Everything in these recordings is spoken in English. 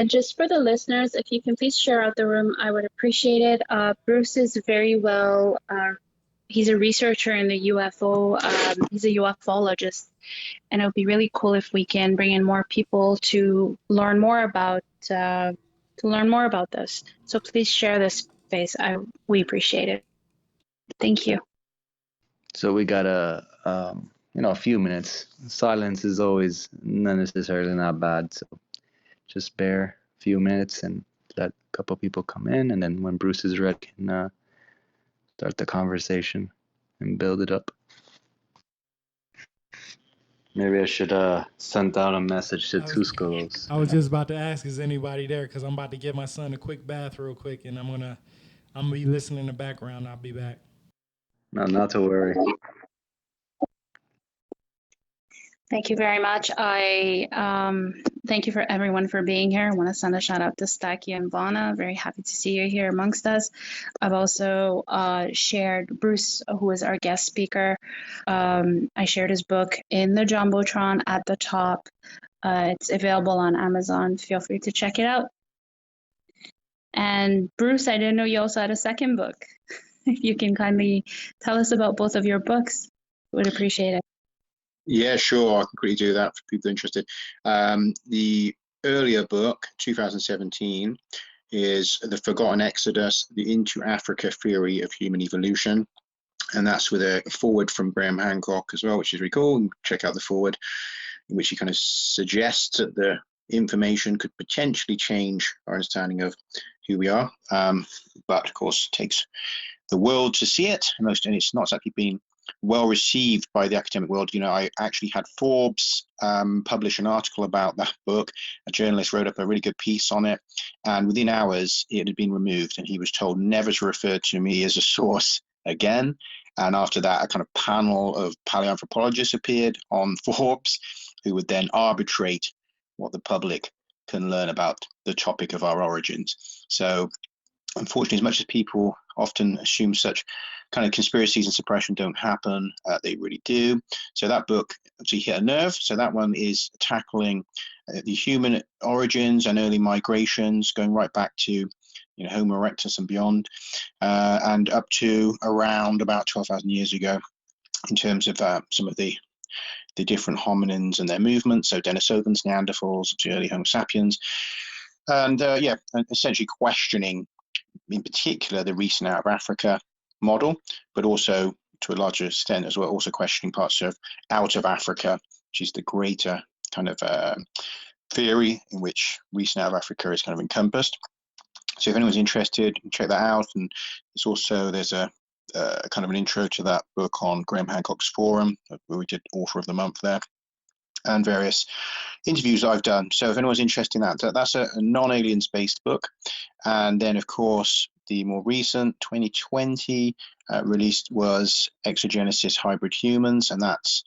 Just for the listeners, if you can please share out the room, I would appreciate it. Bruce is very well, he's a researcher in the UFO, he's a ufologist, and it would be really cool if we can bring in more people to learn more about this. So please share this space. We appreciate it. Thank you. So we got a few minutes. Silence is always not necessarily not bad. So just bear a few minutes and let a couple people come in, and then when Bruce is ready, can start the conversation and build it up. Maybe I should send out a message to Tuscalos. I was just about to ask, is anybody there? Because I'm about to give my son a quick bath real quick, and I'm gonna be listening in the background. I'll be back. No, not to worry. Thank you very much. I thank you for everyone for being here. I want to send a shout out to Stacky and Vana. Very happy to see you here amongst us. I've also shared Bruce, who is our guest speaker. I shared his book in the Jumbotron at the top. It's available on Amazon. Feel free to check it out. And Bruce, I didn't know you also had a second book. If you can kindly tell us about both of your books, would appreciate it. Yeah, sure. I can quickly do that for people interested. The earlier book, 2017, is The Forgotten Exodus, the Into Africa Theory of Human Evolution. And that's with a foreword from Graham Hancock as well, which is really cool. Check out the foreword, in which he kind of suggests that the information could potentially change our understanding of who we are. But of course, it takes the world to see it. And it's not exactly been well received by the academic world. I actually had Forbes publish an article about that book. A journalist wrote up a really good piece on it, and within hours it had been removed, and he was told never to refer to me as a source again. And after that, a kind of panel of paleoanthropologists appeared on Forbes, who would then arbitrate what the public can learn about the topic of our origins. So unfortunately, as much as people often assume such kind of conspiracies and suppression don't happen, they really do. So that book actually hit a nerve. So that one is tackling the human origins and early migrations, going right back to Homo erectus and beyond, and up to around about 12,000 years ago, in terms of some of the different hominins and their movements. So Denisovans, Neanderthals, early Homo sapiens, and essentially questioning, in particular, the recent out of Africa model, but also to a larger extent as well, also questioning parts of out of Africa, which is the greater kind of theory in which recent out of Africa is kind of encompassed. So if anyone's interested, check that out. And there's a kind of an intro to that book on Graham Hancock's forum, where we did Author of the Month there, and various interviews I've done. So if anyone's interested in that, that's a non-aliens based book. And then, of course, the more recent 2020 released was Exogenesis Hybrid Humans, and that's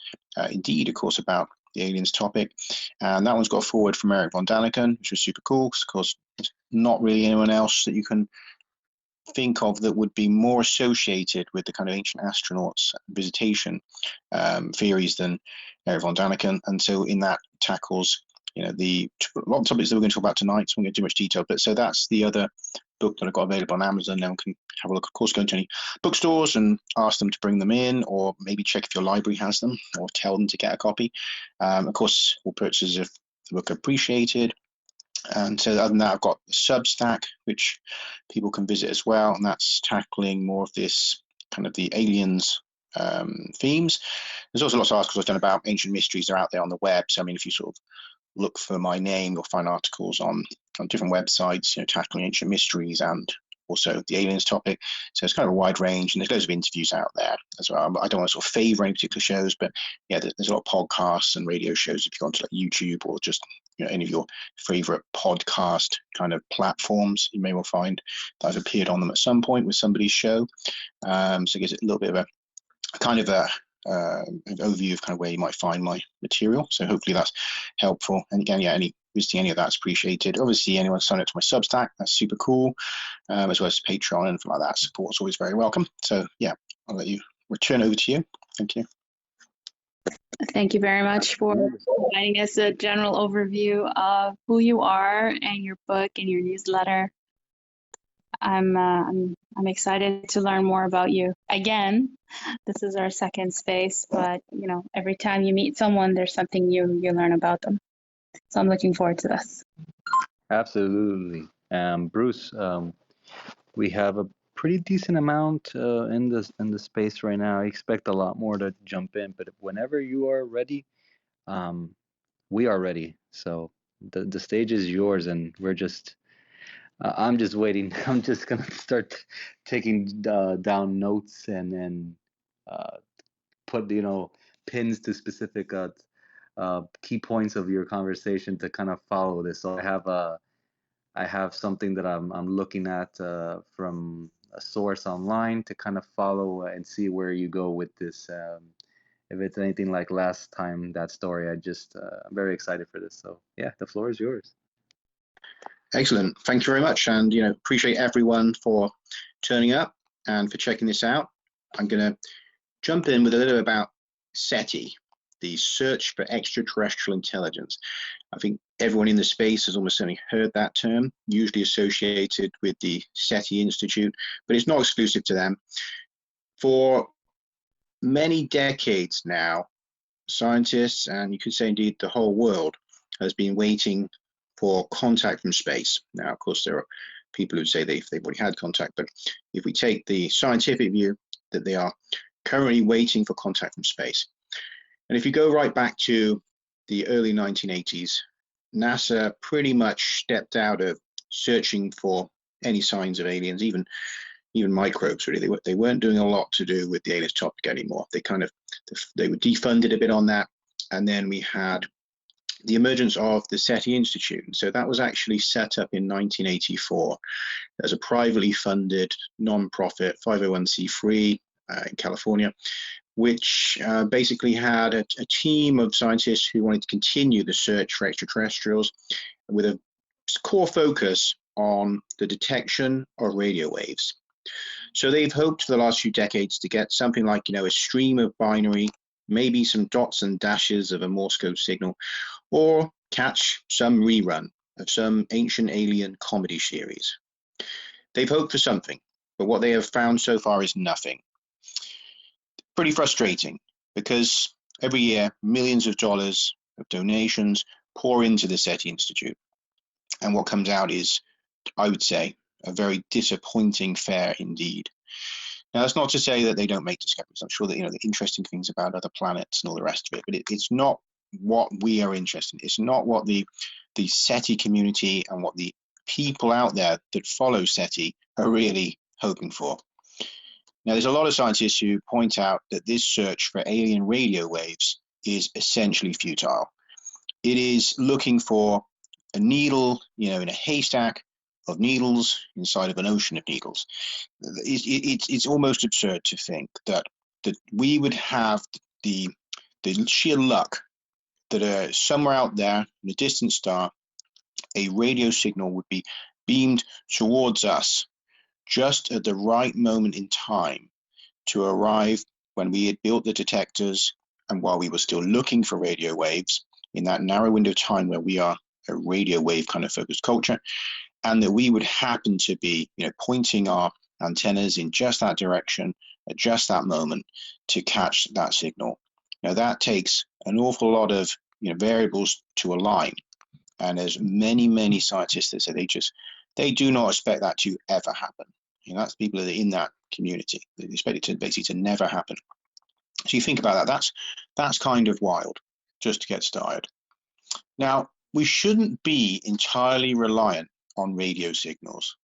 indeed, of course, about the aliens topic. And that one's got a foreword from Erich von Daniken, which was super cool, because of course there's not really anyone else that you can think of that would be more associated with the kind of ancient astronauts visitation theories than Erich von Daniken. And so in that tackles a lot of topics that we're going to talk about tonight, so we won't get too much detail. But so that's the other book that I've got available on Amazon. Now can have a look. Of course, go to any bookstores and ask them to bring them in, or maybe check if your library has them, or tell them to get a copy. Of course, all purchases of the book are appreciated. And so other than that, I've got Substack, which people can visit as well, and that's tackling more of this kind of the aliens themes. There's also lots of articles I've done about ancient mysteries. They're out there on the web. So I mean, if you sort of look for my name, you'll find articles on different websites, tackling ancient mysteries and also the aliens topic. So it's kind of a wide range, and there's loads of interviews out there as well. I don't want to sort of favor any particular shows, but yeah, there's a lot of podcasts and radio shows if you go onto like YouTube or just any of your favorite podcast kind of platforms. You may well find that I've appeared on them at some point with somebody's show. So it gives it a little bit of a kind of an overview of kind of where you might find my material. So hopefully that's helpful. And again, visiting any of that's appreciated. Obviously, anyone sign up to my Substack, that's super cool, as well as Patreon and anything like that. Support is always very welcome. So yeah, I'll let you return over to you. Thank you. Thank you very much for providing us a general overview of who you are and your book and your newsletter. I'm excited to learn more about you. Again, this is our second space, but you know, every time you meet someone, there's something new you learn about them. So I'm looking forward to this. Absolutely. Bruce, we have a pretty decent amount in the space right now. I expect a lot more to jump in, but whenever you are ready, we are ready. So the stage is yours, and we're just I'm just waiting. I'm just gonna start taking down notes and put pins to specific key points of your conversation to kind of follow this. So I have something that I'm looking at from a source online to kind of follow and see where you go with this. If it's anything like last time, that story, I'm very excited for this. So yeah, the floor is yours. Excellent. Thank you very much. And, appreciate everyone for turning up and for checking this out. I'm going to jump in with a little about SETI, the Search for Extraterrestrial Intelligence. I think everyone in the space has almost certainly heard that term, usually associated with the SETI Institute, but it's not exclusive to them. For many decades now, scientists, and you could say indeed the whole world, has been waiting for contact from space. Now, of course, there are people who say they've already had contact, but if we take the scientific view, that they are currently waiting for contact from space. And if you go right back to the early 1980s, NASA pretty much stepped out of searching for any signs of aliens, even microbes, really. They weren't doing a lot to do with the aliens topic anymore. They were defunded a bit on that. And then we had the emergence of the SETI Institute. So that was actually set up in 1984 as a privately funded non-profit 501c3 in California, which basically had a team of scientists who wanted to continue the search for extraterrestrials with a core focus on the detection of radio waves. So they've hoped for the last few decades to get something like, a stream of binary, maybe some dots and dashes of a Morse code signal, or catch some rerun of some ancient alien comedy series. They've hoped for something, but what they have found so far is nothing. Pretty frustrating, because every year millions of dollars of donations pour into the SETI Institute, and what comes out is, I would say, a very disappointing fare indeed. Now, that's not to say that they don't make discoveries. I'm sure that the interesting things about other planets and all the rest of it, but it's not what we are interested in. It's not what the SETI community and what the people out there that follow SETI are really hoping for. Now, there's a lot of scientists who point out that this search for alien radio waves is essentially futile. It is looking for a needle, in a haystack of needles inside of an ocean of needles. It's almost absurd to think that we would have the sheer luck that somewhere out there in a distant star, a radio signal would be beamed towards us just at the right moment in time to arrive when we had built the detectors and while we were still looking for radio waves in that narrow window of time where we are a radio wave kind of focused culture, and that we would happen to be pointing our antennas in just that direction at just that moment to catch that signal. Now that takes an awful lot of variables to align, and there's many scientists that say they do not expect that to ever happen. That's people that are in that community. They expect it to basically to never happen. So you think about that. That's kind of wild, just to get started. Now, we shouldn't be entirely reliant on radio signals.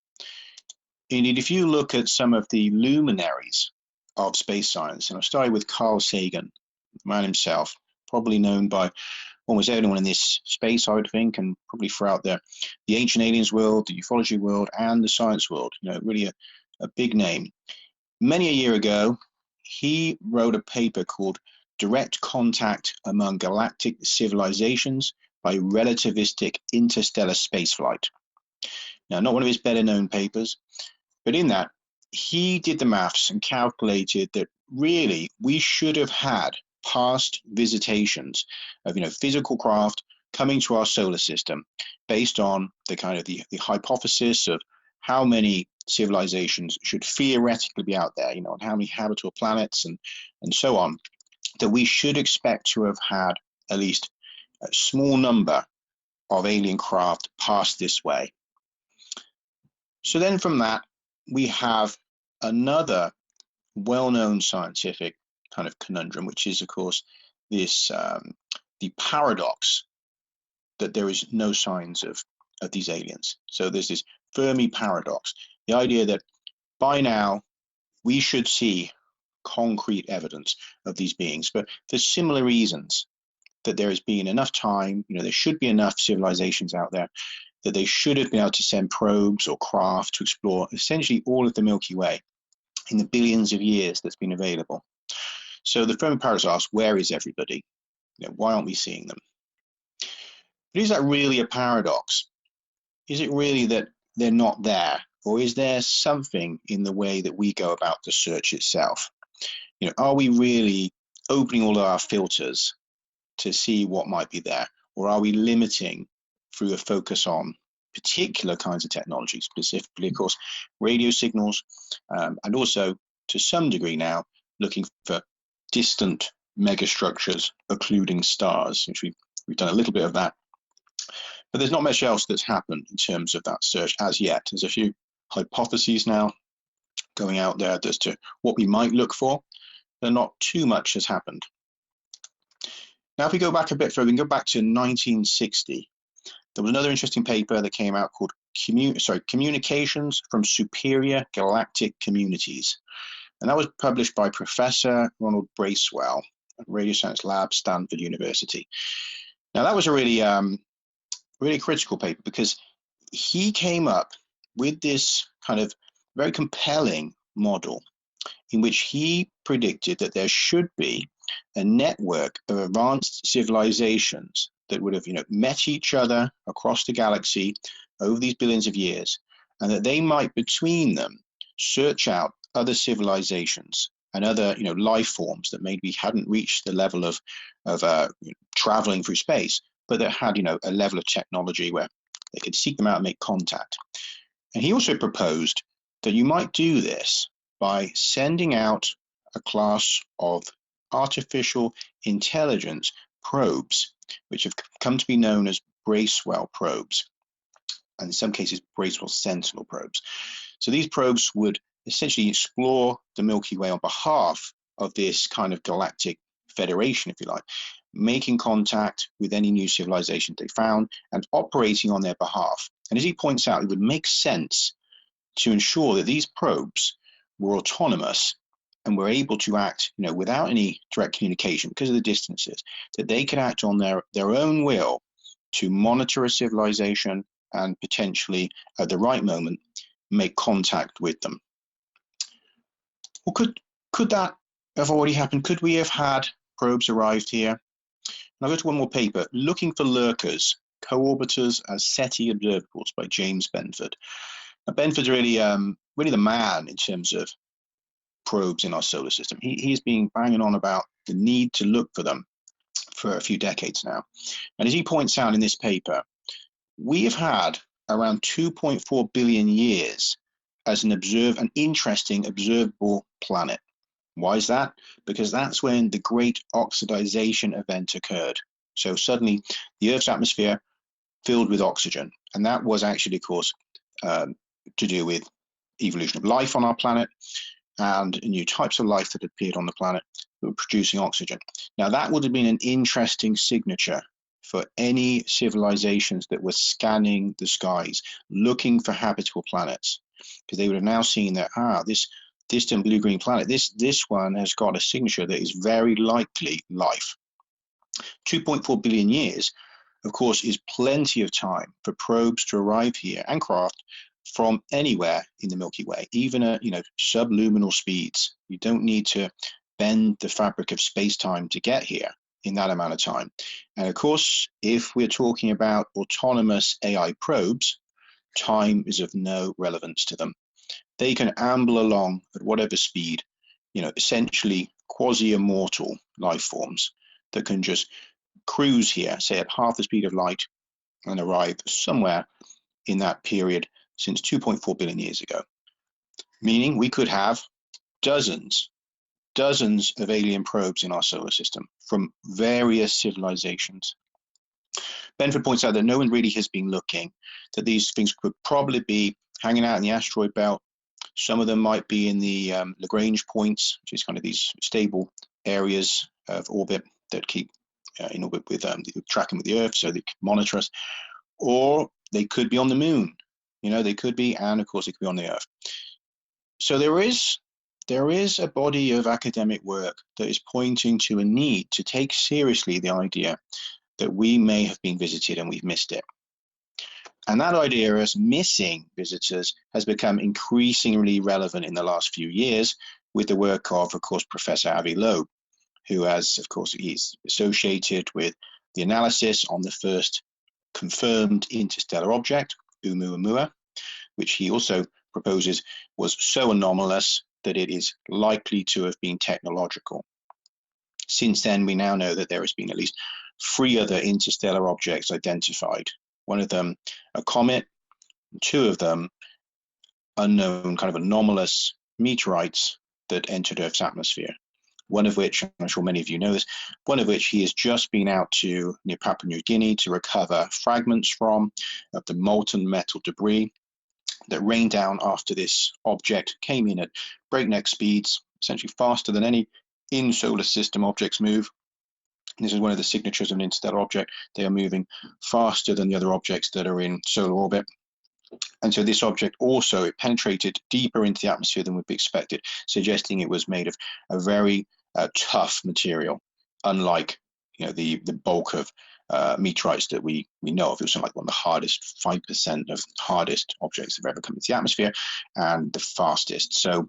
Indeed, if you look at some of the luminaries of space science, and I'll start with Carl Sagan, the man himself, probably known by almost everyone in this space, I would think, and probably throughout the ancient aliens world, the ufology world, and the science world, really a big name. Many a year ago, he wrote a paper called Direct Contact Among Galactic Civilizations by Relativistic Interstellar Spaceflight. Now, not one of his better known papers, but in that, he did the maths and calculated that really we should have had past visitations of, physical craft coming to our solar system based on the kind of the hypothesis of how many civilizations should theoretically be out there, and how many habitable planets and so on, that we should expect to have had at least a small number of alien craft pass this way. So then from that, we have another well-known scientific kind of conundrum, which is, of course, this the paradox that there is no signs of these aliens. So there's this Fermi paradox, the idea that by now we should see concrete evidence of these beings, but for similar reasons, that there has been enough time, there should be enough civilizations out there, that they should have been able to send probes or craft to explore essentially all of the Milky Way in the billions of years that's been available. So the Fermi paradox asks, where is everybody? Why aren't we seeing them? But is that really a paradox? Is it really that they're not there? Or is there something in the way that we go about the search itself? Are we really opening all of our filters to see what might be there? Or are we limiting through a focus on particular kinds of technology, specifically, of course, radio signals, and also to some degree now looking for distant megastructures occluding stars, which we've done a little bit of that. But there's not much else that's happened in terms of that search as yet. There's a few hypotheses now going out there as to what we might look for, but not too much has happened. Now, if we go back a bit further, we can go back to 1960. There was another interesting paper that came out called Communications from Superior Galactic Communities. And that was published by Professor Ronald Bracewell at Radio Science Lab, Stanford University. Now, that was a really critical paper because he came up with this kind of very compelling model in which he predicted that there should be a network of advanced civilizations that would have, met each other across the galaxy over these billions of years, and that they might, between them, search out other civilizations and other, life forms that maybe hadn't reached the level of traveling through space, but that had, a level of technology where they could seek them out and make contact. And he also proposed that you might do this by sending out a class of artificial intelligence probes, which have come to be known as Bracewell probes, and in some cases Bracewell Sentinel probes. So these probes would essentially explore the Milky Way on behalf of this kind of galactic federation, if you like, making contact with any new civilization they found and operating on their behalf. And as he points out, it would make sense to ensure that these probes were autonomous and were able to act, without any direct communication because of the distances, that they could act on their own will to monitor a civilization and potentially, at the right moment, make contact with them. Well, could that have already happened? Could we have had probes arrived here? And I'll go to one more paper, Looking for Lurkers, Co-orbiters as SETI Observables by James Benford. Now, Benford's really the man in terms of probes in our solar system. He's been banging on about the need to look for them for a few decades now. And as he points out in this paper, we have had around 2.4 billion years as an interesting observable planet. Why is that? Because that's when the great oxidization event occurred. So suddenly the Earth's atmosphere filled with oxygen. And that was actually, of course, to do with evolution of life on our planet and new types of life that appeared on the planet that were producing oxygen. Now, that would have been an interesting signature for any civilizations that were scanning the skies, looking for habitable planets, because they would have now seen that, this distant blue-green planet, this one has got a signature that is very likely life. 2.4 billion years, of course, is plenty of time for probes to arrive here and craft from anywhere in the Milky Way, even at subluminal speeds. You don't need to bend the fabric of space-time to get here in that amount of time. And of course, if we're talking about autonomous AI probes, time is of no relevance to them. They can amble along at whatever speed, essentially quasi-immortal life forms that can just cruise here, say at half the speed of light, and arrive somewhere in that period since 2.4 billion years ago. Meaning we could have dozens of alien probes in our solar system from various civilizations. Benford points out that no one really has been looking, that these things could probably be hanging out in the asteroid belt. Some of them might be in the Lagrange points, which is kind of these stable areas of orbit that keep in orbit with tracking with the Earth, so they can monitor us. Or they could be on the moon, they could be, and of course they could be on the Earth. So there is a body of academic work that is pointing to a need to take seriously the idea that we may have been visited and we've missed it. And that idea as missing visitors has become increasingly relevant in the last few years with the work of course, Professor Avi Loeb, who has, of course, he's associated with the analysis on the first confirmed interstellar object, Oumuamua, which he also proposes was so anomalous that it is likely to have been technological. Since then, we now know that there has been at least 3 other interstellar objects identified. One of them a comet, 2 of them unknown kind of anomalous meteorites that entered Earth's atmosphere. One of which, I'm sure many of you know this, one of which he has just been out to near Papua New Guinea to recover fragments from of the molten metal debris that rained down after this object came in at breakneck speeds, essentially faster than any in-solar system objects move. This is one of the signatures of an interstellar object. They are moving faster than the other objects that are in solar orbit. And so this object also, it penetrated deeper into the atmosphere than would be expected, suggesting it was made of a very tough material, unlike the bulk of meteorites that we know of. It was something like one of the hardest, 5% of hardest objects that have ever come into the atmosphere, and the fastest. So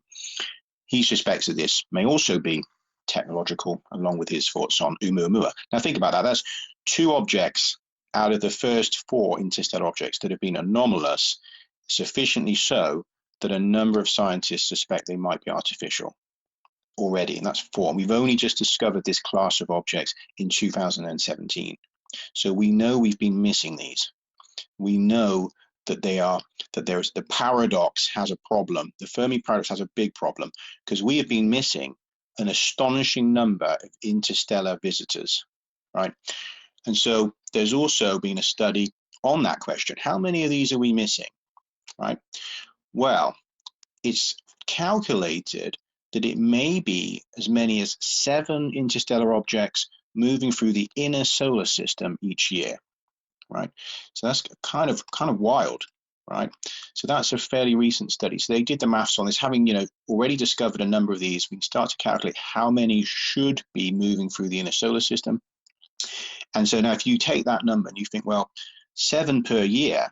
he suspects that this may also be technological, along with his thoughts on Oumuamua. Now think about that. That's 2 objects out of the first 4 interstellar objects that have been anomalous, sufficiently so that a number of scientists suspect they might be artificial already, and that's 4. And we've only just discovered this class of objects in 2017. So we know we've been missing these. We know that there's the paradox has a problem. The Fermi paradox has a big problem because we have been missing an astonishing number of interstellar visitors, right? And so there's also been a study on that question. How many of these are we missing, right? Well, it's calculated that it may be as many as 7 interstellar objects moving through the inner solar system each year, right? So that's kind of wild, right? So that's a fairly recent study. So they did the maths on this, having already discovered a number of these. We can start to calculate how many should be moving through the inner solar system. And so now if you take that number and you think, well, 7 per year,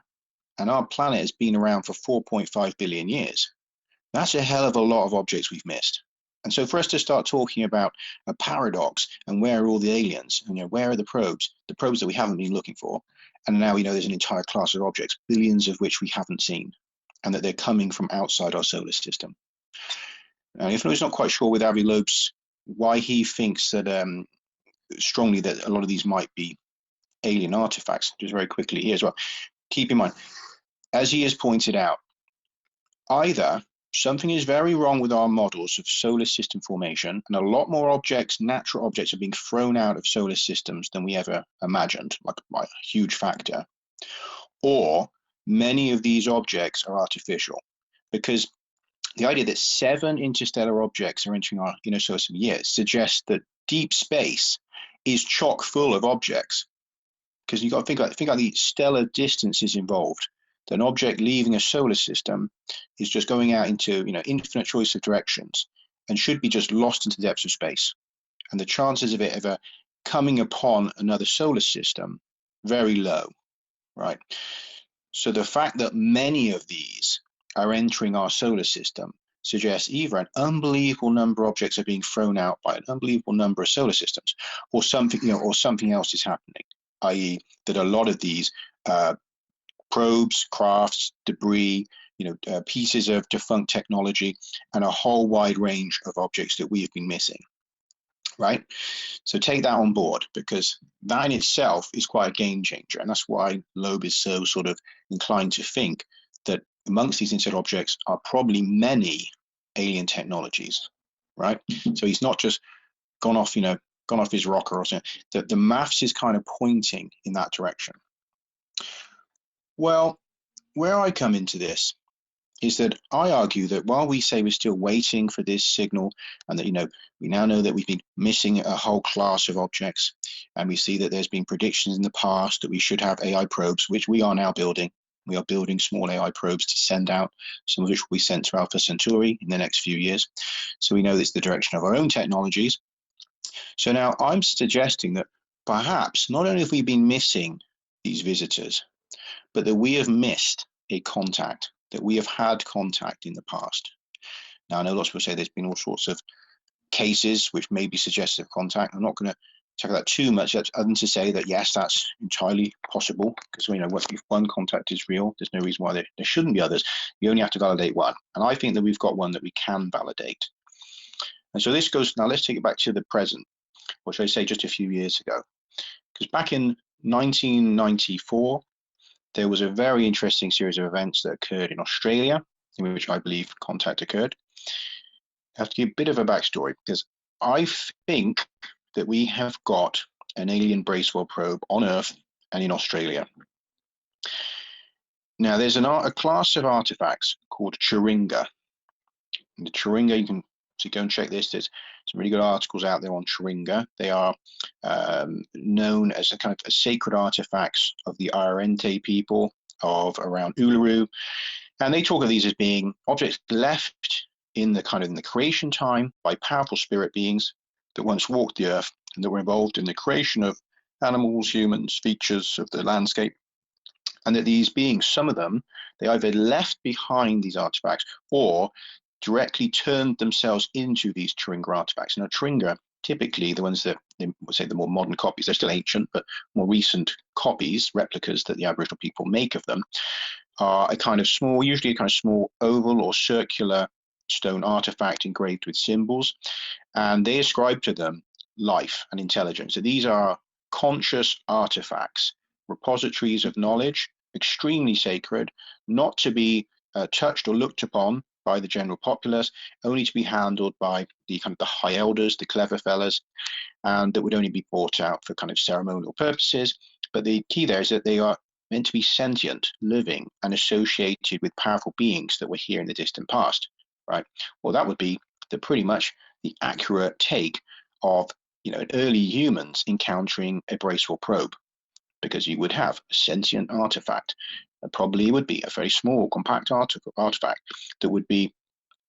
and our planet has been around for 4.5 billion years, that's a hell of a lot of objects we've missed. And so for us to start talking about a paradox and where are all the aliens, and where are the probes that we haven't been looking for, and now we know there's an entire class of objects, billions of which we haven't seen, and that they're coming from outside our solar system. Now, if anyone's not quite sure with Avi Loeb's why he thinks that strongly that a lot of these might be alien artifacts, just very quickly here as well, keep in mind, as he has pointed out, either something is very wrong with our models of solar system formation, and a lot more objects, natural objects, are being thrown out of solar systems than we ever imagined, like by a huge factor, or many of these objects are artificial, because the idea that 7 interstellar objects are entering our inner solar system year suggests that deep space is chock full of objects, because you've got to think about the stellar distances involved. An object leaving a solar system is just going out into infinite choice of directions and should be just lost into the depths of space. And the chances of it ever coming upon another solar system, very low, right? So the fact that many of these are entering our solar system suggests either an unbelievable number of objects are being thrown out by an unbelievable number of solar systems, or something, or something else is happening, i.e. that a lot of these probes, crafts, debris, pieces of defunct technology, and a whole wide range of objects that we have been missing. right? So take that on board, because that in itself is quite a game changer. And that's why Loeb is so sort of inclined to think that amongst these inset objects are probably many alien technologies, right? So he's not just gone off, gone off his rocker or something. The maths is kind of pointing in that direction. Well, where I come into this is that I argue that while we say we're still waiting for this signal, and that, we now know that we've been missing a whole class of objects, and we see that there's been predictions in the past that we should have AI probes, which we are now building. We are building small AI probes to send out, some of which will be sent to Alpha Centauri in the next few years. So we know it's the direction of our own technologies. So now I'm suggesting that perhaps not only have we been missing these visitors, but that we have missed a contact, that we have had contact in the past. Now, I know lots of people say there's been all sorts of cases which may be suggestive of contact. I'm not going to check that too much, other than to say that, yes, that's entirely possible, because if one contact is real, there's no reason why there shouldn't be others. You only have to validate one. And I think that we've got one that we can validate. And so this goes, now let's take it back to the present, or should I say just a few years ago. Because back in 1994, there was a very interesting series of events that occurred in Australia, in which I believe contact occurred. I have to give a bit of a backstory, because I think that we have got an alien Bracewell probe on Earth and in Australia. Now, there's a class of artifacts called Chiringa. And the Chiringa, you can go and check this. There's some really good articles out there on Chiringa. They are known as a kind of sacred artifacts of the Arrente people of around Uluru. And they talk of these as being objects left in the creation time by powerful spirit beings that once walked the earth and that were involved in the creation of animals, humans, features of the landscape. And that these beings, some of them, they either left behind these artifacts or directly turned themselves into these Chiringa artifacts. Now, Chiringa, typically the ones that, say the more modern copies, they're still ancient, but more recent copies, replicas that the Aboriginal people make of them, are usually a kind of small oval or circular stone artifact engraved with symbols, and they ascribe to them life and intelligence. So these are conscious artifacts, repositories of knowledge, extremely sacred, not to be touched or looked upon by the general populace, only to be handled by the high elders, the clever fellas, and that would only be brought out for kind of ceremonial purposes. But the key there is that they are meant to be sentient, living, and associated with powerful beings that were here in the distant past, right? Well, that would be pretty much the accurate take of early humans encountering a Bracewell probe, because you would have a sentient artifact. Probably would be a very small, compact artifact that would be,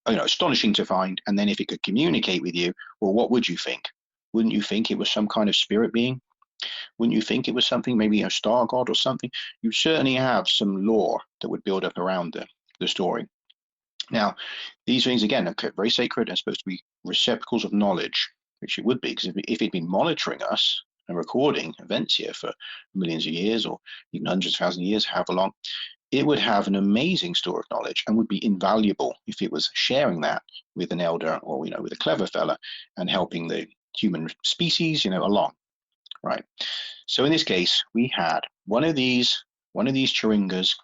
astonishing to find. And then if it could communicate with you, well, what would you think? Wouldn't you think it was some kind of spirit being? Wouldn't you think it was something, maybe a star god or something? You certainly have some lore that would build up around the story. Now, these things, again, are very sacred and supposed to be receptacles of knowledge, which it would be, because if it'd been monitoring us and recording events here for millions of years or even hundreds of thousands of years, however long, it would have an amazing store of knowledge and would be invaluable if it was sharing that with an elder or, with a clever fella and helping the human species, along, right? So in this case, we had one of these Chiringas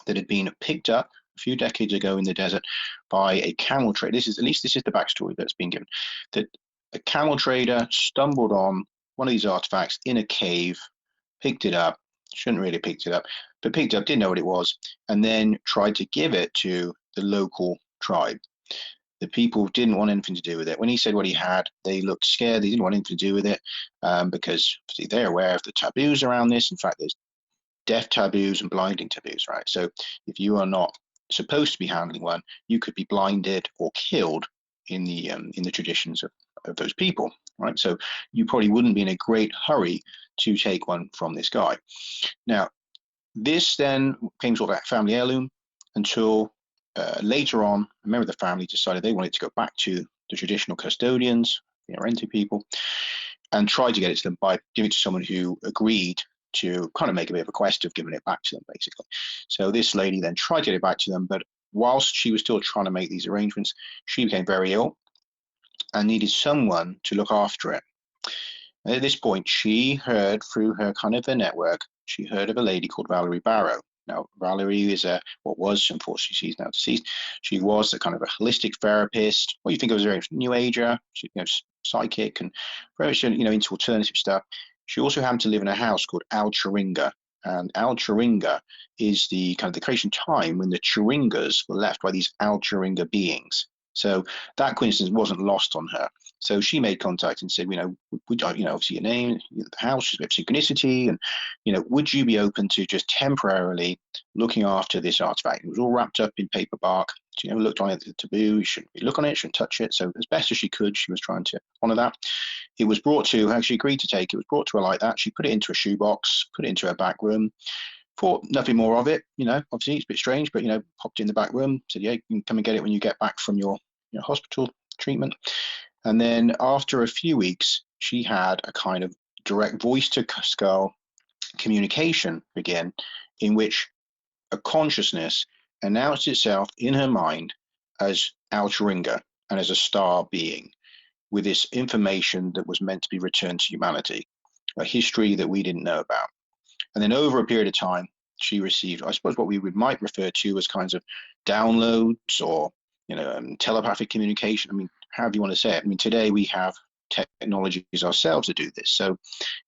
that had been picked up a few decades ago in the desert by a camel trader. This is the backstory that's been given, that a camel trader stumbled on one of these artifacts in a cave, picked it up, shouldn't really have picked it up, but picked it up, didn't know what it was, and then tried to give it to the local tribe. The people didn't want anything to do with it. When he said what he had, they looked scared. They didn't want anything to do with it because they're aware of the taboos around this. In fact, there's death taboos and blinding taboos, right? So if you are not supposed to be handling one, you could be blinded or killed in the traditions of those people, right? So you probably wouldn't be in a great hurry to take one from this guy. Now, this then became sort of a family heirloom until later on, a member of the family decided they wanted to go back to the traditional custodians, the Arrente people, and tried to get it to them by giving it to someone who agreed to kind of make a bit of a quest of giving it back to them, basically. So this lady then tried to get it back to them, but whilst she was still trying to make these arrangements, she became very ill. and needed someone to look after it. And at this point, she heard through her kind of a network, she heard of a lady called Valerie Barrow. Now, Valerie is what was, unfortunately, she's now deceased. She was a kind of a holistic therapist. What you think of as a very new ager, she, psychic and very much, into alternative stuff. She also happened to live in a house called Al Chiringa. And Al Chiringa is the kind of the creation time when the Chiringas were left by these Al Chiringa beings. So that coincidence wasn't lost on her. So she made contact and said, obviously your name, the house, we have synchronicity, and, would you be open to just temporarily looking after this artifact? It was all wrapped up in paper bark. She never looked on it, taboo. You shouldn't look on it, shouldn't touch it. So as best as she could, she was trying to honor that. It was brought to her, she agreed to take it. It was brought to her like that. She put it into a shoebox, put it into her back room. Thought nothing more of it, obviously it's a bit strange, but, popped in the back room, said, yeah, you can come and get it when you get back from your hospital treatment. And then after a few weeks, she had a kind of direct voice to skull communication begin, in which a consciousness announced itself in her mind as Al Chiringa and as a star being, with this information that was meant to be returned to humanity, a history that we didn't know about. And then over a period of time, she received, I suppose, what we might refer to as kinds of downloads or, telepathic communication. I mean, however you want to say it. I mean, today we have technologies ourselves to do this. So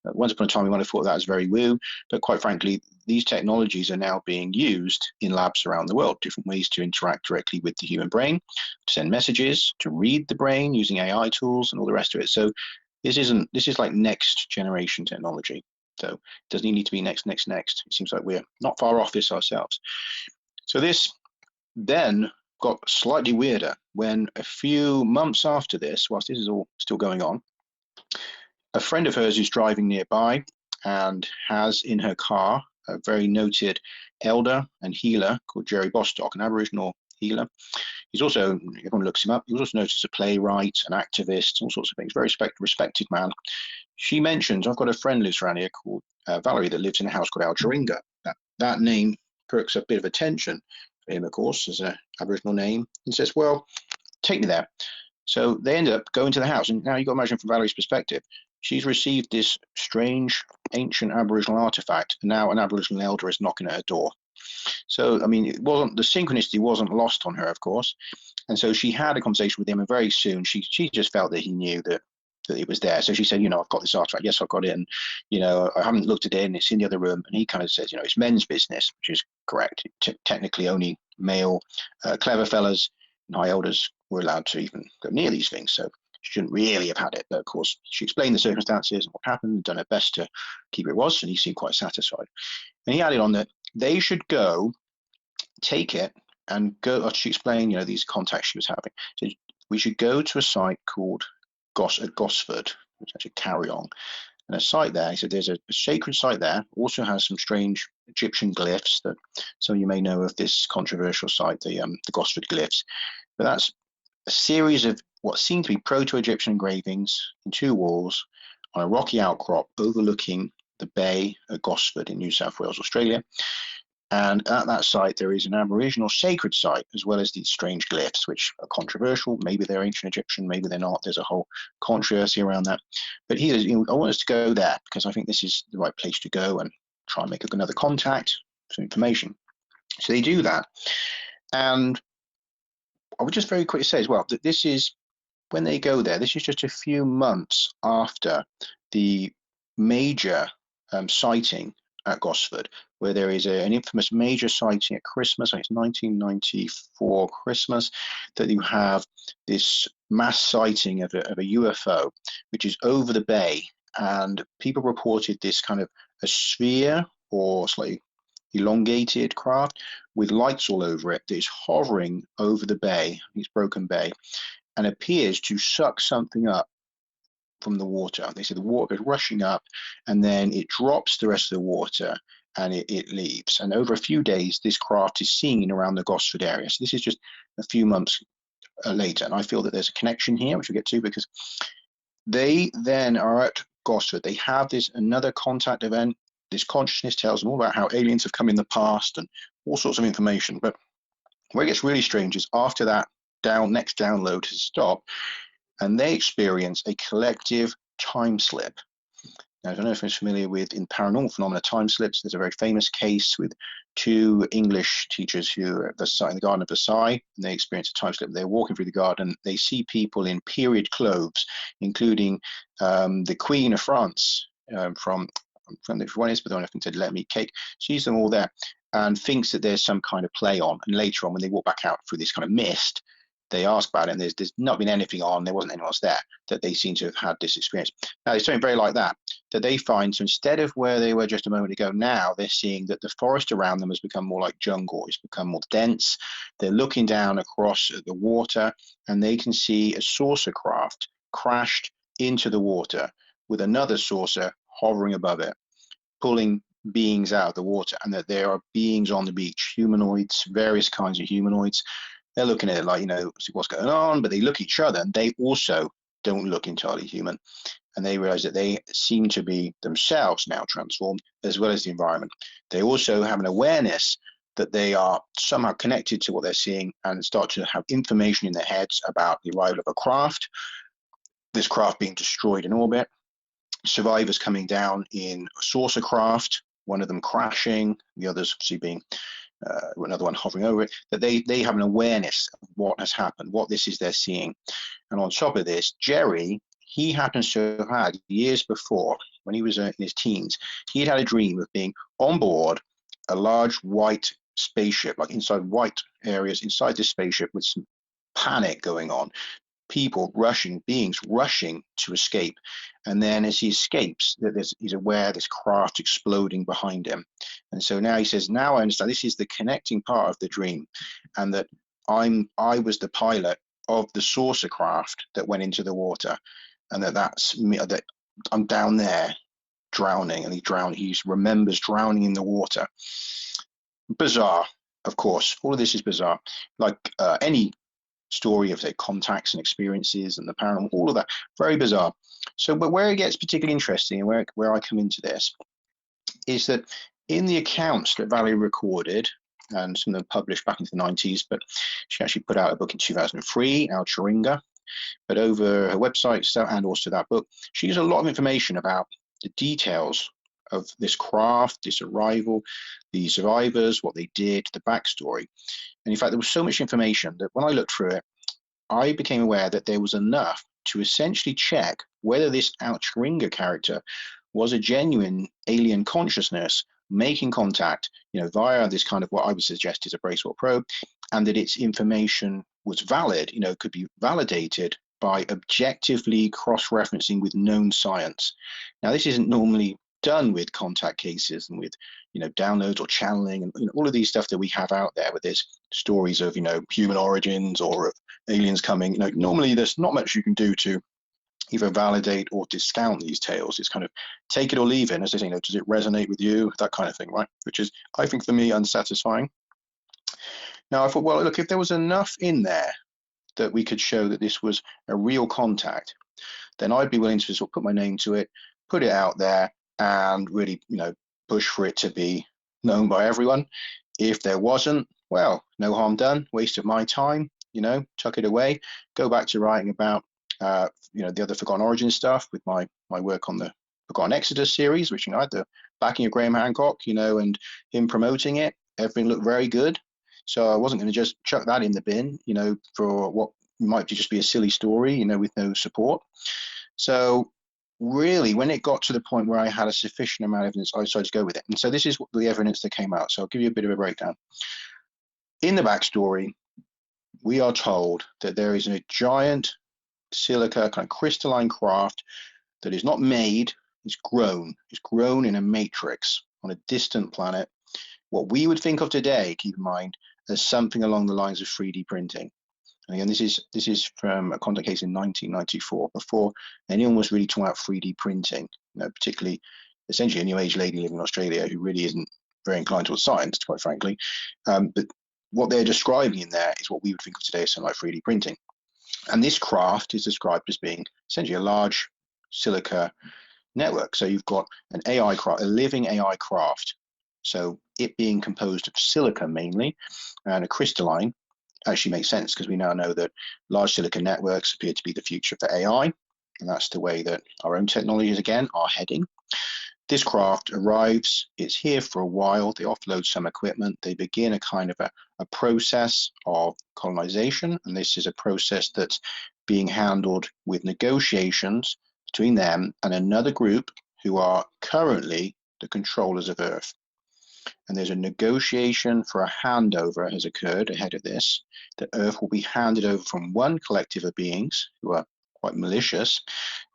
once upon a time, we might have thought that was very woo, but quite frankly, these technologies are now being used in labs around the world, different ways to interact directly with the human brain, to send messages, to read the brain using AI tools and all the rest of it. So this is like next generation technology. So it doesn't need to be next. It seems like we're not far off this ourselves. So this then got slightly weirder when a few months after this, whilst this is all still going on, a friend of hers who's driving nearby and has in her car a very noted elder and healer called Jerry Bostock, an Aboriginal healer. He's also, everyone looks him up, he was also noted as a playwright, an activist, all sorts of things, very respected man. She mentions, I've got a friend lives around here called Valerie that lives in a house called Al Chiringa. That name perks a bit of attention for him, of course, as an Aboriginal name, and says, well, take me there. So they ended up going to the house, and now you've got to imagine from Valerie's perspective, she's received this strange ancient Aboriginal artifact, and now an Aboriginal elder is knocking at her door. So, I mean, the synchronicity wasn't lost on her, of course, and so she had a conversation with him, and very soon she just felt that he knew that it was there. So she said, I've got this artifact. Yes, I've got it, and I haven't looked at it, and it's in the other room. And he kind of says, it's men's business, which is correct. Technically, only male clever fellas and high elders were allowed to even go near these things. So she shouldn't really have had it. But of course, she explained the circumstances and what happened, and done her best to keep it was, and he seemed quite satisfied. And he added on that they should go take it and go. She explained, these contacts she was having. So we should go to a site called Gosford, which is actually Carry-On, and a site there. He said there's a sacred site there. Also has some strange Egyptian glyphs that some of you may know of this controversial site, the Gosford glyphs. But that's a series of what seem to be proto-Egyptian engravings in two walls on a rocky outcrop overlooking the bay at Gosford in New South Wales, Australia. And at that site, there is an Aboriginal sacred site, as well as these strange glyphs, which are controversial. Maybe they're ancient Egyptian, maybe they're not. There's a whole controversy around that. But he says, I want us to go there because I think this is the right place to go and try and make another contact for information. So they do that. And I would just very quickly say as well that this is, when they go there, this is just a few months after the major sighting at Gosford, where there is an infamous major sighting at Christmas. I think it's 1994 Christmas, that you have this mass sighting of a UFO, which is over the bay, and people reported this kind of a sphere or slightly elongated craft with lights all over it that is hovering over the bay, it's Broken Bay, and appears to suck something up from the water. They say the water goes rushing up and then it drops the rest of the water and it leaves. And over a few days, this craft is seen around the Gosford area. So this is just a few months later. And I feel that there's a connection here, which we'll get to, because they then are at Gosford. They have this another contact event. This consciousness tells them all about how aliens have come in the past and all sorts of information. But where it gets really strange is after that next download has stopped, and they experience a collective time slip. Now, I don't know if you're familiar with, in paranormal phenomena, time slips. There's a very famous case with two English teachers who are in the Garden of Versailles, and they experience a time slip. They're walking through the garden. They see people in period clothes, including the Queen of France from the one is, but the one I said, "Let me cake." Sees them all there and thinks that there's some kind of play on. And later on, when they walk back out through this kind of mist, they ask about it, and there's not been anything on. There wasn't anyone else there, that they seem to have had this experience. Now, there's something very like that they find. So instead of where they were just a moment ago, now they're seeing that the forest around them has become more like jungle. It's become more dense. They're looking down across the water, and they can see a saucer craft crashed into the water with another saucer hovering above it, pulling beings out of the water, and that there are beings on the beach, humanoids, various kinds of humanoids. They're looking at it like, see what's going on, but they look at each other, and they also don't look entirely human. And they realize that they seem to be themselves now transformed, as well as the environment. They also have an awareness that they are somehow connected to what they're seeing, and start to have information in their heads about the arrival of a craft, this craft being destroyed in orbit, survivors coming down in a saucer craft, one of them crashing, the others obviously being another one hovering over it, that they have an awareness of what has happened, what this is they're seeing. And on top of this, Jerry, he happens to have had, years before, when he was in his teens, he had a dream of being on board a large white spaceship, like inside white areas inside this spaceship, with some panic going on, people rushing, beings rushing to escape. And then as he escapes, he's aware this craft exploding behind him. And so now he says, now I understand, this is the connecting part of the dream, and that I was the pilot of the saucer craft that went into the water, and that's me, that I'm down there drowning, and he remembers drowning in the water. Bizarre, of course. All of this is bizarre. Like any story of, say, contacts and experiences and the paranormal, all of that, very bizarre. So, but where it gets particularly interesting, and where I come into this, is that in the accounts that Valerie recorded, and some of them published back into the 90s, but she actually put out a book in 2003, Al Chiringa. But over her website, and also that book, she gives a lot of information about the details of this craft, this arrival, the survivors, what they did, the backstory. And in fact, there was so much information that when I looked through it, I became aware that there was enough to essentially check whether this Al Chiringa character was a genuine alien consciousness making contact, via this kind of what I would suggest is a Bracewell probe, and that its information was valid, could be validated by objectively cross-referencing with known science. Now, this isn't normally done with contact cases and with, downloads or channeling and all of these stuff that we have out there, where there's stories of, human origins or of aliens coming. Normally there's not much you can do to either validate or discount these tales. It's kind of take it or leave it. As they say, does it resonate with you? That kind of thing, right? Which is, I think, for me, unsatisfying. Now, I thought, well, look, if there was enough in there that we could show that this was a real contact, then I'd be willing to sort of put my name to it, put it out there, and really, push for it to be known by everyone. If there wasn't, well, no harm done, waste of my time, tuck it away, go back to writing about, the other Forgotten Origins stuff with my work on the Forgotten Exodus series, which, I had the backing of Graham Hancock, and him promoting it. Everything looked very good. So I wasn't going to just chuck that in the bin, for what might just be a silly story, with no support. So really, when it got to the point where I had a sufficient amount of evidence, I decided to go with it. And so this is the evidence that came out. So I'll give you a bit of a breakdown. In the backstory, we are told that there is a giant silica, kind of crystalline craft that is not made, it's grown. It's grown in a matrix on a distant planet. What we would think of today, keep in mind, as something along the lines of 3D printing. And again, this is from a contact case in 1994, before anyone was really talking about 3D printing, particularly, essentially, a New Age lady living in Australia who really isn't very inclined towards science, quite frankly. But what they're describing in there is what we would think of today as something like 3D printing. And this craft is described as being essentially a large silica network. So you've got an AI craft, a living AI craft. So it being composed of silica mainly, and a crystalline, actually makes sense, because we now know that large silicon networks appear to be the future for AI, and that's the way that our own technologies, again, are heading. This craft arrives, it's here for a while, they offload some equipment, they begin a kind of a process of colonization, and this is a process that's being handled with negotiations between them and another group who are currently the controllers of Earth. And there's a negotiation for a handover has occurred ahead of this, that Earth will be handed over from one collective of beings who are quite malicious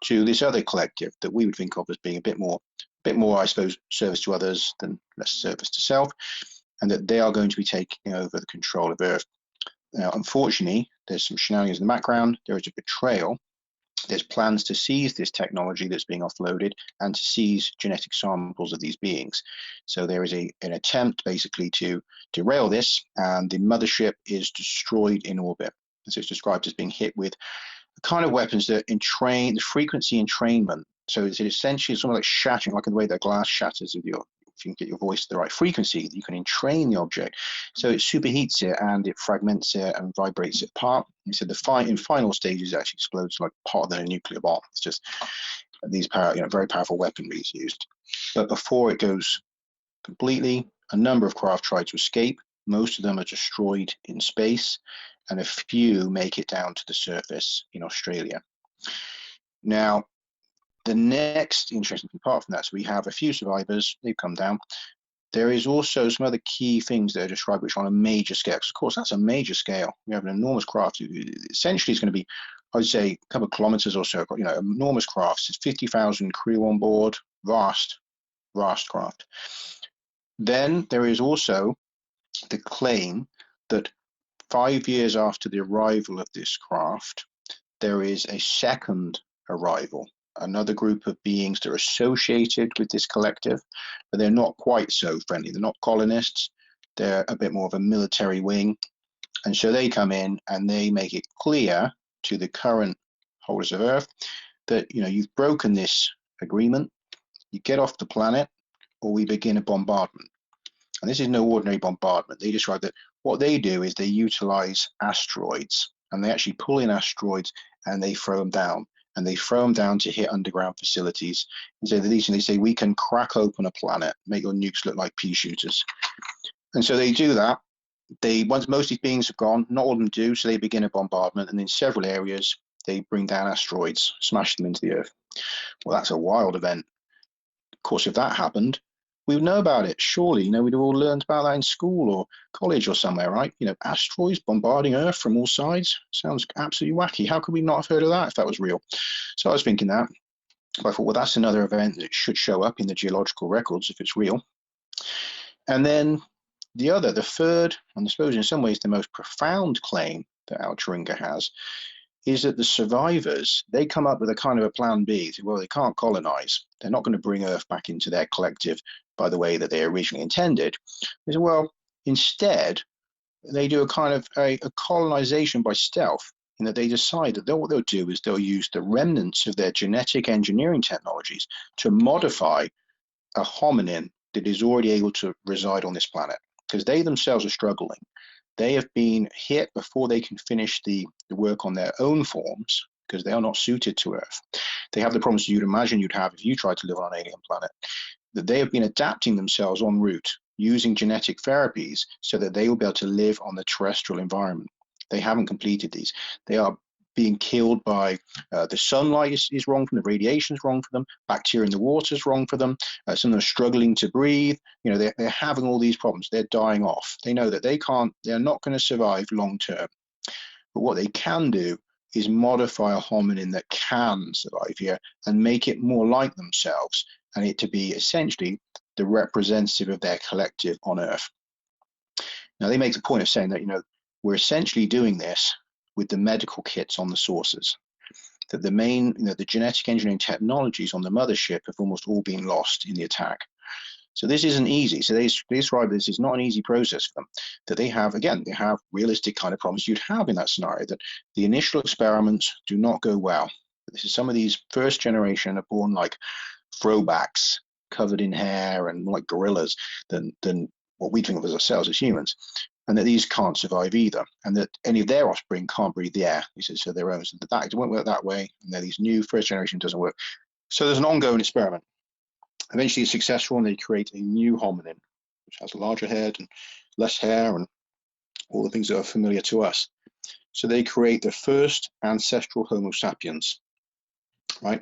to this other collective that we would think of as being a bit more, I suppose, service to others than less service to self, and that they are going to be taking over the control of Earth. Now, unfortunately, there's some shenanigans in the background. There is a betrayal. There's plans to seize this technology that's being offloaded and to seize genetic samples of these beings. So there is an attempt basically to derail this, and the mothership is destroyed in orbit. And so it's described as being hit with kind of weapons that entrain the frequency entrainment. So it's essentially something like shattering, like the way that glass shatters if you can get your voice to the right frequency, you can entrain the object. So it superheats it and it fragments it and vibrates it apart. And so in final stages, it actually explodes like part of a nuclear bomb. It's just these very powerful weaponry is used. But before it goes completely, a number of craft try to escape. Most of them are destroyed in space, and a few make it down to the surface in Australia. Now, the next interesting part from that, so we have a few survivors, they've come down. There is also some other key things that are described which are on a major scale. Of course, that's a major scale. We have an enormous craft. Essentially, it's going to be, I would say, a couple of kilometers or so. Enormous crafts. It's 50,000 crew on board. Vast craft. Then there is also the claim that 5 years after the arrival of this craft, there is a second arrival. Another group of beings that are associated with this collective, but they're not quite so friendly. They're not colonists. They're a bit more of a military wing. And so they come in and they make it clear to the current holders of Earth that, you've broken this agreement. You get off the planet or we begin a bombardment. And this is no ordinary bombardment. They describe that what they do is they utilize asteroids, and they actually pull in asteroids and they throw them down. And they throw them down to hit underground facilities. And so they say, we can crack open a planet, make your nukes look like pea shooters. And so they do that. Once most of these beings have gone, not all of them do, so they begin a bombardment. And in several areas, they bring down asteroids, smash them into the Earth. Well, that's a wild event. Of course, if that happened, we would know about it. Surely, we'd have all learned about that in school or college or somewhere, right? Asteroids bombarding Earth from all sides. Sounds absolutely wacky. How could we not have heard of that if that was real? So I was thinking that. But I thought, well, that's another event that should show up in the geological records if it's real. And then the third, and I suppose in some ways the most profound claim that Altringa has, is that the survivors, they come up with a kind of a plan B. Well, they can't colonize. They're not going to bring Earth back into their collective by the way that they originally intended. They say, well, instead, they do a kind of a colonization by stealth, in that they decide that what they'll do is they'll use the remnants of their genetic engineering technologies to modify a hominin that is already able to reside on this planet, because they themselves are struggling. They have been hit before they can finish the work on their own forms, because they are not suited to Earth. They have the problems you'd imagine you'd have if you tried to live on an alien planet. That they have been adapting themselves en route using genetic therapies so that they will be able to live on the terrestrial environment. They haven't completed these. They are being killed by the sunlight is wrong for them, the radiation is wrong for them, bacteria in the water is wrong for them, some of them are struggling to breathe. They're having all these problems. They're dying off. They know that they're not going to survive long term. But what they can do is modify a hominin that can survive here and make it more like themselves, and it to be essentially the representative of their collective on Earth. Now, they make the point of saying that, we're essentially doing this with the medical kits on the sources. That the main, the genetic engineering technologies on the mothership have almost all been lost in the attack. So this isn't easy. So they describe this as not an easy process for them. That they have realistic kind of problems you'd have in that scenario. That the initial experiments do not go well. This is some of these first generation are born like throwbacks, covered in hair and more like gorillas than what we think of as ourselves as humans. and that these can't survive either, and that any of their offspring can't breathe the air. He says, so their own, so that it won't work that way, and then these new first generation doesn't work. So there's an ongoing experiment. Eventually it's successful, and they create a new hominin, which has a larger head and less hair and all the things that are familiar to us. So they create the first ancestral Homo sapiens, right?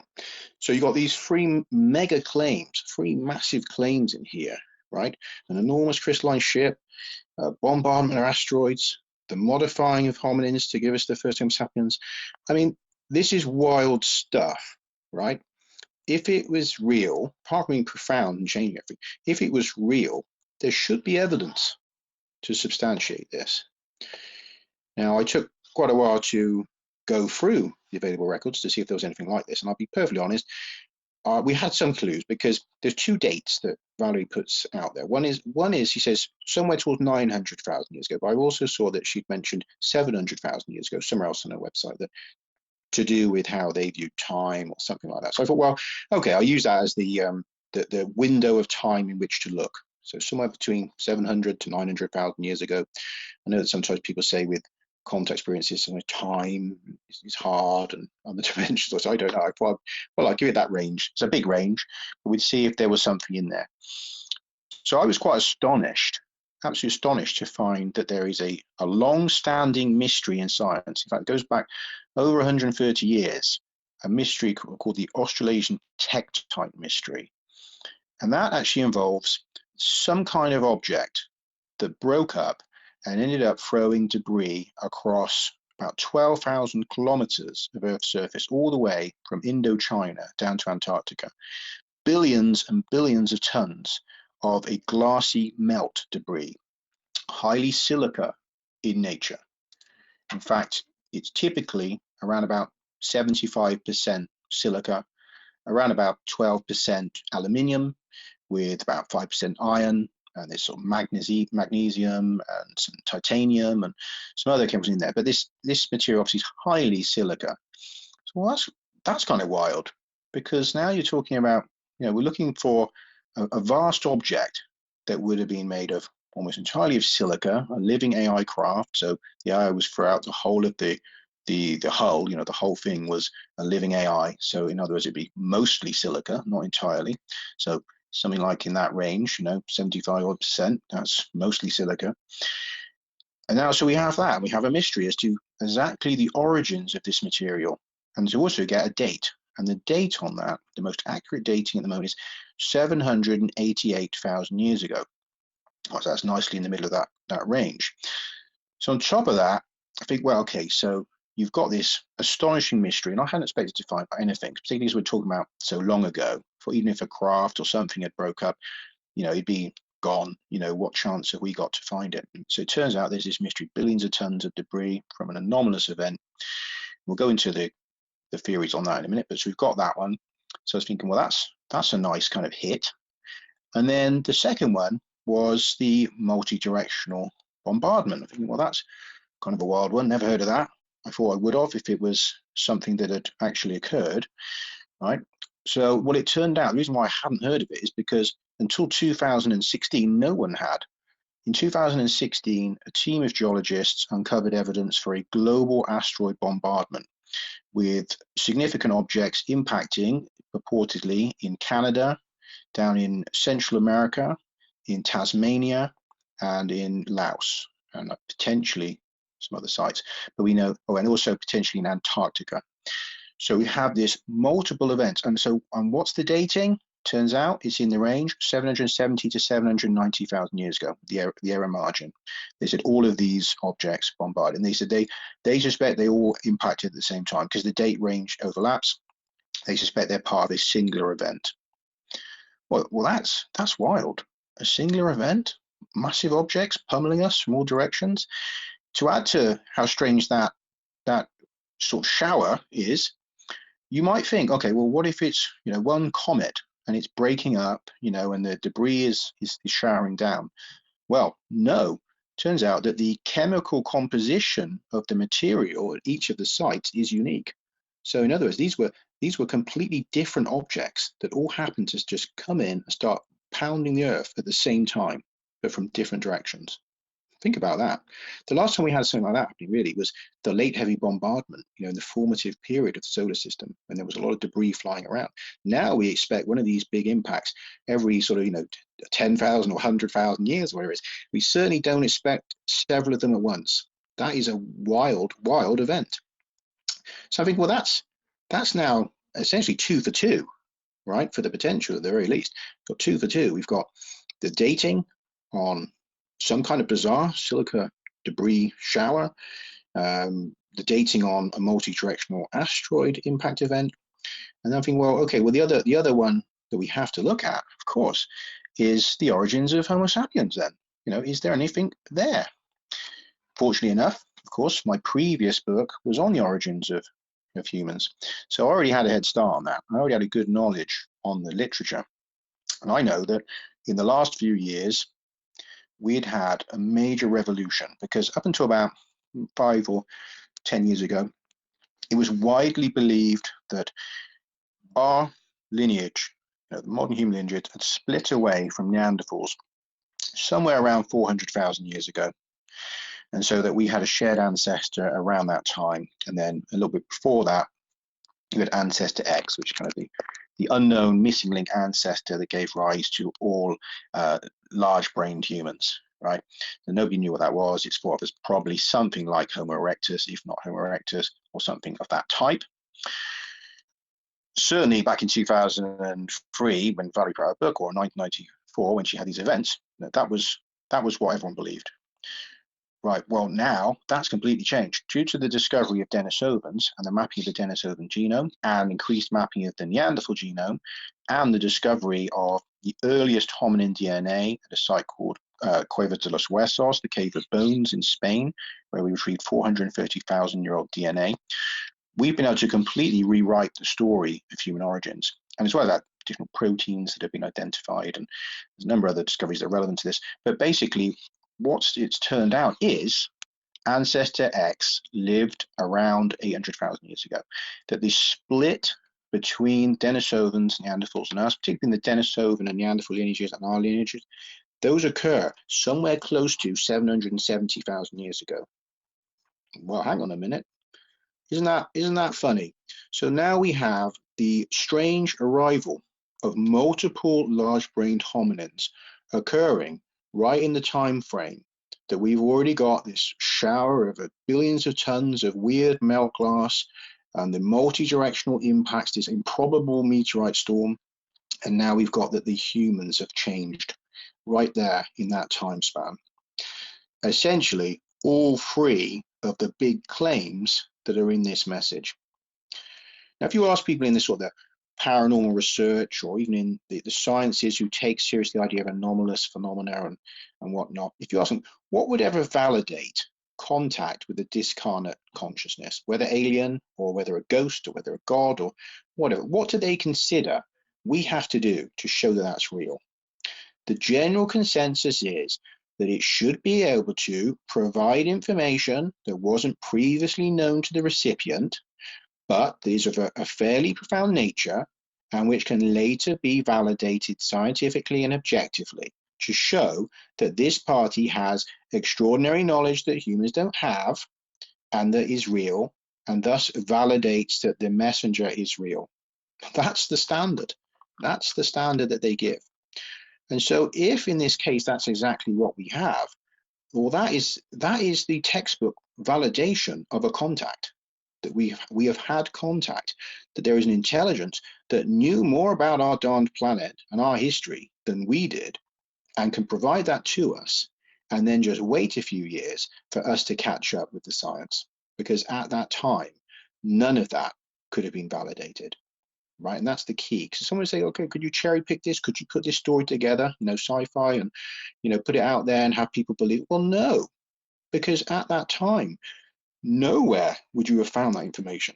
So you've got these three mega claims, three massive claims in here, right? An enormous crystalline ship, bombardment of asteroids, the modifying of hominins to give us the first Homo sapiens. I mean, this is wild stuff, right? If it was real, apart from being profound and changing everything, if it was real, there should be evidence to substantiate this. Now, I took quite a while to go through the available records to see if there was anything like this, and I'll be perfectly honest, we had some clues, because there's two dates that Valerie puts out there. One is he says somewhere towards 900,000 years ago, but I also saw that she'd mentioned 700,000 years ago somewhere else on her website, that to do with how they view time or something like that. So I thought, well, okay, I'll use that as the window of time in which to look. So somewhere between 700 to 900,000 years ago. I know that sometimes people say with contact experiences, time is hard and other dimensions. So I don't know. I thought, well, I'll give it that range. It's a big range, but we'd see if there was something in there. So I was quite astonished, absolutely astonished, to find that there is a long-standing mystery in science. In fact, it goes back over 130 years, a mystery called the Australasian tektite mystery. And that actually involves some kind of object that broke up and ended up throwing debris across about 12,000 kilometers of Earth's surface, all the way from Indochina down to Antarctica. Billions and billions of tons of a glassy melt debris, highly silica in nature. In fact, it's typically around about 75% silica, around about 12% aluminium, with about 5% iron, and there's sort of magnesium and some titanium and some other chemicals in there. But this material obviously is highly silica. So well, that's kind of wild, because now you're talking about, we're looking for a vast object that would have been made of almost entirely of silica, a living AI craft. So the AI was throughout the whole of the hull, the whole thing was a living AI. So in other words, it'd be mostly silica, not entirely. So something like in that range, 75%, that's mostly silica. And now, so we have that, we have a mystery as to exactly the origins of this material, and to also get a date. And the date on that, the most accurate dating at the moment, is 788,000 years ago. So that's nicely in the middle of that range. So on top of that, I think, well, okay, so you've got this astonishing mystery, and I hadn't expected to find anything, particularly as we're talking about so long ago. For even if a craft or something had broke up, it'd be gone. What chance have we got to find it? And so it turns out there's this mystery, billions of tons of debris from an anomalous event. We'll go into the theories on that in a minute, but so we've got that one. So I was thinking, well, that's a nice kind of hit. And then the second one was the multi-directional bombardment. I think, well, that's kind of a wild one. Never heard of that. I thought I would have if it was something that had actually occurred, right? So what it turned out, the reason why I hadn't heard of it is because until 2016, no one had. In 2016, a team of geologists uncovered evidence for a global asteroid bombardment with significant objects impacting purportedly in Canada, down in Central America, in Tasmania, and in Laos, and potentially some other sites. But we know, and also potentially in Antarctica. So we have this multiple events. And so, what's the dating? Turns out it's in the range 770 to 790,000 years ago, the error margin. They said all of these objects bombarded, and they said they suspect they all impacted at the same time because the date range overlaps. They suspect they're part of a singular event. Well, that's wild. A singular event, massive objects pummeling us from all directions. To add to how strange that sort of shower is, you might think, okay, well, what if it's one comet and it's breaking up, and the debris is showering down? Well, no. Turns out that the chemical composition of the material at each of the sites is unique. So in other words, these were completely different objects that all happened to just come in and start pounding the earth at the same time, but from different directions. Think about that. The last time we had something like that happening really was the late heavy bombardment, in the formative period of the solar system, when there was a lot of debris flying around. Now we expect one of these big impacts every sort of, 10,000 or 100,000 years, or whatever it is. We certainly don't expect several of them at once. That is a wild, wild event. So I think, well, that's now essentially 2 for 2, right? For the potential at the very least. We've got 2 for 2. We've got the dating on some kind of bizarre silica debris shower, the dating on a multi-directional asteroid impact event, and then I think, well, okay, well, the other one that we have to look at, of course, is the origins of Homo sapiens. Then, is there anything there? Fortunately enough, of course, my previous book was on the origins of humans, so I already had a head start on that. I already had a good knowledge on the literature, and I know that in the last few years, we'd had a major revolution, because up until about 5 or 10 years ago, it was widely believed that our lineage, the modern human lineage, had split away from Neanderthals somewhere around 400,000 years ago. And so that we had a shared ancestor around that time. And then a little bit before that, you had ancestor X, which is kind of the unknown missing link ancestor that gave rise to all large-brained humans, right? And nobody knew what that was. It's thought of as probably something like Homo erectus, if not Homo erectus, or something of that type. Certainly back in 2003, when Valerie put out a book, or 1994, when she had these events, that was what everyone believed. Right, well, now that's completely changed due to the discovery of Denisovans and the mapping of the Denisovan genome and increased mapping of the Neanderthal genome and the discovery of the earliest hominin DNA at a site called Cuevas de los Huesos, the Cave of Bones in Spain, where we retrieved 430,000-year-old DNA. We've been able to completely rewrite the story of human origins. And as well as that, different proteins that have been identified, and there's a number of other discoveries that are relevant to this. But basically, what it's turned out is ancestor X lived around 800,000 years ago. That the split between Denisovans, Neanderthals, and us, particularly in the Denisovan and Neanderthal lineages and our lineages, those occur somewhere close to 770,000 years ago. Well, hang on a minute. Isn't that funny? So now we have the strange arrival of multiple large-brained hominins occurring right in the time frame that we've already got this shower of billions of tons of weird melt glass and the multi-directional impacts, this improbable meteorite storm, and now we've got that the humans have changed right there in that time span. Essentially, all 3 of the big claims that are in this message. Now, if you ask people in this sort of paranormal research, or even in the sciences who take seriously the idea of anomalous phenomena and whatnot, if you ask them, what would ever validate contact with a discarnate consciousness, whether alien or whether a ghost or whether a god or whatever, what do they consider we have to do to show that that's real? The general consensus is that it should be able to provide information that wasn't previously known to the recipient, but is of a fairly profound nature and which can later be validated scientifically and objectively to show that this party has extraordinary knowledge that humans don't have and that is real, and thus validates that the messenger is real. That's the standard. That's the standard that they give. And so if in this case that's exactly what we have, well, that is the textbook validation of a contact, that we have had contact, that there is an intelligence that knew more about our darned planet and our history than we did and can provide that to us, and then just wait a few years for us to catch up with the science, because at that time none of that could have been validated. Right, and that's the key. Because someone would say, okay, could you cherry pick this? Could you put this story together, sci-fi, and put it out there and have people believe? Well, no, because at that time, nowhere would you have found that information.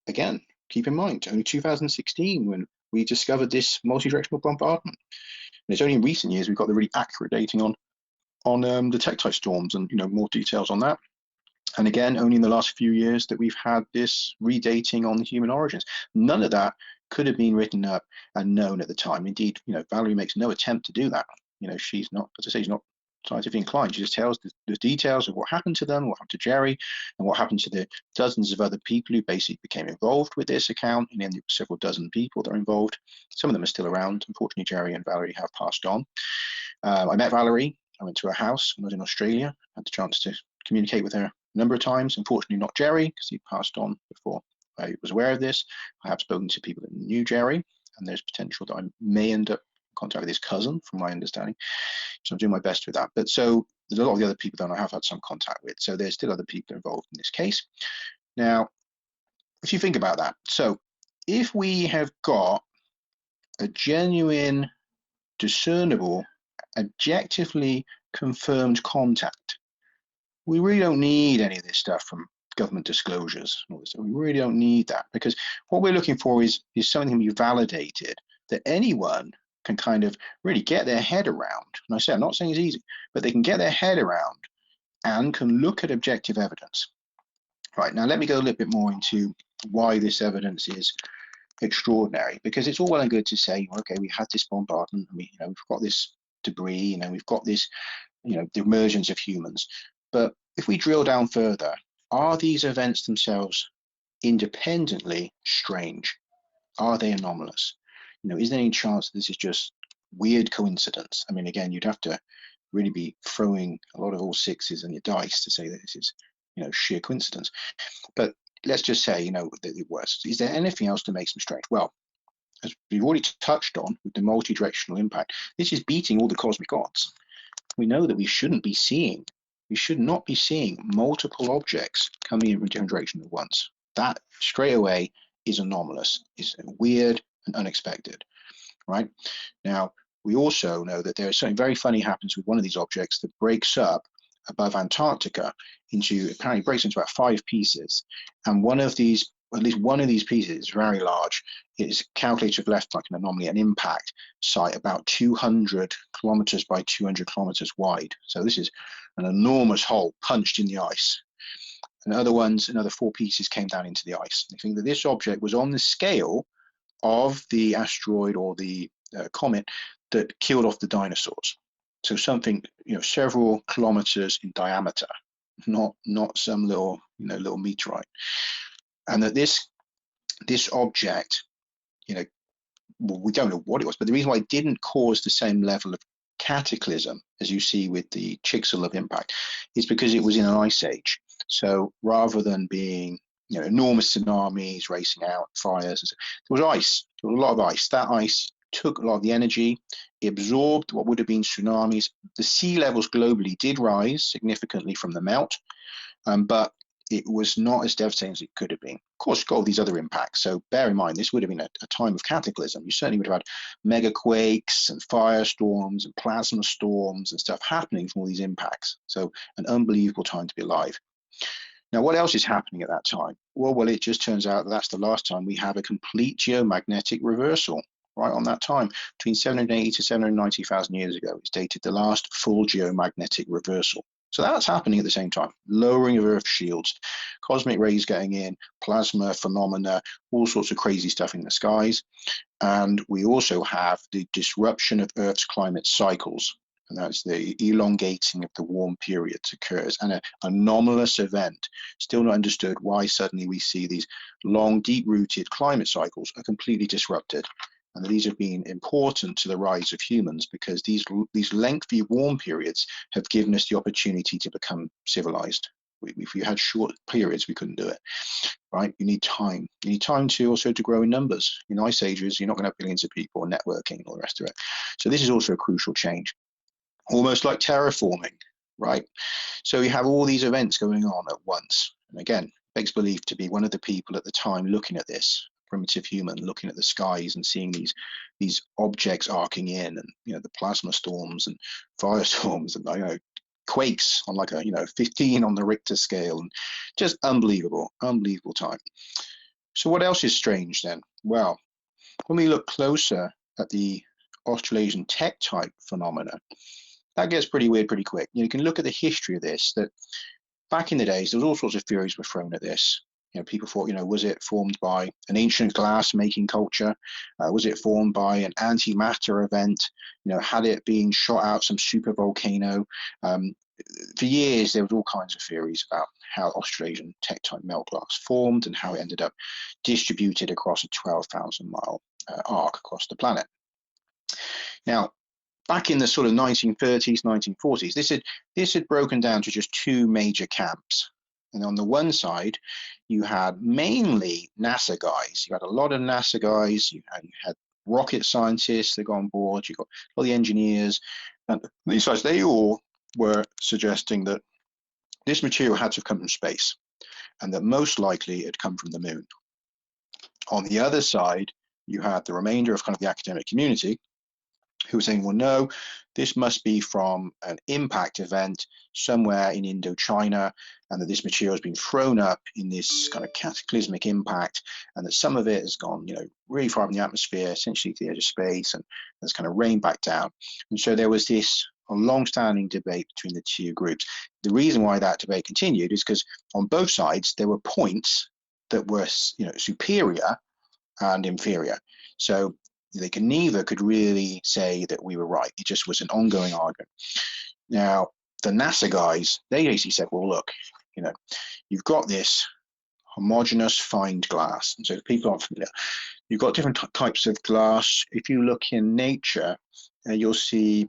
Again, keep in mind, only 2016 when we discovered this multi-directional bombardment. And it's only in recent years we've got the really accurate dating on the tektite storms and more details on that. And again, only in the last few years that we've had this redating on the human origins. None of that could have been written up and known at the time. Indeed, Valerie makes no attempt to do that. She's not, as I say, she's not scientifically inclined. She just tells the details of what happened to them, what happened to Jerry, and what happened to the dozens of other people who basically became involved with this account, and then several dozen people that are involved. Some of them are still around. Unfortunately, Jerry and Valerie have passed on. I met Valerie. I went to her house when I was in Australia. I had the chance to communicate with her a number of times. Unfortunately, not Jerry, because he passed on before I was aware of this. I have spoken to people that knew Jerry, and there's potential that I may end up in contact with his cousin, from my understanding. So I'm doing my best with that. But so there's a lot of the other people that I have had some contact with. So there's still other people involved in this case. Now, if you think about that, so if we have got a genuine, discernible, objectively confirmed contact, we really don't need any of this stuff from government disclosures. We really don't need that, because what we're looking for is something that can be validated, that anyone can kind of really get their head around. And I say, I'm not saying it's easy, but they can get their head around and can look at objective evidence. Right, now let me go a little bit more into why this evidence is extraordinary, because it's all well and good to say, okay, we had this bombardment, and we've got this debris, we've got this, the emergence of humans. But if we drill down further, are these events themselves independently strange? Are they anomalous? Is there any chance that this is just weird coincidence? I mean, again, you'd have to really be throwing a lot of all sixes on your dice to say that this is, sheer coincidence. But let's just say, that it was. Is there anything else that makes them strange? Well, as we've already touched on with the multidirectional impact, this is beating all the cosmic odds. We know that we should not be seeing multiple objects coming in from different directions at once. That straight away is anomalous, is weird and unexpected, right? Now, we also know that there is something very funny happens with one of these objects that breaks up above Antarctica apparently breaks into about 5 pieces. And one of these, at least one of these pieces, is very large. It is calculated to have left like an anomaly, an impact site about 200 kilometers by 200 kilometers wide. So this is an enormous hole punched in the ice. And another 4 pieces came down into the ice. I think that this object was on the scale of the asteroid or the comet that killed off the dinosaurs. So something, several kilometers in diameter, not some little meteorite. And that this object, we don't know what it was, but the reason why it didn't cause the same level of cataclysm as you see with the Chicxulub impact is because it was in an ice age. So rather than being, enormous tsunamis racing out, fires, there was ice. There was a lot of ice. That ice took a lot of the energy. It absorbed what would have been tsunamis. The sea levels globally did rise significantly from the melt, but it was not as devastating as it could have been. Of course, it's got all these other impacts. So bear in mind, this would have been a time of cataclysm. You certainly would have had mega quakes and firestorms and plasma storms and stuff happening from all these impacts. So an unbelievable time to be alive. Now, what else is happening at that time? Well, it just turns out that that's the last time we have a complete geomagnetic reversal. Right on that time, between 780 to 790,000 years ago, is dated the last full geomagnetic reversal. So that's happening at the same time. Lowering of Earth shields, cosmic rays getting in, plasma phenomena, all sorts of crazy stuff in the skies. And we also have the disruption of Earth's climate cycles. And that's the elongating of the warm periods occurs. And an anomalous event, still not understood why suddenly we see these long, deep-rooted climate cycles are completely disrupted. And these have been important to the rise of humans because these lengthy warm periods have given us the opportunity to become civilized. If we had short periods, we couldn't do it, right? You need time. You need time to grow in numbers. In ice ages, you're not going to have billions of people and networking and all the rest of it. So this is also a crucial change, almost like terraforming, right? So you have all these events going on at once. And again, begs belief to be one of the people at the time looking at this, primitive human, looking at the skies and seeing these objects arcing in, and the plasma storms and firestorms and quakes on like a 15 on the Richter scale, and just unbelievable time. So what else is strange then? Well, when we look closer at the Australasian Tektite phenomena, that gets pretty weird pretty quick. You can look at the history of this, that back in the days there was all sorts of theories were thrown at this. People thought, was it formed by an ancient glass making culture? Was it formed by an antimatter event? Had it been shot out some super volcano? For years, there was all kinds of theories about how Australian tectonic melt glass formed and how it ended up distributed across a 12,000-mile arc across the planet. Now, back in the sort of 1930s, 1940s, this had broken down to just two major camps. And on the one side, you had mainly NASA guys. You had a lot of NASA guys. You had rocket scientists that got on board. You got all the engineers. And these guys, they all were suggesting that this material had to have come from space, and that most likely it had come from the moon. On the other side, you had the remainder of kind of the academic community who were saying, well, no, this must be from an impact event somewhere in Indochina, and that this material has been thrown up in this kind of cataclysmic impact, and that some of it has gone, really far from the atmosphere, essentially to the edge of space, and has kind of rained back down. And so there was this long-standing debate between the two groups. The reason why that debate continued is because on both sides there were points that were, superior and inferior. So neither could really say that we were right. It just was an ongoing argument. Now, the NASA guys, they basically said, well, look, you've got this homogeneous fined glass. And so if people aren't familiar, you've got different types of glass. If you look in nature, you'll see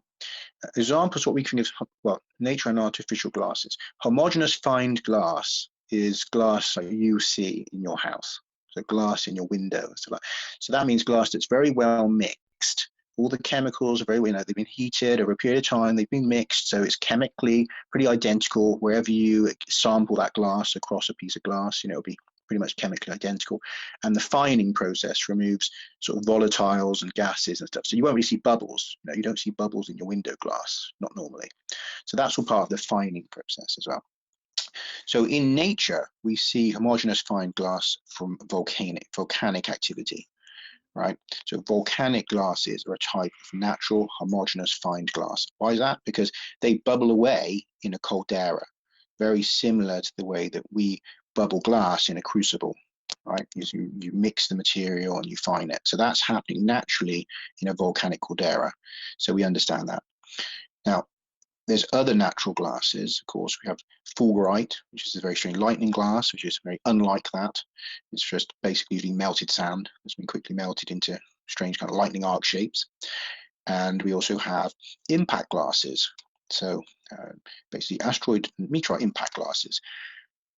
examples, what we think of, nature and artificial glasses. Homogeneous fined glass is glass like you see in your house. So glass in your window and stuff like that. So that means glass that's very well mixed. All the chemicals are very, they've been heated over a period of time, they've been mixed, so it's chemically pretty identical wherever you sample that glass across a piece of glass, it'll be pretty much chemically identical. And the fining process removes sort of volatiles and gases and stuff. So you won't really see bubbles. You don't see bubbles in your window glass, not normally. So that's all part of the fining process as well. So in nature, we see homogeneous fine glass from volcanic activity, right? So volcanic glasses are a type of natural homogeneous fine glass. Why is that? Because they bubble away in a caldera, very similar to the way that we bubble glass in a crucible, right? You mix the material and you fine it. So that's happening naturally in a volcanic caldera. So we understand that. Now, there's other natural glasses. Of course, we have fulgurite, which is a very strange lightning glass, which is very unlike that. It's just basically usually melted sand that's been quickly melted into strange kind of lightning arc shapes. And we also have impact glasses. So basically asteroid and meteorite impact glasses.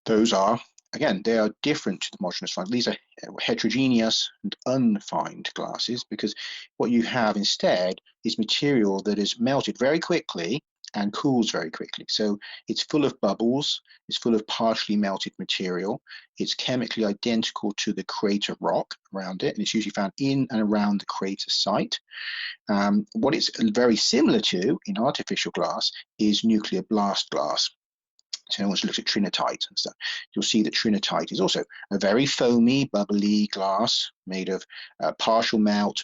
Those are, again, they are different to the homogeneous fine. These are heterogeneous and unfined glasses, because what you have instead is material that is melted very quickly and cools very quickly. So it's full of bubbles, it's full of partially melted material, it's chemically identical to the crater rock around it, and it's usually found in and around the crater site. What it's very similar to in artificial glass is nuclear blast glass. So no one's looked at trinitite and stuff. You'll see that trinitite is also a very foamy, bubbly glass made of partial melt,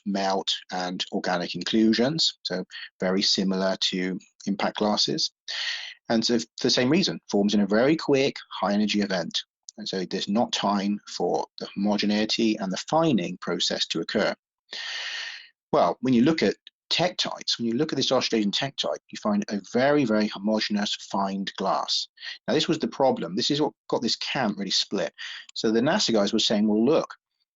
and organic inclusions. So very similar to impact glasses. And so for the same reason, forms in a very quick, high-energy event. And so there's not time for the homogeneity and the fining process to occur. Well, when you look at tektites, when you look at this Australian tektite, you find a very, very homogeneous fined glass. Now, this was the problem. This is what got this camp really split. So the NASA guys were saying, well, look,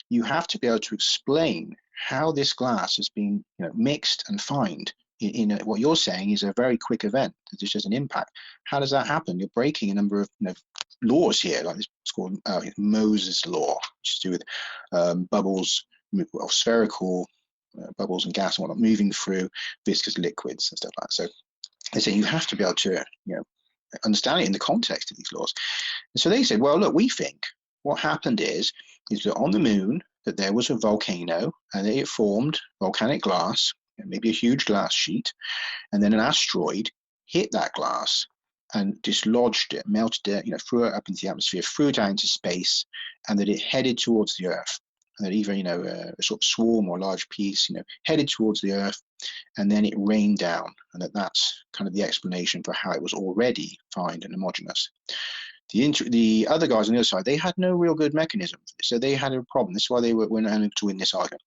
you have to be able to explain how this glass has been mixed and fined in what you're saying is a very quick event. There's just an impact. How does that happen? You're breaking a number of laws here, like this, it's called Moses law, which is to do with bubbles, spherical bubbles and gas and whatnot moving through viscous liquids and stuff like that. So they say you have to be able to understand it in the context of these laws. And so they said, well, look, we think what happened is that on the moon that there was a volcano and it formed volcanic glass, maybe a huge glass sheet, and then an asteroid hit that glass and dislodged it, melted it, threw it up into the atmosphere, threw it out into space, and that it headed towards the Earth. And that either, a sort of swarm or a large piece, headed towards the Earth, and then it rained down, and that's kind of the explanation for how it was already fine and homogeneous. The other guys on the other side, they had no real good mechanism for this, so they had a problem. This is why they were unable to win this argument.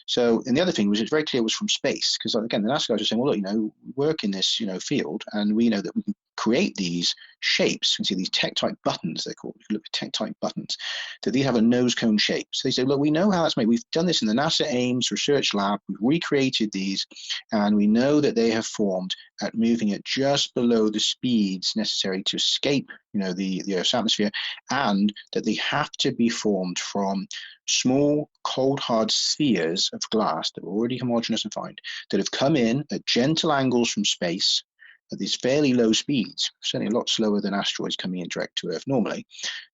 So, and the other thing was, it's very clear it was from space, because again, the NASA guys were saying, well, look, we work in this, field, and we know that we can create these shapes. You can see these tectite buttons, they're called. If you look at tectite buttons, that these have a nose cone shape. So they say, look, we know how that's made. We've done this in the NASA Ames research lab. We've recreated these, and we know that they have formed at moving at just below the speeds necessary to escape, the Earth's atmosphere, and that they have to be formed from small, cold, hard spheres of glass that were already homogeneous and fine, that have come in at gentle angles from space at these fairly low speeds, certainly a lot slower than asteroids coming in direct to Earth normally,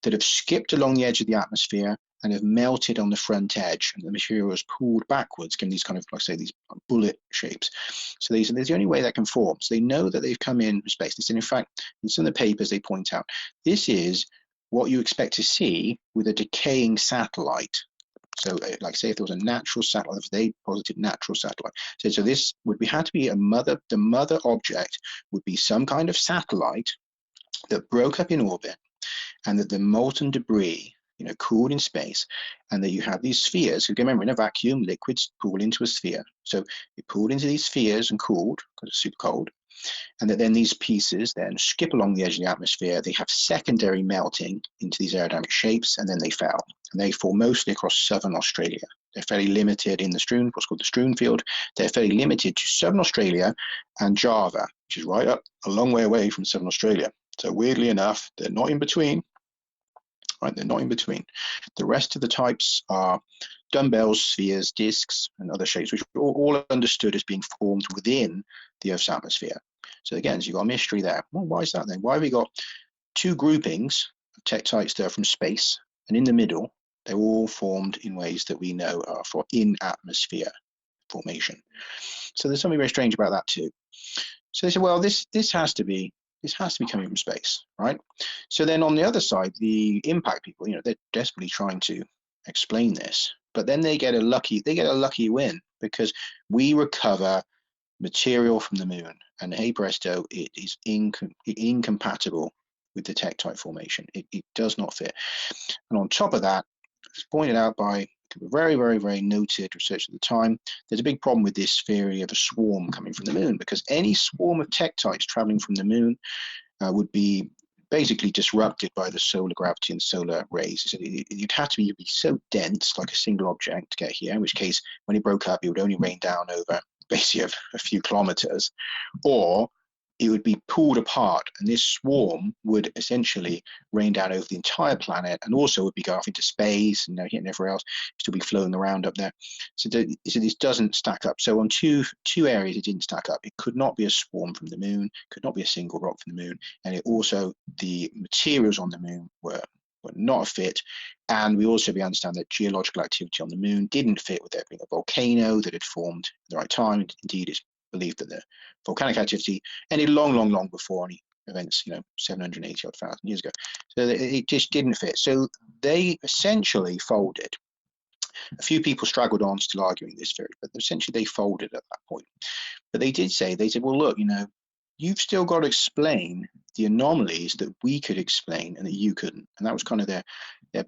that have skipped along the edge of the atmosphere and have melted on the front edge, and the material is pulled backwards, giving these kind of, like I say, these bullet shapes. So there's the only way that can form. So they know that they've come in from space. This, in fact, in some of the papers they point out, this is what you expect to see with a decaying satellite. So, like say, if there was a natural satellite, if they posited natural satellite, so this would had to be a mother. The mother object would be some kind of satellite that broke up in orbit, and that the molten debris, cooled in space, and that you have these spheres. You can remember, in a vacuum, liquids pool into a sphere. So it pooled into these spheres and cooled because it's super cold, and that then these pieces then skip along the edge of the atmosphere. They have secondary melting into these aerodynamic shapes, and then they fell. And they fall mostly across southern Australia. They're fairly limited in the strewn, what's called the strewn field. They're fairly limited to southern Australia and Java, which is right up a long way away from southern Australia. So weirdly enough, they're not in between. Right, they're not in between. The rest of the types are dumbbells, spheres, discs, and other shapes, which are all understood as being formed within the Earth's atmosphere. So again, so you've got a mystery there. Well, why is that then? Why have we got two groupings of tectites that are from space, and in the middle, they're all formed in ways that we know are for in-atmosphere formation? So there's something very strange about that too. So they said, well, this has to be coming from space, right? So then on the other side, the impact people, they're desperately trying to explain this, but then they get a lucky win, because we recover material from the moon, and hey presto, it is incompatible with the tectite formation. It does not fit. And on top of that, as pointed out by a very, very, very noted researcher at the time, there's a big problem with this theory of a swarm coming from the moon, because any swarm of tectites traveling from the moon would be basically disrupted by the solar gravity and solar rays. So you'd have to be so dense, like a single object, to get here, in which case, when it broke up, it would only rain down over basically a few kilometers, or it would be pulled apart, and this swarm would essentially rain down over the entire planet, and also would be going off into space and hitting everywhere else, still be floating around up there. So this doesn't stack up. So on two areas, it didn't stack up. It could not be a swarm from the moon, could not be a single rock from the moon, and it also, the materials on the moon were not a fit. And we understand that geological activity on the moon didn't fit with there being a volcano that had formed at the right time. Indeed, it's believed that the volcanic activity ended long before any events, 780,000 years ago. So it just didn't fit. So they essentially folded. A few people straggled on, still arguing this theory, but essentially they folded at that point. But they said, well, look, you've still got to explain the anomalies that we could explain and that you couldn't. And that was kind of their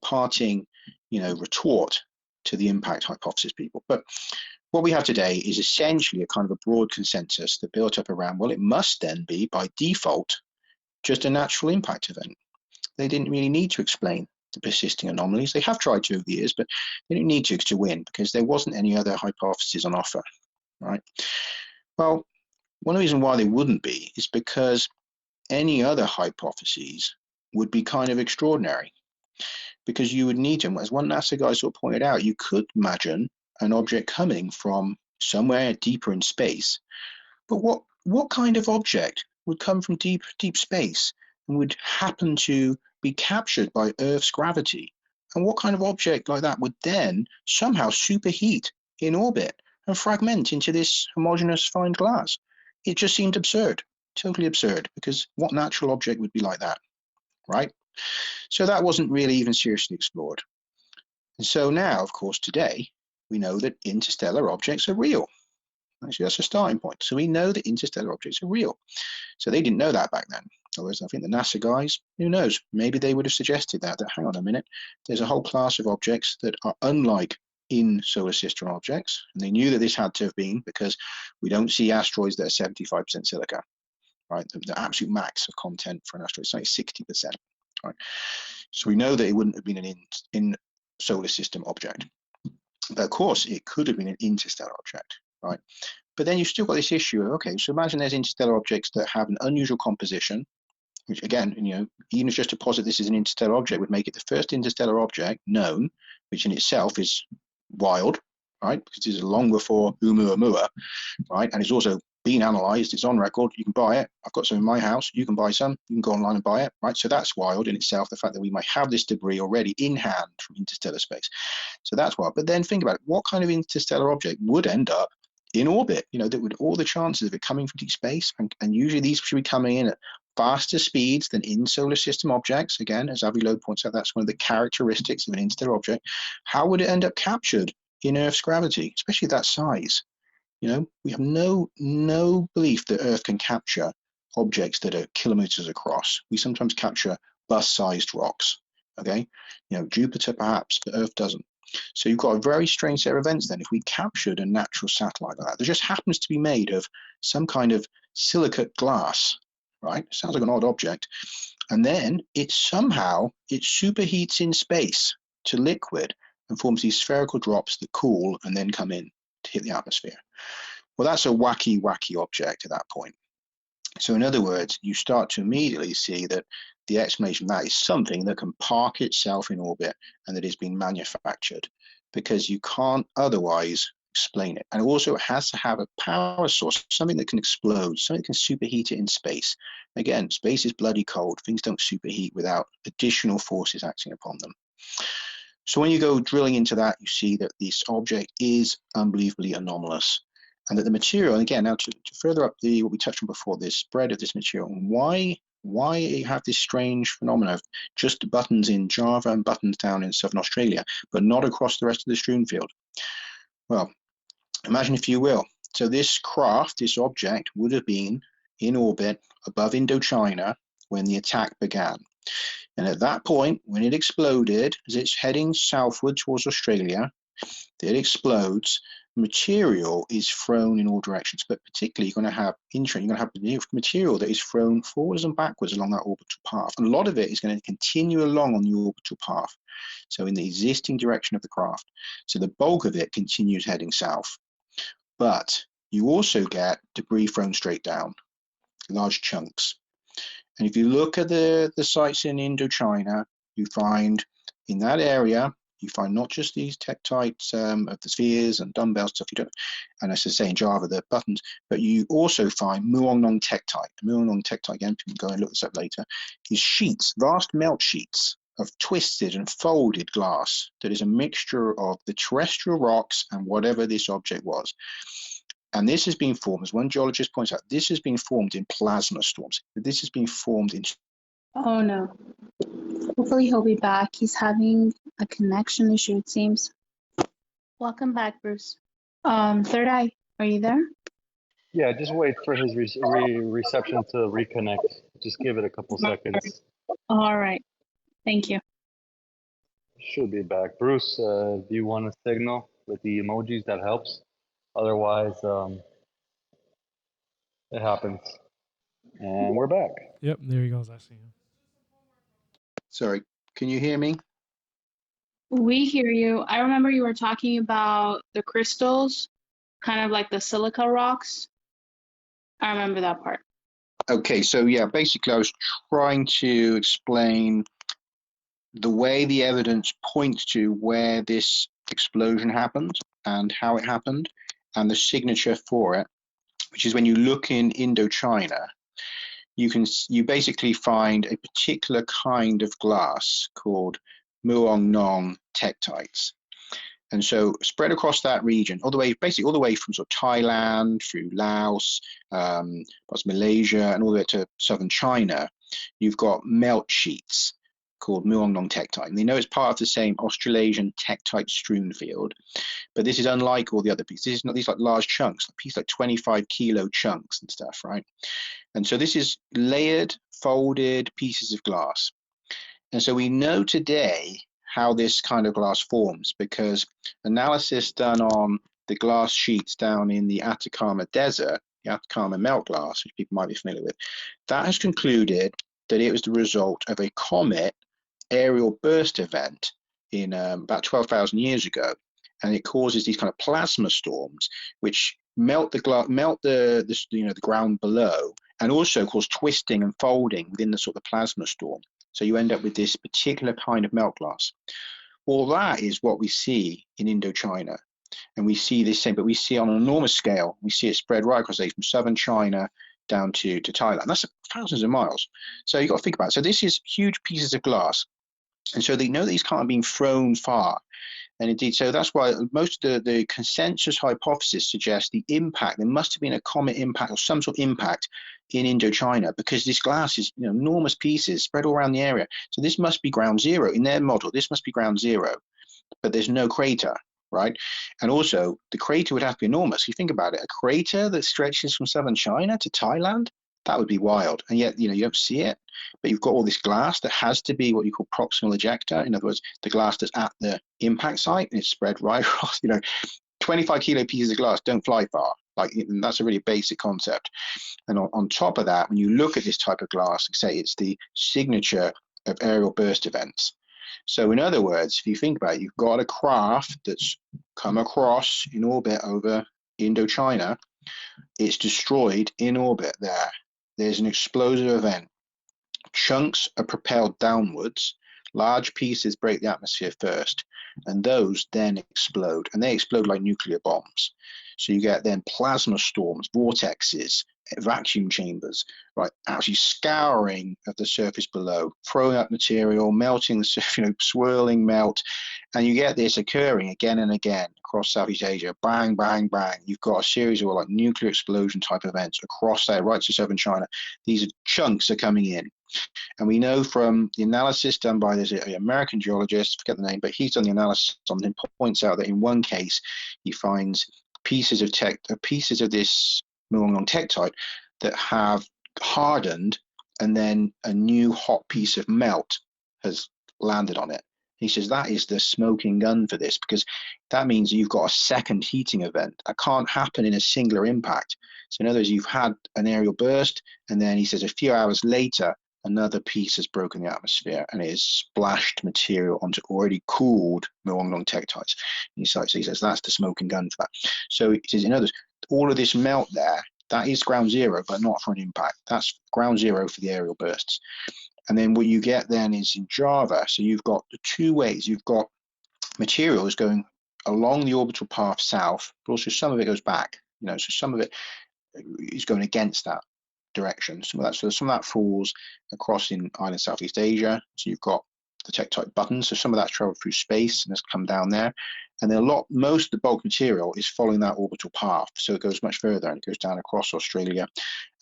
parting, retort to the impact hypothesis people. But what we have today is essentially a kind of a broad consensus that built up around, well, it must then be by default just a natural impact event. They didn't really need to explain the persisting anomalies. They have tried to over the years, but they didn't need to win, because there wasn't any other hypothesis on offer, right? Well, one reason why they wouldn't be is because any other hypotheses would be kind of extraordinary, because you would need to, as one NASA guy sort of pointed out, you could imagine an object coming from somewhere deeper in space. But what kind of object would come from deep space and would happen to be captured by Earth's gravity? And what kind of object like that would then somehow superheat in orbit and fragment into this homogeneous fine glass? It just seemed absurd, totally absurd, because what natural object would be like that, right? So that wasn't really even seriously explored. And so now, of course, today, we know that interstellar objects are real. Actually, that's a starting point. So we know that interstellar objects are real. So they didn't know that back then. Otherwise, I think the NASA guys, who knows, maybe they would have suggested that hang on a minute, there's a whole class of objects that are unlike in solar system objects, and they knew that this had to have been because we don't see asteroids that are 75% silica, right? The absolute max of content for an asteroid is like 60%, right? So we know that it wouldn't have been an in solar system object, but of course it could have been an interstellar object, right? But then you've still got this issue of, okay, so imagine there's interstellar objects that have an unusual composition, which again, even just to posit this as an interstellar object would make it the first interstellar object known, which in itself is wild, right? Because it's long before Oumuamua, right? And it's also been analyzed, it's on record, you can buy it. I've got some in my house, you can buy some, you can go online and buy it, right? So that's wild in itself, the fact that we might have this debris already in hand from interstellar space. So that's wild. But then think about it, what kind of interstellar object would end up in orbit? That would all the chances of it coming from deep space, and usually these should be coming in at faster speeds than in solar system objects. Again, as Avi Loeb points out, that's one of the characteristics of an interstellar object. How would it end up captured in Earth's gravity, especially that size? We have no belief that Earth can capture objects that are kilometers across. We sometimes capture bus-sized rocks, okay? Jupiter perhaps, but Earth doesn't. So you've got a very strange set of events then. If we captured a natural satellite like that just happens to be made of some kind of silicate glass, right? Sounds like an odd object. And then it superheats in space to liquid and forms these spherical drops that cool and then come in to hit the atmosphere. Well, that's a wacky object at that point. So in other words, you start to immediately see that the explanation of that is something that can park itself in orbit and that is being manufactured, because you can't otherwise explain it. And also it has to have a power source, something that can explode, something that can superheat it in space. Again, space is bloody cold. Things don't superheat without additional forces acting upon them. So when you go drilling into that, you see that this object is unbelievably anomalous, and that the material, and again, now to further up what we touched on before, the spread of this material, why you have this strange phenomena of just buttons in Java and buttons down in Southern Australia, but not across the rest of the strewn field? Well, imagine if you will. So this craft, this object, would have been in orbit above Indochina when the attack began. And at that point, when it exploded, as it's heading southward towards Australia, it explodes. Material is thrown in all directions, but particularly you're going to have material that is thrown forwards and backwards along that orbital path. And a lot of it is going to continue along on the orbital path, so in the existing direction of the craft. So the bulk of it continues heading south. But you also get debris thrown straight down, large chunks. And if you look at the sites in Indochina, you find in that area, you find not just these tektites of the spheres and dumbbell stuff, and as I say in Java, the buttons, but you also find Muongnong tektite. Muongnong tektite, again, you can go and look this up later, is sheets, vast melt sheets of twisted and folded glass that is a mixture of the terrestrial rocks and whatever this object was. And this has been formed, as one geologist points out, this has been formed in plasma storms. This has been formed in... Oh no. Hopefully he'll be back. He's having a connection issue, it seems. Welcome back, Bruce. Third Eye, are you there? Yeah, just wait for his reception to reconnect. Just give it a couple seconds. All right. Thank you. Should be back. Bruce, do you want to signal with the emojis? That helps. Otherwise, it happens. And we're back. Yep, there he goes. I see him. Sorry, can you hear me? We hear you. I remember you were talking about the crystals, kind of like the silica rocks. I remember that part. Okay, so yeah, basically I was trying to explain the way the evidence points to where this explosion happened and how it happened, and the signature for it, which is when you look in Indochina, you basically find a particular kind of glass called Muongnong tektites. And so spread across that region, basically all the way from sort of Thailand through Laos, parts of Malaysia, and all the way to southern China, you've got melt sheets called Muongnong tektite. And they know it's part of the same Australasian tektite strewn field, but this is unlike all the other pieces. This is not these like large chunks, like pieces like 25 kilo chunks and stuff, right? And so this is layered, folded pieces of glass. And so we know today how this kind of glass forms because analysis done on the glass sheets down in the Atacama Desert, the Atacama melt glass, which people might be familiar with, that has concluded that it was the result of a comet aerial burst event in about 12,000 years ago. And it causes these kind of plasma storms, which melt the ground below, and also cause twisting and folding within the sort of plasma storm. So you end up with this particular kind of melt glass. Well, that is what we see in Indochina. And we see this same, but we see on an enormous scale. We see it spread right across from southern China down to Thailand. That's thousands of miles. So you've got to think about it. So this is huge pieces of glass. And so they know that these can't have been thrown far. And indeed, so that's why most of the consensus hypothesis suggests the impact, there must have been a comet impact or some sort of impact in Indochina, because this glass is enormous pieces spread all around the area. So this must be ground zero. In their model, this must be ground zero, but there's no crater, right? And also, the crater would have to be enormous. You think about it, a crater that stretches from southern China to Thailand, that would be wild. And yet, you don't see it, but you've got all this glass that has to be what you call proximal ejecta. In other words, the glass that's at the impact site and it's spread right across, 25 kilo pieces of glass don't fly far. And that's a really basic concept. And on top of that, when you look at this type of glass, say it's the signature of aerial burst events. So in other words, if you think about it, you've got a craft that's come across in orbit over Indochina. It's destroyed in orbit there. There's an explosive event. Chunks are propelled downwards. Large pieces break the atmosphere first, and those then explode, and they explode like nuclear bombs. So you get then plasma storms, vortexes, vacuum chambers, right? Actually scouring of the surface below, throwing up material, melting the surface, swirling melt, and you get this occurring again and again across Southeast Asia. Bang, bang, bang. You've got a series of like nuclear explosion type events across there, right to southern China. These chunks are coming in. And we know from the analysis done by this American geologist, forget the name, but he's done the analysis on and points out that in one case he finds pieces of this Muongnong tektite that have hardened, and then a new hot piece of melt has landed on it. He says that is the smoking gun for this, because that means you've got a second heating event. That can't happen in a singular impact. So in other words, you've had an aerial burst, and then he says a few hours later, another piece has broken the atmosphere and it has splashed material onto already cooled Muongnong tektites. So he says that's the smoking gun for that. So he says, in other words, all of this melt there, that is ground zero, but not for an impact. That's ground zero for the aerial bursts. And then what you get then is in Java, so you've got the two ways. You've got materials going along the orbital path south, but also some of it goes back. So some of it is going against that direction. Some of that falls across in island Southeast Asia. So you've got the tektite buttons. So some of that's traveled through space and has come down there. And then most of the bulk material is following that orbital path. So it goes much further and it goes down across Australia.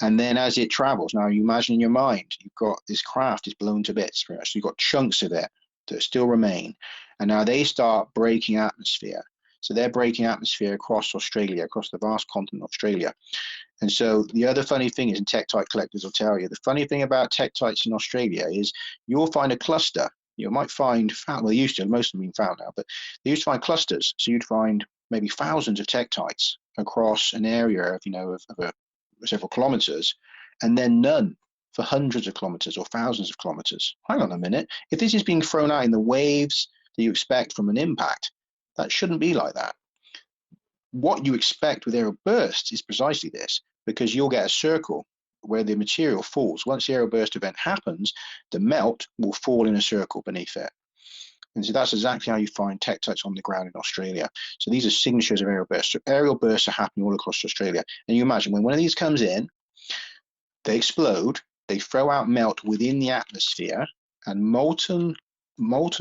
And then as it travels, now you imagine in your mind, you've got this craft is blown to bits. So you've got chunks of it that still remain. And now they start breaking atmosphere. So they're breaking atmosphere across Australia, across the vast continent of Australia. And so the other funny thing is, and tektite collectors will tell you, the funny thing about tektites in Australia is you'll find a cluster. You might find, most of them have been found now, but they used to find clusters. So you'd find maybe thousands of tektites across an area of several kilometers, and then none for hundreds of kilometers or thousands of kilometers. Hang on a minute. If this is being thrown out in the waves that you expect from an impact, that shouldn't be like that. What you expect with aerial bursts is precisely this, because you'll get a circle where the material falls. Once the aerial burst event happens, the melt will fall in a circle beneath it. And so that's exactly how you find tektites on the ground in Australia. So these are signatures of aerial bursts. So aerial bursts are happening all across Australia. And you imagine when one of these comes in, they explode, they throw out melt within the atmosphere, and molten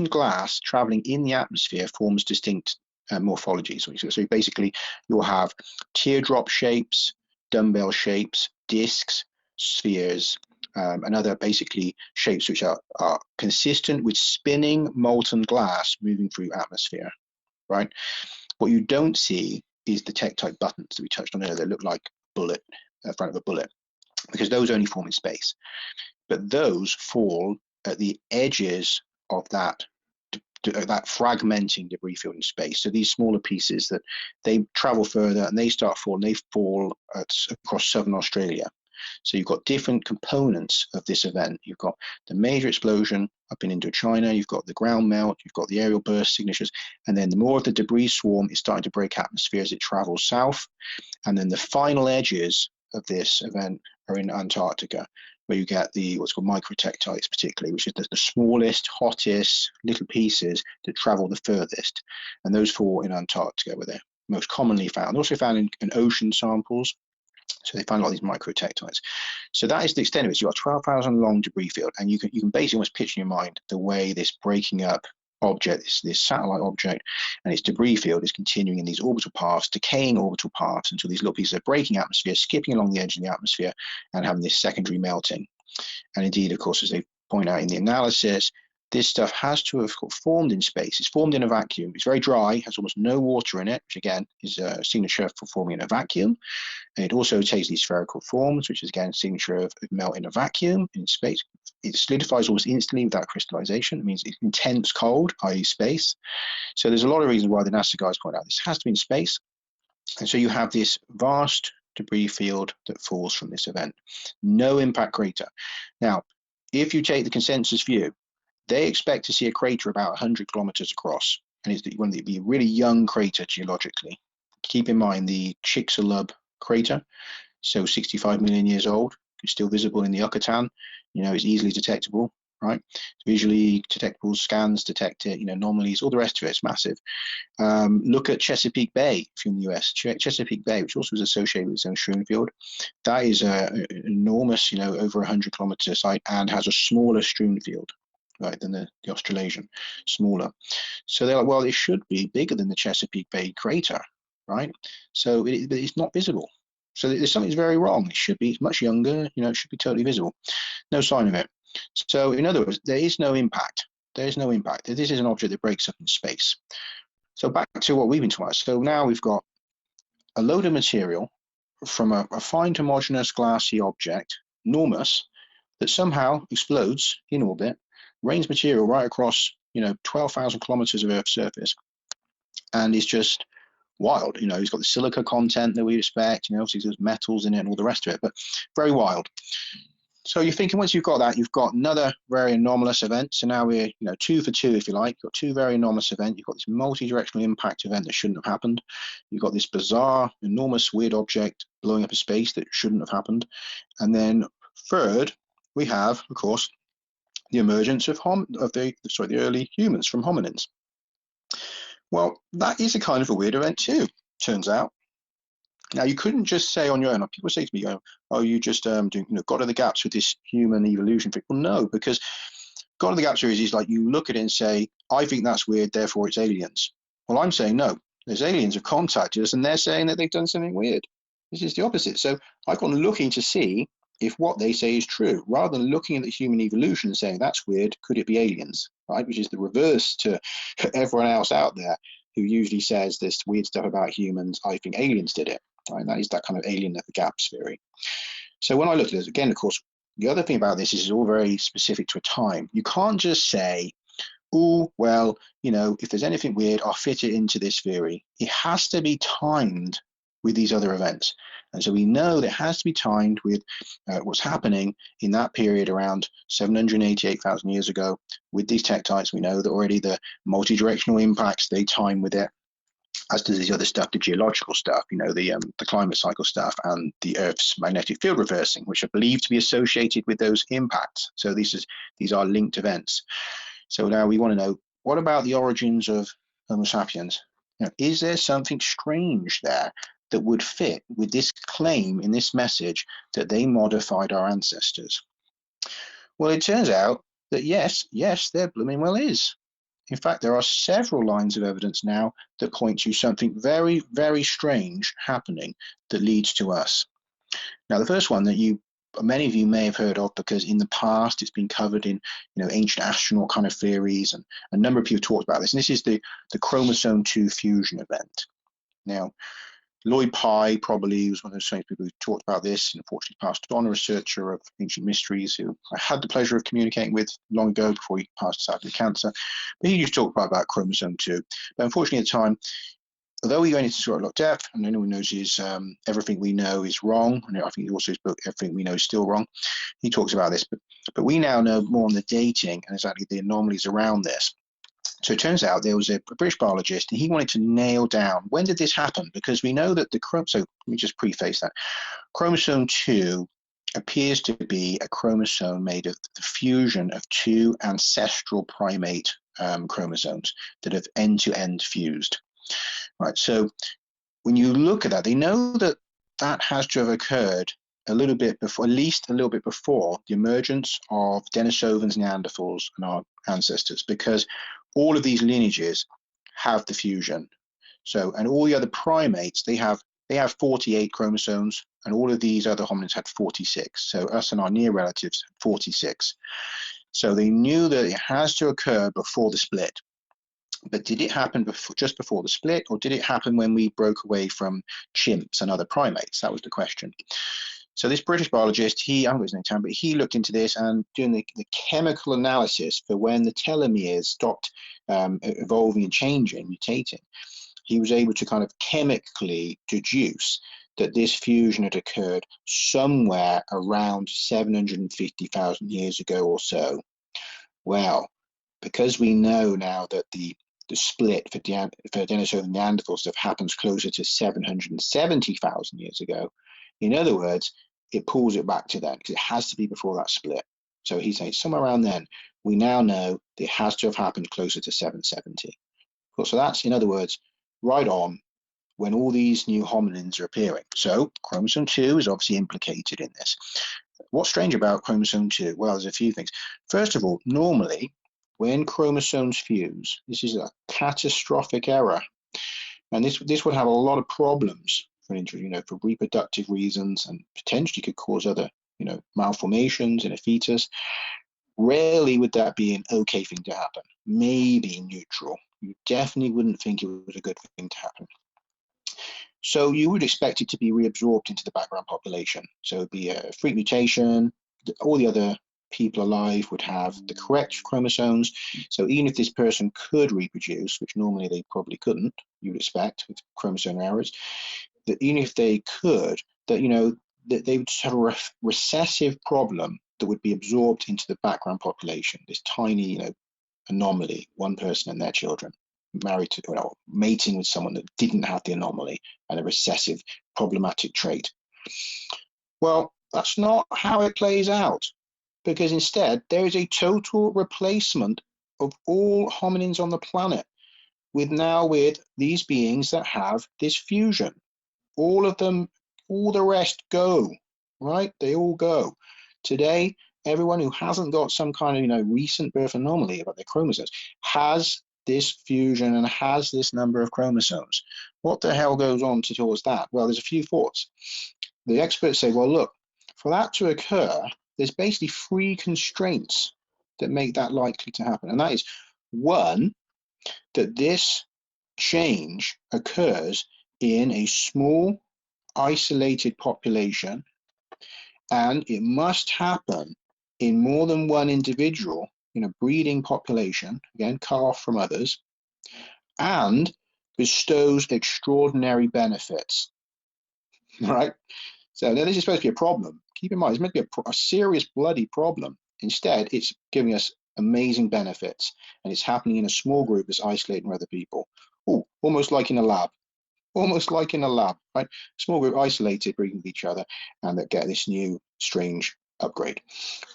glass traveling in the atmosphere forms distinct morphologies. So basically you'll have teardrop shapes, dumbbell shapes, discs, spheres, and other basically shapes which are consistent with spinning molten glass moving through atmosphere, right? What you don't see is the tektite buttons that we touched on earlier that look like bullet, front of a bullet, because those only form in space. But those fall at the edges of that fragmenting debris field in space. So these smaller pieces that they travel further and they start falling, they fall across southern Australia. So you've got different components of this event. You've got the major explosion up in Indochina, you've got the ground melt, you've got the aerial burst signatures, and then the more of the debris swarm is starting to break atmosphere as it travels south. And then the final edges of this event are in Antarctica, where you get the what's called microtektites, particularly, which is the smallest, hottest little pieces that travel the furthest. And those fall in Antarctica, where they're most commonly found. Also found in ocean samples. So they find a lot of these microtektites. So that is the extent of it. So you've got 12,000 long debris field, and you can basically almost picture in your mind the way this breaking up object, this satellite object, and its debris field is continuing in these orbital paths, decaying orbital paths until these little pieces are breaking atmosphere, skipping along the edge of the atmosphere, and having this secondary melting. And indeed, of course, as they point out in the analysis, this stuff has to have formed in space. It's formed in a vacuum. It's very dry, has almost no water in it, which again is a signature for forming in a vacuum. And it also takes these spherical forms, which is again a signature of melt in a vacuum in space. It solidifies almost instantly without crystallization. It means it's intense cold, i.e. space. So there's a lot of reasons why the NASA guys point out this has to be in space. And so you have this vast debris field that falls from this event. No impact crater. Now, if you take the consensus view, they expect to see a crater about 100 kilometers across, and it's going to be a really young crater geologically. Keep in mind the Chicxulub crater, so 65 million years old, it's still visible in the Yucatan. It's easily detectable, right? It's visually detectable, scans detect it, anomalies, all the rest of it. It's massive. Look at Chesapeake Bay if you're in the US. Chesapeake Bay, which also is associated with its own strewn field, that is an enormous, over 100 kilometer site and has a smaller strewn field, right, than the Australasian, smaller. So they're like, well, it should be bigger than the Chesapeake Bay crater, right? So it's not visible. So there's something very wrong. It should be much younger, it should be totally visible. No sign of it. So in other words, there is no impact. There is no impact. This is an object that breaks up in space. So back to what we've been talking about. So now we've got a load of material from a fine homogeneous glassy object, enormous, that somehow explodes in orbit, rains material right across, 12,000 kilometers of Earth's surface, and is just wild. It's got the silica content that we expect, obviously there's metals in it and all the rest of it, but very wild. So you're thinking once you've got that, you've got another very anomalous event. So now we're, 2 for 2, if you like. You've got 2 very anomalous events. You've got this multi-directional impact event that shouldn't have happened. You've got this bizarre, enormous, weird object blowing up in space that shouldn't have happened. And then third, we have, of course, the emergence of the early humans from hominins. Well, that is a kind of a weird event too, turns out. Now, you couldn't just say on your own, people say to me, oh, you just doing, God of the Gaps with this human evolution thing. Well, no, because God of the Gaps is like you look at it and say, I think that's weird, therefore it's aliens. Well, I'm saying no, there's aliens have contacted us and they're saying that they've done something weird. This is the opposite. So I've gone looking to see if what they say is true, rather than looking at the human evolution and saying that's weird, could it be aliens, right? Which is the reverse to everyone else out there who usually says this weird stuff about humans. I think aliens did it, right? That is that kind of alien of the gaps theory. So when I looked at this, again, of course, the other thing about this is it's all very specific to a time. You can't just say, oh, well, if there's anything weird, I'll fit it into this theory. It has to be timed with these other events. And so we know that it has to be timed with what's happening in that period around 788,000 years ago with these tektites. We know that already the multi-directional impacts, they time with it, as does these other stuff, the geological stuff, the climate cycle stuff and the Earth's magnetic field reversing, which are believed to be associated with those impacts. So these are linked events. So now we want to know, what about the origins of Homo sapiens? Is there something strange there that would fit with this claim in this message that they modified our ancestors? Well, it turns out that yes, there blooming well is. In fact, there are several lines of evidence now that point to something very, very strange happening that leads to us. Now, the first one that you many of you may have heard of, because in the past it's been covered in, ancient astronaut kind of theories, and a number of people talked about this. And this is the chromosome 2 fusion event. Now, Lloyd Pye probably was one of those famous people who talked about this, and unfortunately passed on, a researcher of ancient mysteries who I had the pleasure of communicating with long ago before he passed sadly of cancer. But he used to talk about chromosome 2. But unfortunately at the time, although we go into sort of a lot of depth, and anyone knows is Everything We Know Is Wrong, and I think also his book Everything We Know Is Still Wrong, he talks about this, but we now know more on the dating and exactly the anomalies around this. So it turns out there was a British biologist, and he wanted to nail down, when did this happen? Because we know that so let me just preface that. Chromosome 2 appears to be a chromosome made of the fusion of 2 ancestral primate chromosomes that have end-to-end fused. Right, so when you look at that, they know that has to have occurred a little bit before, at least a little bit before the emergence of Denisovans, Neanderthals, and our ancestors, because all of these lineages have the fusion. So, and all the other primates, they have 48 chromosomes, and all of these other hominids had 46. So us and our near relatives had 46. So they knew that it has to occur before the split. But did it happen just before the split, or did it happen when we broke away from chimps and other primates? That was the question. So this British biologist, I don't know his name, but he looked into this, and doing the chemical analysis for when the telomeres stopped evolving and changing, mutating, he was able to kind of chemically deduce that this fusion had occurred somewhere around 750,000 years ago or so. Well, because we know now that the split for Denisovan Neanderthal stuff happens closer to 770,000 years ago. In other words, it pulls it back to then, because it has to be before that split. So he's saying somewhere around then, we now know that it has to have happened closer to 770. Cool. So that's, in other words, right on when all these new hominins are appearing. So chromosome 2 is obviously implicated in this. What's strange about chromosome 2? Well, there's a few things. First of all, normally, when chromosomes fuse, this is a catastrophic error, and this would have a lot of problems for reproductive reasons, and potentially could cause other malformations in a fetus. Rarely would that be an okay thing to happen. Maybe neutral. You definitely wouldn't think it was a good thing to happen. So you would expect it to be reabsorbed into the background population. So it'd be a freak mutation. All the other people alive would have the correct chromosomes. So even if this person could reproduce, which normally they probably couldn't, you would expect with chromosome errors, that even if they could, that that they would have a recessive problem that would be absorbed into the background population. This tiny, anomaly, one person and their children married to, mating with someone that didn't have the anomaly and a recessive problematic trait. Well, that's not how it plays out, because instead there is a total replacement of all hominins on the planet with these beings that have this fusion. All of them, all the rest go, right? They all go. Today, everyone who hasn't got some kind of recent birth anomaly about their chromosomes has this fusion and has this number of chromosomes. What the hell goes on towards that? Well, there's a few thoughts. The experts say, well, look, for that to occur, there's basically 3 constraints that make that likely to happen. And that is, one, that this change occurs in a small, isolated population, and it must happen in more than one individual in a breeding population, again, cut off from others, and bestows extraordinary benefits, right? So now this is supposed to be a problem. Keep in mind, it's meant to be a serious bloody problem. Instead, it's giving us amazing benefits, and it's happening in a small group that's isolated from other people. Oh, almost like in a lab. Almost like in a lab, right? Small group isolated, breeding with each other, and that get this new strange upgrade.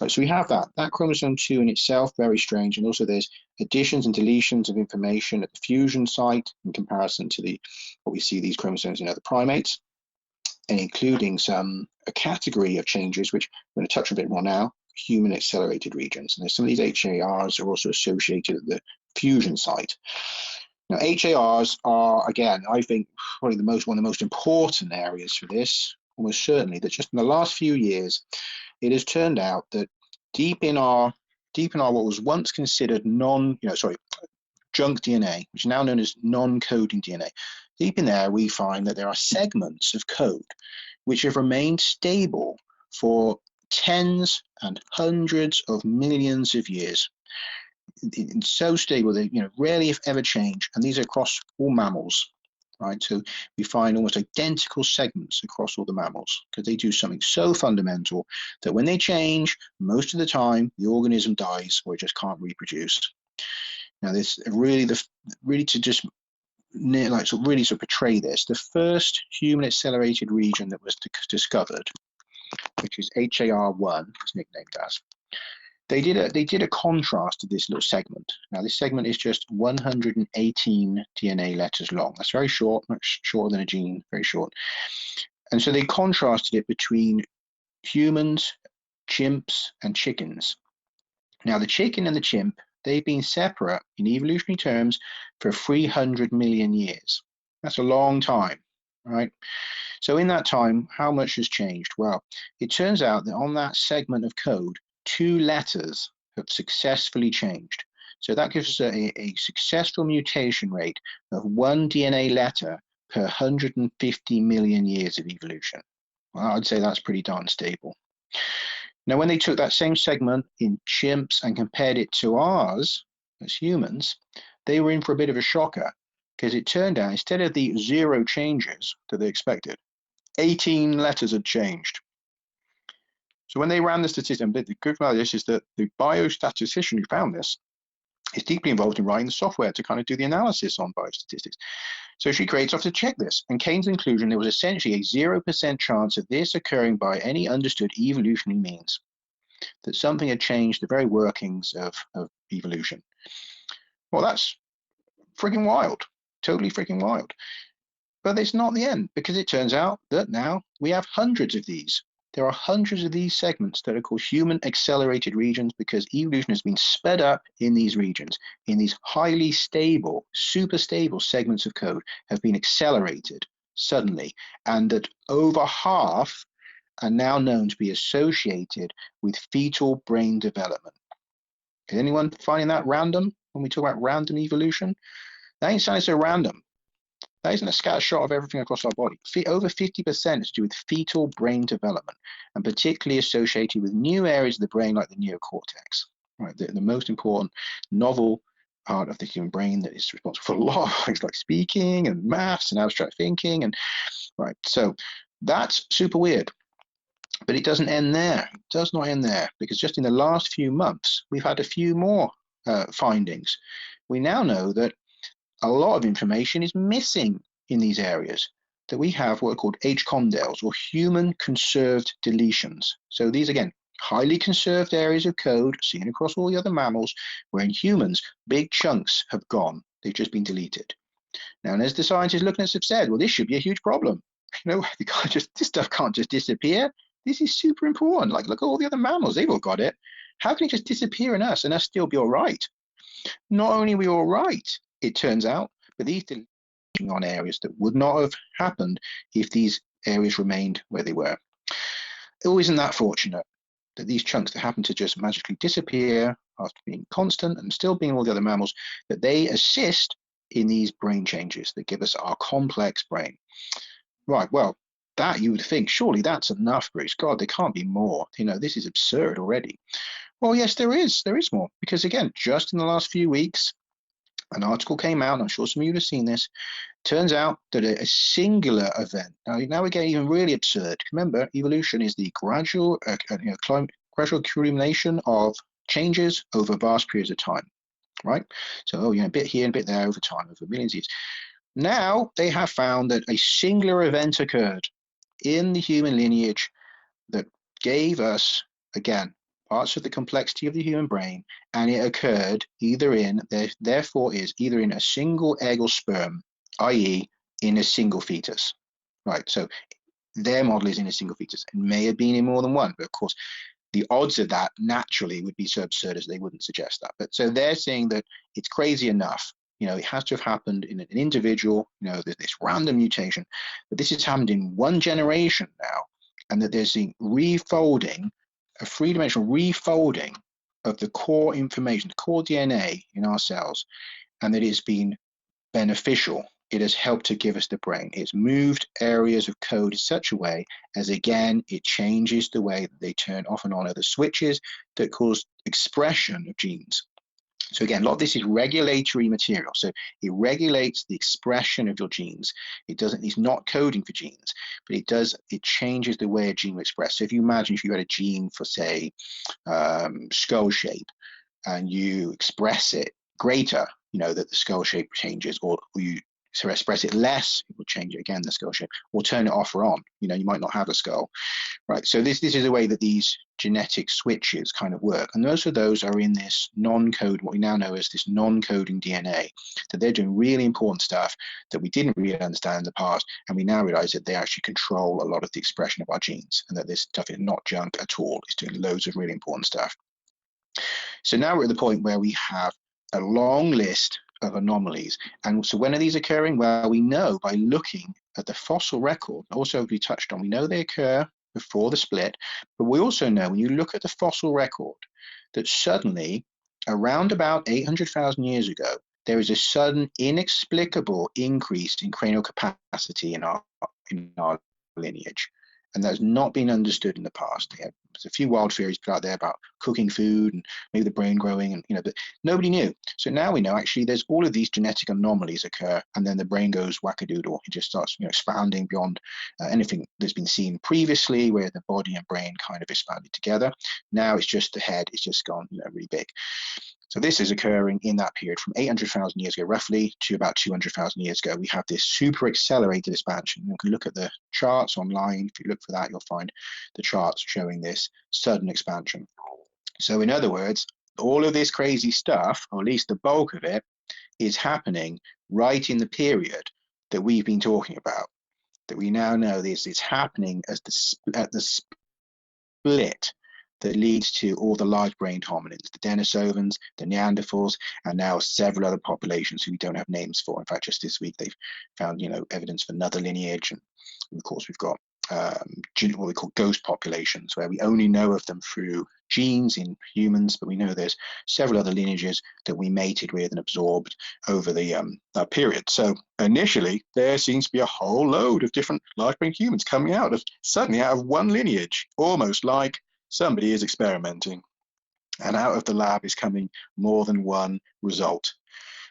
Right, so we have that chromosome 2 in itself, very strange, and also there's additions and deletions of information at the fusion site in comparison to what we see these chromosomes in other primates, and including a category of changes, which I'm going to touch a bit more now, human accelerated regions. And there's some of these HARs are also associated at the fusion site. Now, HARs are, again, I think probably one of the most important areas for this, almost certainly, that just in the last few years, it has turned out that deep in our what was once considered junk DNA, which is now known as non-coding DNA, deep in there we find that there are segments of code which have remained stable for tens and hundreds of millions of years. It's so stable that rarely if ever change, and these are across all mammals, right? So we find almost identical segments across all the mammals because they do something so fundamental that when they change, most of the time the organism dies or it just can't reproduce. Now, this really to portray this, the first human accelerated region that was discovered, which is HAR1, it's nicknamed as. They did a contrast to this little segment. Now, this segment is just 118 DNA letters long. That's very short, much shorter than a gene, very short. And so they contrasted it between humans, chimps, and chickens. Now, the chicken and the chimp, they've been separate in evolutionary terms for 300 million years. That's a long time, right? So in that time, how much has changed? Well, it turns out that on that segment of code, 2 letters have successfully changed. So that gives us a successful mutation rate of 1 DNA letter per 150 million years of evolution. Well, I'd say that's pretty darn stable. Now, when they took that same segment in chimps and compared it to ours as humans, they were in for a bit of a shocker because it turned out instead of the 0 changes that they expected, 18 letters had changed. So when they ran the statistics, and the good about this is that the biostatistician who found this is deeply involved in writing the software to kind of do the analysis on biostatistics. So she creates off to check this, and Kane's conclusion, there was essentially a 0% chance of this occurring by any understood evolutionary means, that something had changed the very workings of evolution. Well, that's freaking wild, totally freaking wild. But it's not the end, because it turns out that now we have hundreds of these. There are hundreds of these segments that are called human accelerated regions because evolution has been sped up in these regions, in these highly stable, super stable segments of code have been accelerated suddenly, and that over half are now known to be associated with fetal brain development. Is anyone finding that random when we talk about random evolution? That ain't sounding so random. That isn't a scattershot of everything across our body. Over 50% is to do with fetal brain development, and particularly associated with new areas of the brain like the neocortex, right? The most important novel part of the human brain that is responsible for a lot of things like speaking and maths and abstract thinking, and right. So that's super weird. But it doesn't end there. It does not end there, because just in the last few months, we've had a few more findings. We now know that a lot of information is missing in these areas, that we have what are called H-condels, or human conserved deletions. So these, again, highly conserved areas of code seen across all the other mammals, where in humans, big chunks have gone. They've just been deleted. Now, and as the scientists looking at us have said, well, this should be a huge problem. This stuff can't just disappear. This is super important. Like, look at all the other mammals. They've all got it. How can it just disappear in us and us still be all right? Not only are we all right, it turns out, but these deletions on areas that would not have happened if these areas remained where they were. Oh, isn't that fortunate that these chunks that happen to just magically disappear after being constant and still being all the other mammals, that they assist in these brain changes that give us our complex brain. Right, well, that you would think, surely that's enough, Bruce. God, there can't be more. This is absurd already. Well, yes, there is more, because again, just in the last few weeks, an article came out, and I'm sure some of you have seen this. Turns out that a singular event, now we're getting even really absurd. Remember, evolution is the gradual accumulation of changes over vast periods of time, right? So, a bit here and a bit there over time, over millions of years. Now they have found that a singular event occurred in the human lineage that gave us, again, parts of the complexity of the human brain, and it occurred therefore is either in a single egg or sperm, i.e. in a single fetus, right? So their model is in a single fetus. It may have been in more than one, but of course the odds of that naturally would be so absurd as they wouldn't suggest that. But so they're saying that it's crazy enough. It has to have happened in an individual, this random mutation, but this has happened in one generation now, and that there's the refolding a three-dimensional refolding of the core information, the core DNA in our cells, and that it's been beneficial. It has helped to give us the brain. It's moved areas of code in such a way as, again, it changes the way that they turn off and on other switches that cause expression of genes. So again, a lot of this is regulatory material. So it regulates the expression of your genes. It's not coding for genes, but it changes the way a gene will express. So if you imagine if you had a gene for, say, skull shape, and you express it greater, that the skull shape changes, or you express it less, it will change it again, the skull shape, or turn it off or on. You might not have a skull. Right, so this is the way that these genetic switches kind of work, and most of those are in this non-code, what we now know as this non-coding DNA, that they're doing really important stuff that we didn't really understand in the past, and we now realize that they actually control a lot of the expression of our genes, and that this stuff is not junk at all. It's doing loads of really important stuff. So now we're at the point where we have a long list of anomalies, and so when are these occurring? Well, we know by looking at the fossil record, also we touched on, we know they occur before the split, but we also know when you look at the fossil record that suddenly, around about 800,000 years ago, there is a sudden inexplicable increase in cranial capacity in our lineage, and that's not been understood in the past. There's a few wild theories put out there about cooking food and maybe the brain growing, and but nobody knew. So now we know actually there's all of these genetic anomalies occur, and then the brain goes wackadoodle. It just starts expanding beyond anything that's been seen previously, where the body and brain kind of expanded together. Now it's just the head. It's just gone really big. So this is occurring in that period from 800,000 years ago, roughly, to about 200,000 years ago. We have this super accelerated expansion. You can look at the charts online. If you look for that, you'll find the charts showing this sudden expansion. So in other words, all of this crazy stuff, or at least the bulk of it, is happening right in the period that we've been talking about, that we now know this is happening at the split that leads to all the large-brained hominins, the Denisovans, the Neanderthals, and now several other populations who we don't have names for. In fact, just this week they've found, evidence for another lineage, and of course we've got what we call ghost populations, where we only know of them through genes in humans, but we know there's several other lineages that we mated with and absorbed over the period. So initially, there seems to be a whole load of different large-brained humans coming suddenly out of one lineage, almost like somebody is experimenting, and out of the lab is coming more than one result.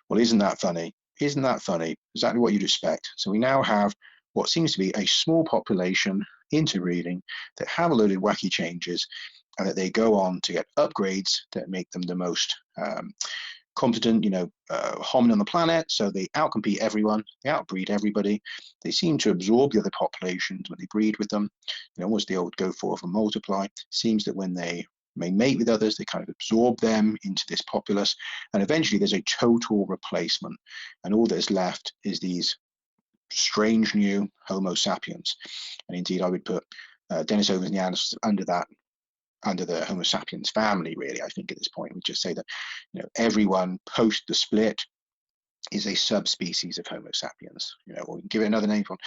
Well, isn't that funny? Isn't that funny? Exactly what you'd expect. So we now have what seems to be a small population interbreeding that have a load of wacky changes, and that they go on to get upgrades that make them the most competent, hominin on the planet. So they outcompete everyone, they outbreed everybody. They seem to absorb the other populations when they breed with them. What's the old go forth and multiply? Seems that when they may mate with others, they kind of absorb them into this populace, and eventually there's a total replacement, and all that's left is these strange new Homo sapiens. And indeed, I would put Denisovans and Neanderthals under the Homo sapiens family, really. I think at this point we just say that everyone post the split is a subspecies of Homo sapiens, or we can give it another name from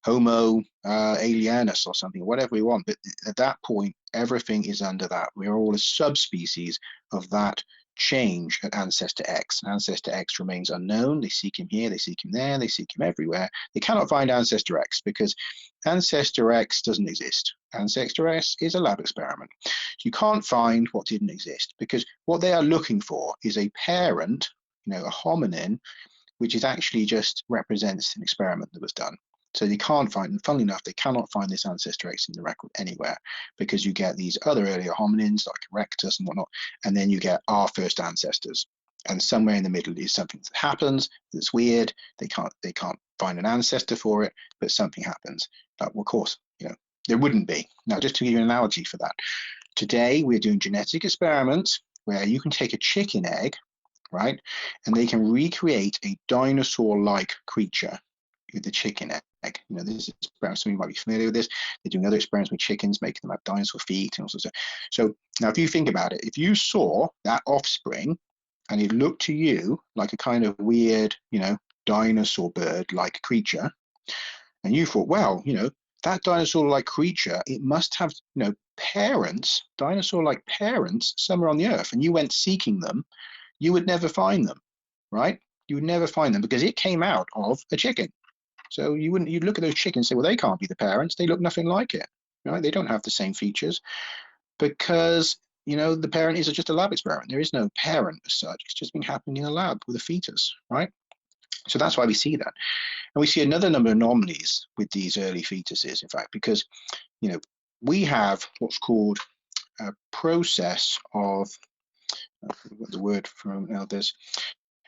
Homo alienus or something, whatever we want. But at that point, everything is under that. We're all a subspecies of that change at ancestor X. Ancestor X remains unknown. They seek him here, they seek him there, they seek him everywhere. They cannot find ancestor X because ancestor X doesn't exist. Ancestor X is a lab experiment. You can't find what didn't exist, because what they are looking for is a parent, a hominin, which is actually just represents an experiment that was done. So they can't find, and funnily enough, they cannot find this ancestor X in the record anywhere, because you get these other earlier hominins like Erectus and whatnot, and then you get our first ancestors. And somewhere in the middle is something that happens that's weird. They can't find an ancestor for it, but something happens. But of course, there wouldn't be. Now, just to give you an analogy for that, today we're doing genetic experiments where you can take a chicken egg, right, and they can recreate a dinosaur-like creature with the chicken egg. This is experiment, some of you might be familiar with this. They're doing other experiments with chickens, making them have dinosaur feet and all sorts of stuff. So now if you think about it, if you saw that offspring and it looked to you like a kind of weird, dinosaur bird-like creature, and you thought, well, that dinosaur-like creature, it must have, parents, dinosaur-like parents somewhere on the earth, and you went seeking them, you would never find them, right? You would never find them because it came out of a chicken. So you'd look at those chickens and say, well, they can't be the parents. They look nothing like it, right? They don't have the same features because, the parent is just a lab experiment. There is no parent as such. It's just been happening in a lab with a fetus, right? So that's why we see that. And we see another number of anomalies with these early fetuses, in fact, because, we have what's called a process of, I forgot the word from elders,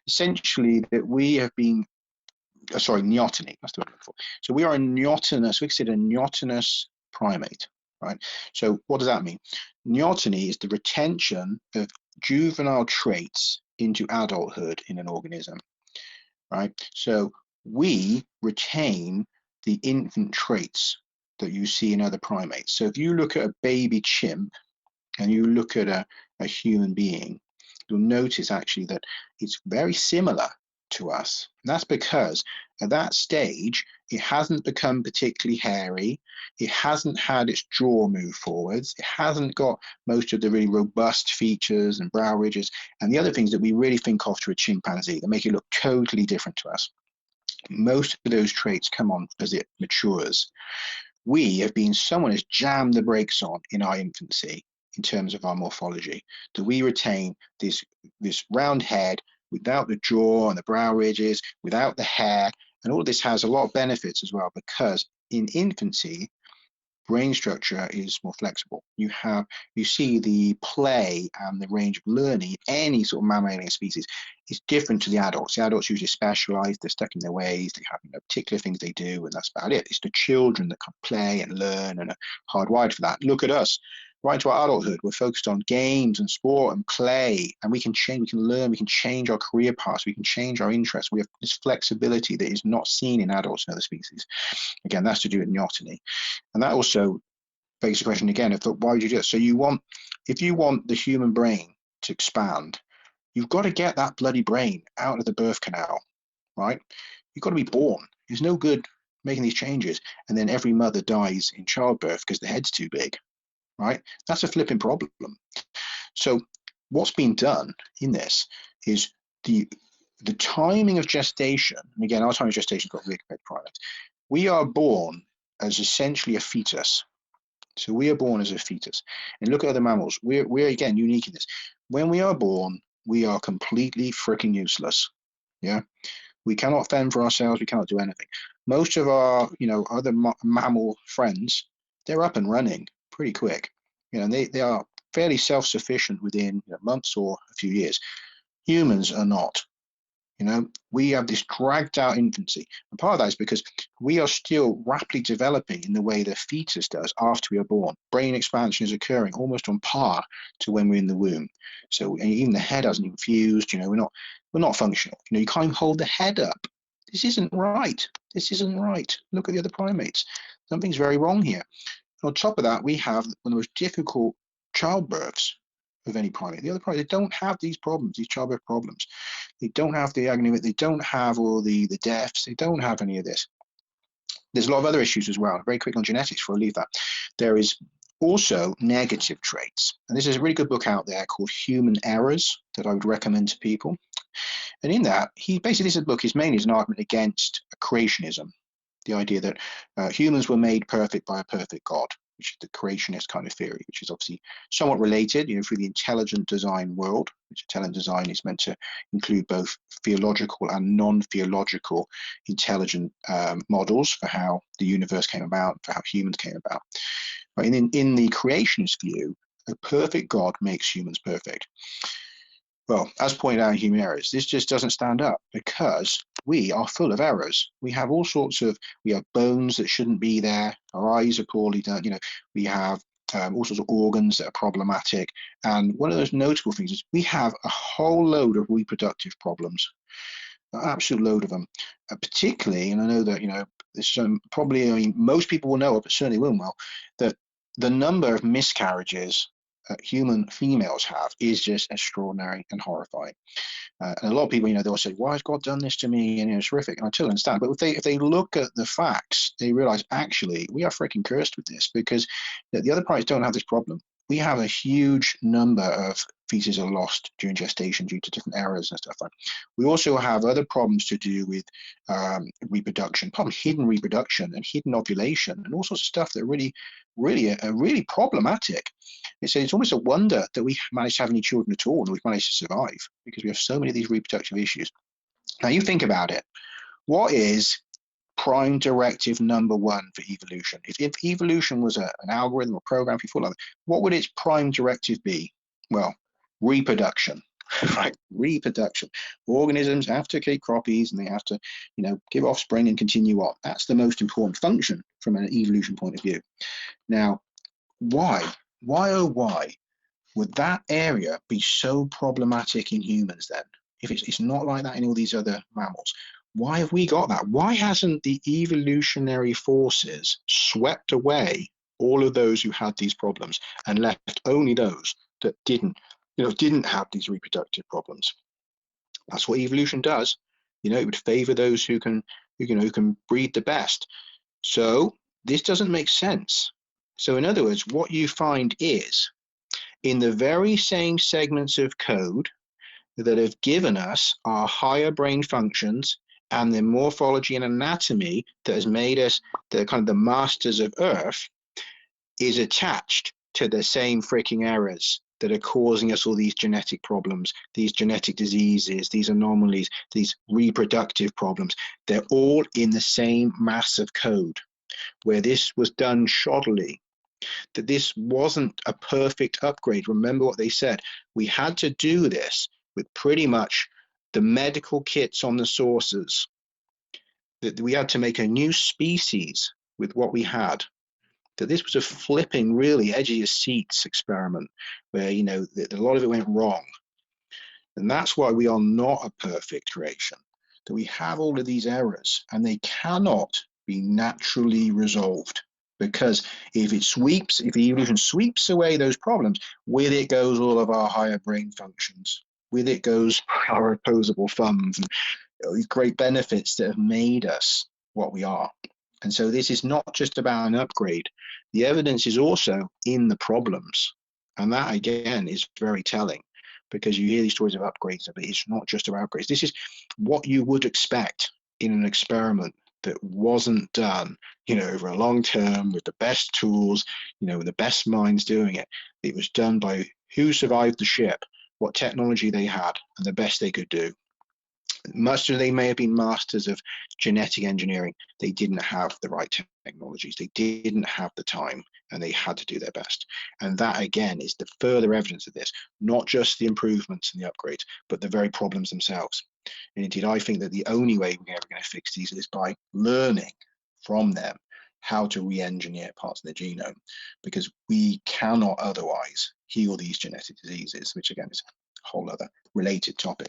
essentially that we have been, neoteny, that's the word I'm looking for. So we are a neotenous, we consider a neotenous primate, right? So what does that mean? Neoteny is the retention of juvenile traits into adulthood in an organism, right? So we retain the infant traits that you see in other primates. So if you look at a baby chimp and you look at a human being, you'll notice actually that it's very similar to us. And that's because at that stage, it hasn't become particularly hairy. It hasn't had its jaw move forwards. It hasn't got most of the really robust features and brow ridges and the other things that we really think of to a chimpanzee that make it look totally different to us. Most of those traits come on as it matures. We have been, someone has jammed the brakes on in our infancy in terms of our morphology, that we retain this round head without the jaw and the brow ridges, without the hair. And all of this has a lot of benefits as well, because in infancy, brain structure is more flexible. You see the play and the range of learning, any sort of mammalian species is different to the adults. The adults usually specialize, they're stuck in their ways, they have particular things they do, and that's about it. It's the children that can play and learn and are hardwired for that. Look at us. Right into our adulthood, we're focused on games and sport and play, and we can change, we can learn, we can change our career paths, we can change our interests. We have this flexibility that is not seen in adults and other species. Again, that's to do with neoteny. And that also begs the question again of why would you do it? So if you want the human brain to expand, you've got to get that bloody brain out of the birth canal, right? You've got to be born. It's no good making these changes and then every mother dies in childbirth because the head's too big, right? That's a flipping problem. So what's been done in this is the timing of gestation, and again, our timing of gestation got really compared to primates. We are born as essentially a fetus. So we are born as a fetus. And look at other mammals. We're again unique in this. When we are born, we are completely freaking useless. Yeah. We cannot fend for ourselves. We cannot do anything. Most of our, other mammal friends, they're up and running pretty quick. And they are fairly self-sufficient within months or a few years. Humans are not. We have this dragged out infancy. And part of that is because we are still rapidly developing in the way the fetus does after we are born. Brain expansion is occurring almost on par to when we're in the womb. So even the head hasn't even fused, we're not functional. You can't even hold the head up. This isn't right. This isn't right. Look at the other primates. Something's very wrong here. And on top of that, we have one of the most difficult childbirths of any primate. The other primates, they don't have these problems, these childbirth problems. They don't have the agony, they don't have all the deaths, they don't have any of this. There's a lot of other issues as well. Very quick on genetics before I leave that. There is also negative traits. And this is a really good book out there called Human Errors that I would recommend to people. And in that, this book is mainly an argument against creationism, the idea that humans were made perfect by a perfect God, which is the creationist kind of theory, which is obviously somewhat related, through the intelligent design world, which intelligent design is meant to include both theological and non-theological intelligent models for how the universe came about, for how humans came about. Right? And in the creationist view, a perfect God makes humans perfect. Well, as pointed out in Human Errors, this just doesn't stand up because we are full of errors. We have we have bones that shouldn't be there. Our eyes are poorly done. We have all sorts of organs that are problematic. And one of those notable things is we have a whole load of reproductive problems, an absolute load of them. Particularly, and I know that, this probably, most people will know it, but certainly will know, that the number of miscarriages human females have is just extraordinary and horrifying. And a lot of people, they'll say, "Why has God done this to me?" And it's horrific. And I totally understand. But if they look at the facts, they realize actually we are freaking cursed with this, because the other primates don't have this problem. We have a huge number of fetuses are lost during gestation due to different errors and stuff like that. We also have other problems to do with reproduction, hidden reproduction and hidden ovulation, and all sorts of stuff that are really problematic. It's almost a wonder that we managed to have any children at all and we've managed to survive, because we have so many of these reproductive issues. Now you think about it. What is prime directive number one for evolution? If evolution was an algorithm or program, if you follow, what would its prime directive be? Well, reproduction. Right, reproduction. Organisms have to keep copies and they have to, give offspring and continue on. That's the most important function from an evolution point of view. Now, why would that area be so problematic in humans then? If it's not like that in all these other mammals, why have we got that? Why hasn't the evolutionary forces swept away all of those who had these problems and left only those that didn't have these reproductive problems? That's what evolution does. It would favor those who can breed the best. So this doesn't make sense. So in other words, what you find is in the very same segments of code that have given us our higher brain functions and the morphology and anatomy that has made us the masters of Earth, is attached to the same freaking errors that are causing us all these genetic problems, these genetic diseases, these anomalies, these reproductive problems. They're all in the same mass of code, where this was done shoddily, that this wasn't a perfect upgrade. Remember what they said. We had to do this with pretty much the medical kits on the sources, that we had to make a new species with what we had, that this was a flipping, really edgy as seats experiment where, a lot of it went wrong. And that's why we are not a perfect creation, that we have all of these errors and they cannot be naturally resolved. Because if evolution sweeps away those problems, with it goes all of our higher brain functions. With it goes our opposable thumbs and these great benefits that have made us what we are. And so this is not just about an upgrade. The evidence is also in the problems. And that, again, is very telling, because you hear these stories of upgrades, but it's not just about upgrades. This is what you would expect in an experiment that wasn't done, over a long term with the best tools, with the best minds doing it. It was done by who survived the ship, what technology they had, and the best they could do. Much as they may have been masters of genetic engineering, they didn't have the right technologies. They didn't have the time, and they had to do their best. And that, again, is the further evidence of this, not just the improvements and the upgrades, but the very problems themselves. And indeed, I think that the only way we're ever going to fix these is by learning from them how to re-engineer parts of the genome, because we cannot otherwise heal these genetic diseases, which again is a whole other related topic.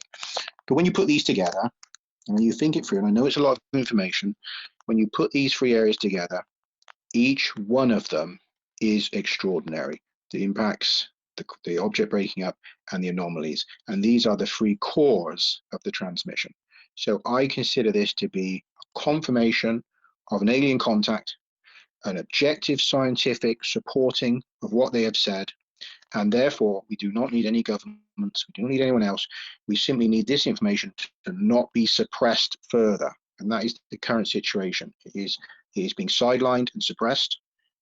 But when you put these together, and when you think it through, and I know it's a lot of information, when you put these three areas together, each one of them is extraordinary. The impacts, the object breaking up, and the anomalies. And these are the three cores of the transmission. So I consider this to be a confirmation of an alien contact, an objective scientific supporting of what they have said, and therefore we do not need any governments, we don't need anyone else. We simply need this information to not be suppressed further. And that is the current situation. It is being sidelined and suppressed.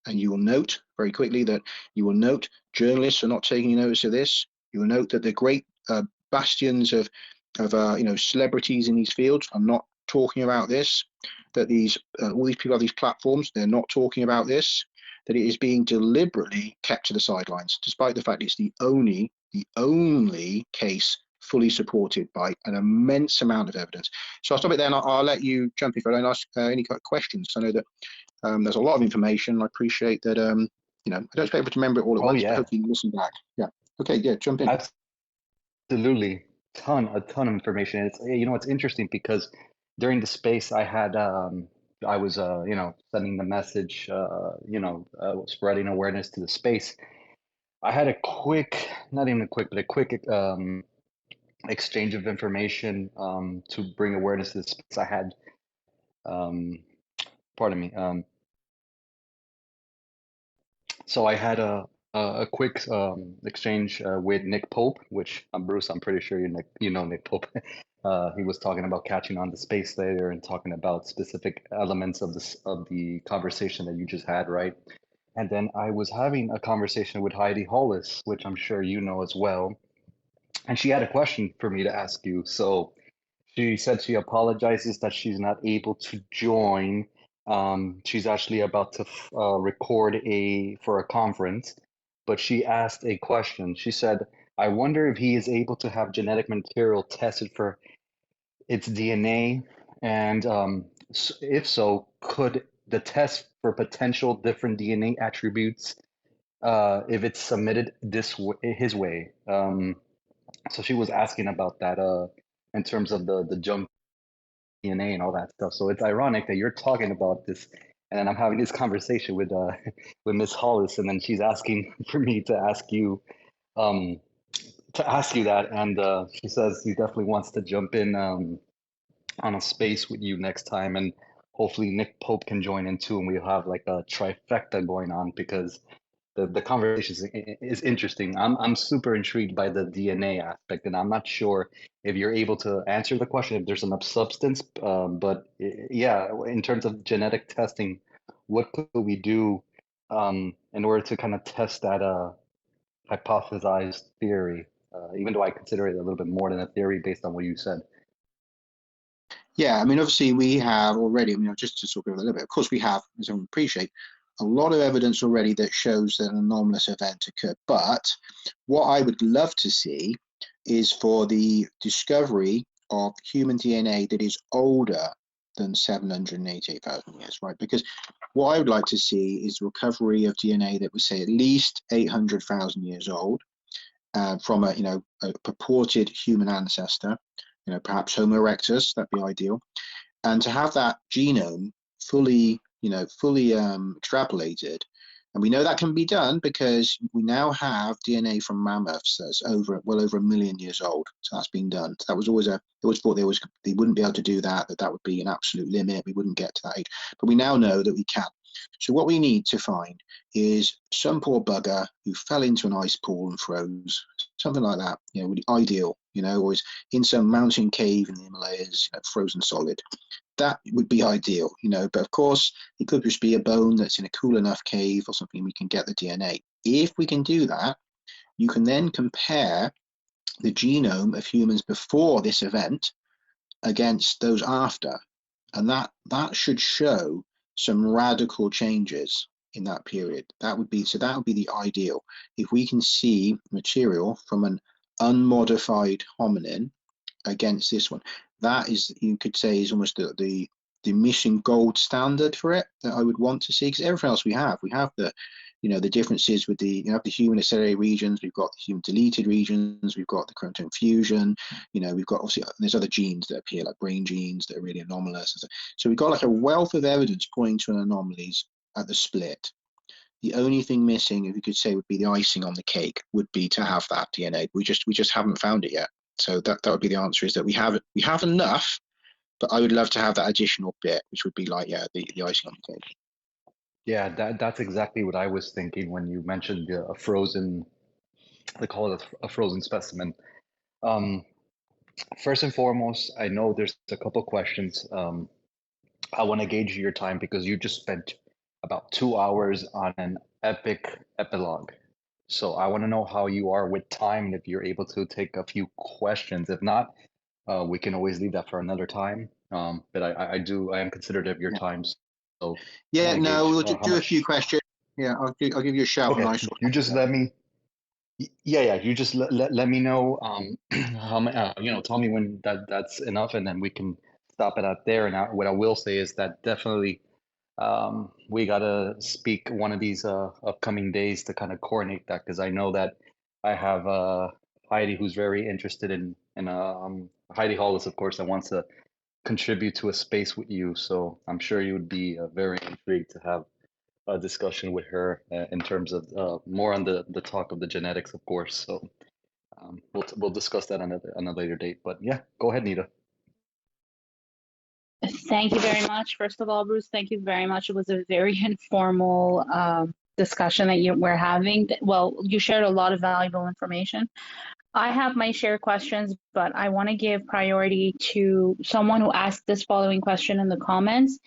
And you will note very quickly that journalists are not taking notice of this. You will note that the great bastions of celebrities in these fields are not talking about this, that all these people have these platforms, they're not talking about this, that it is being deliberately kept to the sidelines, despite the fact it's the only case fully supported by an immense amount of evidence. So I'll stop it there, and I'll let you jump if I don't ask any questions. I know that there's a lot of information. I appreciate that. I don't expect everyone to remember it all at once, but hopefully you listen back. Yeah. Okay. Yeah. Jump in. Absolutely, a ton of information. It's interesting because during the space I had, I was sending the message, spreading awareness to the space. I had a quick, not even a quick, but a quick exchange of information to bring awareness to the space. I had, um, pardon me. So I had a quick exchange with Nick Pope, which Bruce, I'm pretty sure you know Nick Pope. He was talking about catching on to space later and talking about specific elements of the conversation that you just had, right? And then I was having a conversation with Heidi Hollis, which I'm sure you know as well. And she had a question for me to ask you. So she said she apologizes that she's not able to join. She's actually about to record for a conference, but she asked a question. She said, I wonder if he is able to have genetic material tested for its DNA. And if so, could the test for potential different DNA attributes, if it's submitted his way? So she was asking about that in terms of the junk DNA and all that stuff. So it's ironic that you're talking about this, and then I'm having this conversation with with Miss Hollis, and then she's asking for me um, to ask you that, and she says she definitely wants to jump in on a space with you next time, and hopefully Nick Pope can join in too, and we'll have like a trifecta going on because the conversation is interesting. I'm super intrigued by the DNA aspect, and I'm not sure if you're able to answer the question if there's enough substance. But yeah, in terms of genetic testing, what could we do in order to kind of test that hypothesized theory? Even though I consider it a little bit more than a theory based on what you said. Yeah, I mean, obviously we have already, I mean, just to sort of a little bit, of course we have, as I appreciate, a lot of evidence already that shows that an anomalous event occurred. But what I would love to see is for the discovery of human DNA that is older than 788,000 years, right? Because what I would like to see is recovery of DNA that would say at least 800,000 years old from a purported human ancestor, perhaps Homo erectus, that'd be ideal. And to have that genome fully extrapolated. And we know that can be done because we now have DNA from mammoths that's well over 1 million years old. So that's been done. So that was always they always thought they wouldn't be able to do that would be an absolute limit. We wouldn't get to that age. But we now know that we can. So what we need to find is some poor bugger who fell into an ice pool and froze, something like that, really ideal, or is in some mountain cave in the Himalayas, frozen solid. That would be ideal, but of course it could just be a bone that's in a cool enough cave or something. We can get the DNA. If we can do that, you can then compare the genome of humans before this event against those after, and that should show some radical changes in that period. That would be the ideal. If we can see material from an unmodified hominin against this one, that is, you could say, is almost the missing gold standard for it that I would want to see, because everything else we have the the differences with the the human accelerated regions, we've got the human deleted regions, we've got the chromosome fusion, we've got obviously there's other genes that appear like brain genes that are really anomalous. So we've got like a wealth of evidence pointing to anomalies at the split. The only thing missing, if you could say, would be the icing on the cake, would be to have that DNA. We just haven't found it yet. So that would be the answer, is that we have enough, but I would love to have that additional bit, which would be like, the icing on the cake. Yeah, that's exactly what I was thinking when you mentioned a frozen, they call it a frozen specimen. First and foremost, I know there's a couple questions. I want to gauge your time because you just spent about 2 hours on an epic epilogue. So I want to know how you are with time and if you're able to take a few questions. If not, we can always leave that for another time. But I am considerate of your time. So Yeah, no, we'll just do a few much. questions. Yeah, I'll give you a shout. Okay, And I you just let me. Yeah. You just let me know how many. Tell me when that's enough, and then we can stop it out there. And what I will say is that definitely we gotta speak one of these upcoming days to kind of coordinate that, because I know that I have Heidi who's very interested in Heidi Hollis, of course, that wants to contribute to a space with you. So I'm sure you would be very intrigued to have a discussion with her in terms of more on the talk of the genetics, of course. So we'll discuss that on a later date. But yeah, go ahead, Nita. Thank you very much. First of all, Bruce, thank you very much. It was a very informal discussion that we're having. Well, you shared a lot of valuable information. I have my share questions, but I want to give priority to someone who asked this following question in the comments.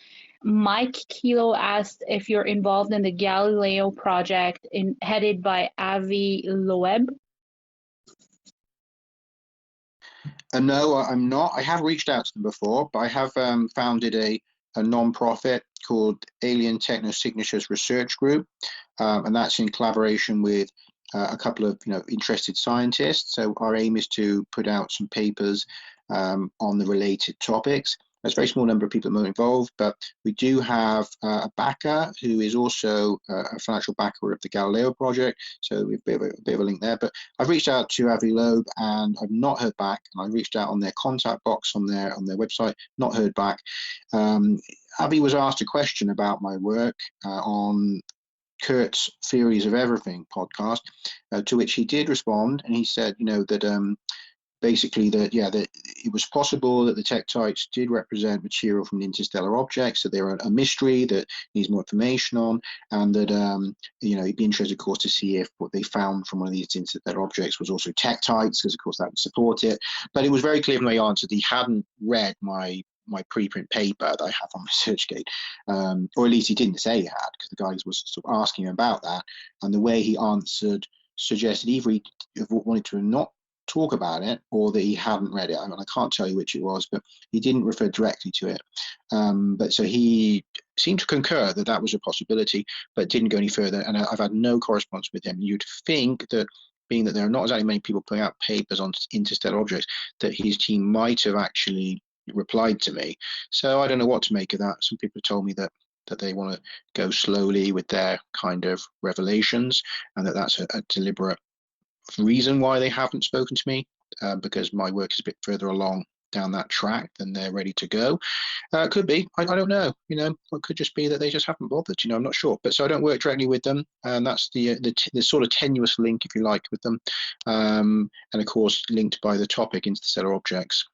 Mike Kilo asked if you're involved in the Galileo project headed by Avi Loeb. No, I'm not. I have reached out to them before, but I have founded a non-profit called Alien Technosignatures Research Group, and that's in collaboration with a couple of interested scientists. So our aim is to put out some papers on the related topics. There's a very small number of people that are involved, but we do have a backer who is also a financial backer of the Galileo project. So we've a bit of a link there. But I've reached out to Avi Loeb and I've not heard back. And I reached out on their contact box on their website, not heard back. Avi was asked a question about my work on Kurt's Theories of Everything podcast, to which he did respond, and he said, that basically that it was possible that the tektites did represent material from interstellar objects, that they're a mystery that needs more information on, and that he'd be interested, of course, to see if what they found from one of these interstellar objects was also tektites, because of course that would support it. But it was very clear from my answer that he hadn't read my preprint paper that I have on ResearchGate, or at least he didn't say he had, because the guys was sort of asking him about that, and the way he answered suggested either he wanted to not talk about it or that he hadn't read it. I mean, I can't tell you which it was, but he didn't refer directly to it. But so he seemed to concur that that was a possibility, but didn't go any further. And I've had no correspondence with him. You'd think that, being that there are not exactly many people putting out papers on interstellar objects, that his team might have actually replied to me. So I don't know what to make of that. Some people have told me that they want to go slowly with their kind of revelations, and that's a deliberate reason why they haven't spoken to me, because my work is a bit further along down that track than they're ready to go. Could be, I don't know, it could just be that they just haven't bothered, I'm not sure. But so I don't work directly with them, and that's the sort of tenuous link, if you like, with them, and of course linked by the topic interstellar objects.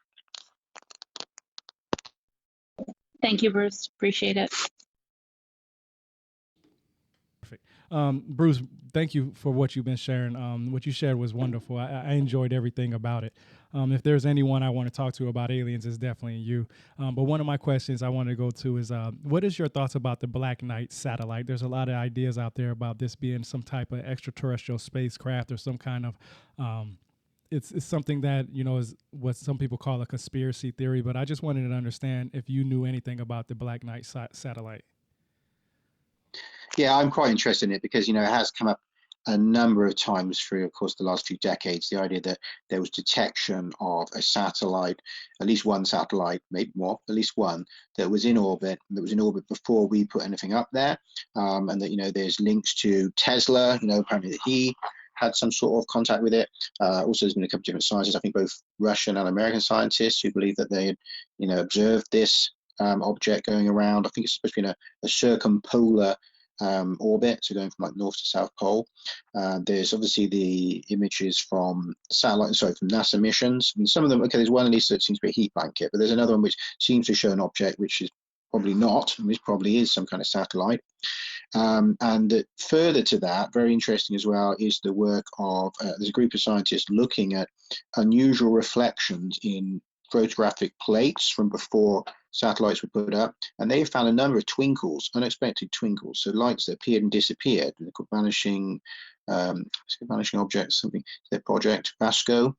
Thank you, Bruce. Appreciate it. Perfect. Bruce, thank you for what you've been sharing. What you shared was wonderful. I enjoyed everything about it. If there's anyone I want to talk to about aliens, it's definitely you. But one of my questions I want to go to is, what is your thoughts about the Black Knight satellite? There's a lot of ideas out there about this being some type of extraterrestrial spacecraft or some kind of it's something that, is what some people call a conspiracy theory, but I just wanted to understand if you knew anything about the Black Knight satellite. Yeah, I'm quite interested in it because, it has come up a number of times through, of course, the last few decades, the idea that there was detection of a satellite, at least one satellite, maybe more, at least one, that was in orbit before we put anything up there. And that, there's links to Tesla, apparently that he had some sort of contact with it. Also, there's been a couple of different scientists, I think both Russian and American scientists, who believe that they had, observed this object going around. I think it's supposed to be in a circumpolar orbit, so going from like north to south pole. There's obviously the images from from NASA missions. And some of them, okay, there's one at least that seems to be a heat blanket, but there's another one which seems to show an object which is probably not, and this probably is some kind of satellite. And further to that, very interesting as well, is the work of, there's a group of scientists looking at unusual reflections in photographic plates from before satellites were put up, and they found a number of twinkles, unexpected twinkles, so lights that appeared and disappeared. They're called vanishing objects, something, their project, VASCO.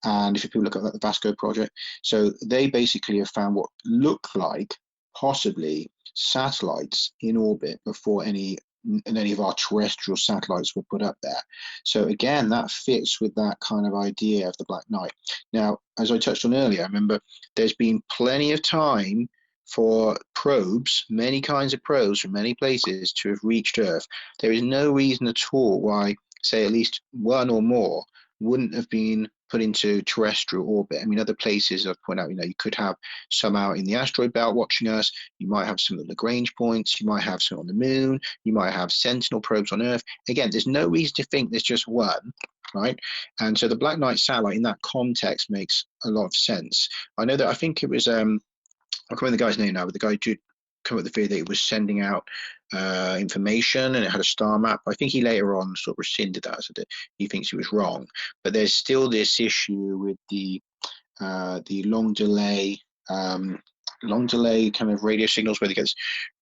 And if people look at the VASCO project, so they basically have found what look like possibly satellites in orbit before any of our terrestrial satellites were put up there. So again, that fits with that kind of idea of the Black Knight. Now, as I touched on earlier, I remember there's been plenty of time for probes, many kinds of probes from many places to have reached Earth. There is no reason at all why, say, at least one or more wouldn't have been put into terrestrial orbit. I mean, other places I've pointed out, you could have some out in the asteroid belt watching us. You might have some at Lagrange points. You might have some on the moon. You might have sentinel probes on Earth. Again, there's no reason to think there's just one, right? And so the Black Knight satellite in that context makes a lot of sense. I know that I think it was, I can't remember the guy's name now, but the guy did come up with the theory that it was sending out information and it had a star map. I think he later on sort of rescinded that, so that he thinks he was wrong. But there's still this issue with the long delay kind of radio signals, where they get this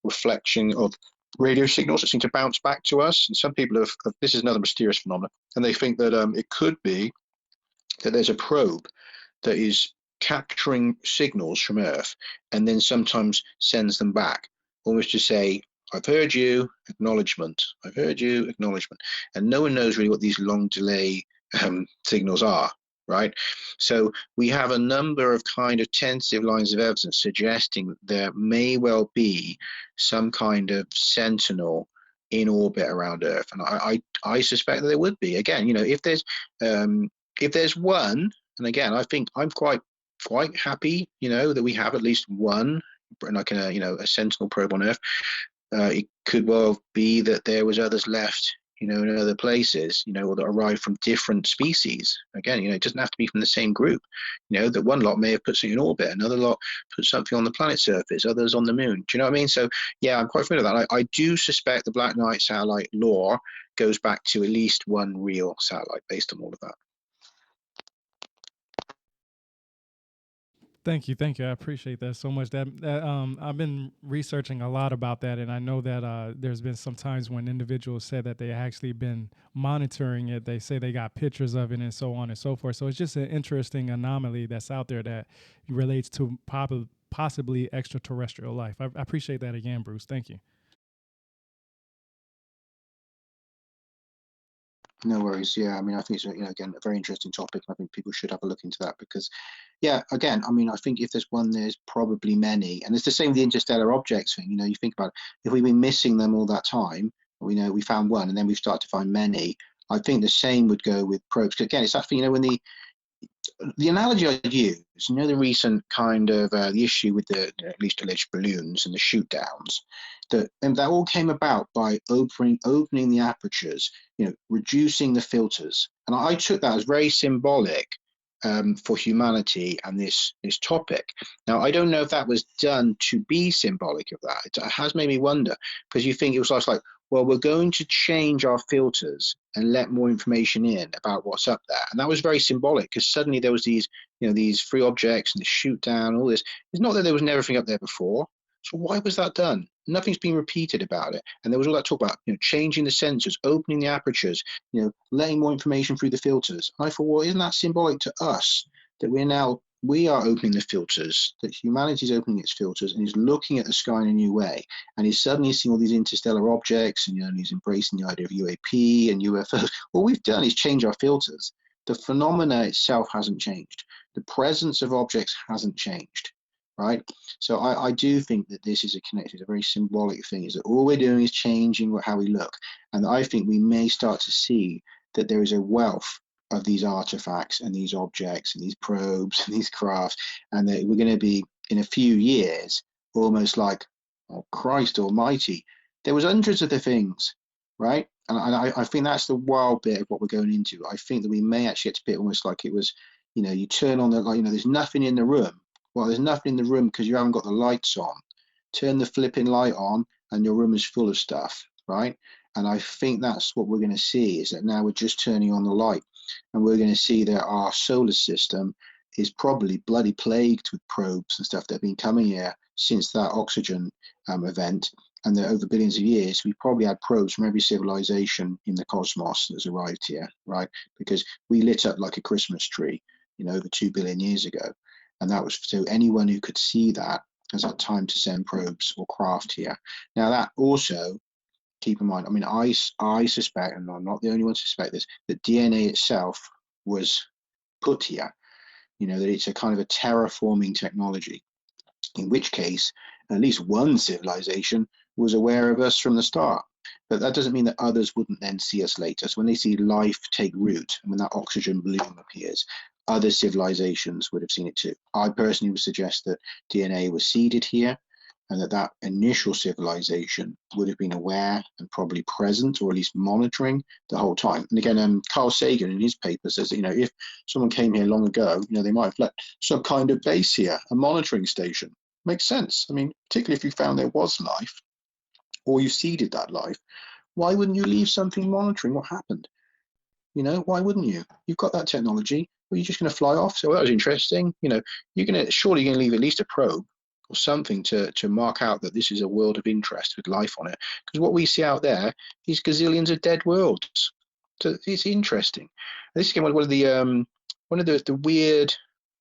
reflection of radio signals that seem to bounce back to us. And some people have this is another mysterious phenomenon, and they think that it could be that there's a probe that is capturing signals from Earth and then sometimes sends them back, almost to say, I've heard you, acknowledgement. I've heard you, acknowledgement. And no one knows really what these long delay signals are, right? So we have a number of kind of tentative lines of evidence suggesting that there may well be some kind of sentinel in orbit around Earth. And I suspect that there would be. Again, if there's one, and again, I think I'm quite happy, that we have at least one, like a sentinel probe on Earth. It could well be that there was others left, in other places, or that arrived from different species. Again, it doesn't have to be from the same group. That one lot may have put something in orbit, another lot put something on the planet surface, others on the moon. Do you know what I mean? So yeah, I'm quite familiar with that. I do suspect the Black Knight satellite lore goes back to at least one real satellite based on all of that. Thank you. I appreciate that so much. That I've been researching a lot about that, and I know that there's been some times when individuals said that they actually been monitoring it. They say they got pictures of it, and so on and so forth. So it's just an interesting anomaly that's out there that relates to possibly extraterrestrial life. I appreciate that again, Bruce. Thank you. No worries. Yeah, I mean, I think it's again a very interesting topic. I think people should have a look into that because, yeah, again, I mean, I think if there's one, there's probably many, and it's the same with the interstellar objects thing. You think about it, if we've been missing them all that time, we found one, and then we start to find many. I think the same would go with probes. Again, it's actually when the analogy I'd use, the recent kind of the issue with the at least alleged balloons and the shoot downs, that all came about by opening the apertures, reducing the filters. And I took that as very symbolic for humanity and this topic. Now, I don't know if that was done to be symbolic of that. It has made me wonder, because you think it was like, well, we're going to change our filters and let more information in about what's up there. And that was very symbolic, because suddenly there was these free objects and the shoot down, all this. It's not that there was everything up there before. So why was that done? Nothing's been repeated about it. And there was all that talk about, changing the sensors, opening the apertures, letting more information through the filters. I thought, well, isn't that symbolic to us that we are opening the filters, that humanity is opening its filters and is looking at the sky in a new way, and is suddenly seeing all these interstellar objects, and he's embracing the idea of UAP and UFOs. What we've done is change our filters. The phenomena itself hasn't changed. The presence of objects hasn't changed, right? So I do think that this is a very symbolic thing, is that all we're doing is changing how we look. And I think we may start to see that there is a wealth of these artifacts and these objects and these probes and these crafts, and that we're going to be in a few years almost like, oh, Christ almighty, there was hundreds of the things, right? And I think that's the wild bit of what we're going into. I think that we may actually get to be almost like it was, you turn on there's nothing in the room. Well, there's nothing in the room because you haven't got the lights on. Turn the flipping light on and your room is full of stuff, right? And I think that's what we're going to see, is that now we're just turning on the light, and we're going to see that our solar system is probably bloody plagued with probes and stuff that have been coming here since that oxygen event. And that over billions of years, we probably had probes from every civilization in the cosmos that's arrived here, right? Because we lit up like a Christmas tree, over 2 billion years ago. And that was, so anyone who could see that has had time to send probes or craft here. Now, that also, keep in mind, I mean, I suspect, and I'm not the only one to suspect this, that DNA itself was put here, that it's a kind of a terraforming technology, in which case at least one civilization was aware of us from the start. But that doesn't mean that others wouldn't then see us later. So when they see life take root, and when that oxygen bloom appears, other civilizations would have seen it too. I personally would suggest that DNA was seeded here, and that initial civilization would have been aware and probably present, or at least monitoring the whole time. And again, Carl Sagan in his paper says that, if someone came here long ago, they might have left some kind of base here, a monitoring station. Makes sense. I mean, particularly if you found there was life, or you seeded that life, why wouldn't you leave something monitoring what happened? Why wouldn't you? You've got that technology. Well, you're just going to fly off. So that was interesting. Surely you're going to leave at least a probe or something to mark out that this is a world of interest with life on it. Because what we see out there is gazillions of dead worlds. So it's interesting. This is again one of the weird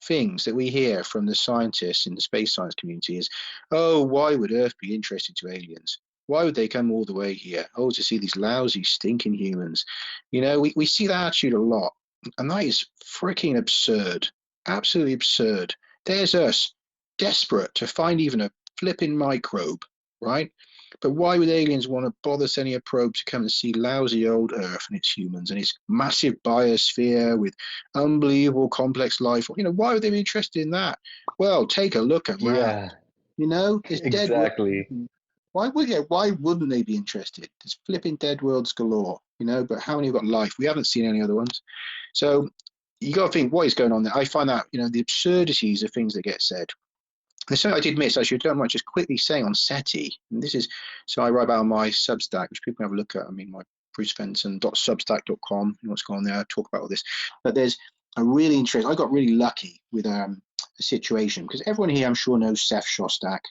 things that we hear from the scientists in the space science community is, oh, why would Earth be interested to aliens? Why would they come all the way here? Oh, to see these lousy, stinking humans. We see that attitude a lot. And that is freaking absurd. Absolutely absurd. There's us, desperate to find even a flipping microbe, right? But why would aliens want to bother sending a probe to come and see lousy old Earth and its humans and its massive biosphere with unbelievable complex life? Why would they be interested in that? Well, take a look around. Yeah, There's exactly. dead. Why wouldn't they be interested? There's flipping dead worlds galore, but how many have got life? We haven't seen any other ones. So you got to think, what is going on there? I find that, the absurdities of things that get said. There's something I did miss, actually, I don't mind just quickly saying on SETI. And this is, so I write about on my Substack, which people can have a look at. I mean, my brucefenton.substack.com, what's going on there, I talk about all this. But there's a really interesting, I got really lucky with a situation, because everyone here, I'm sure, knows Seth Shostak.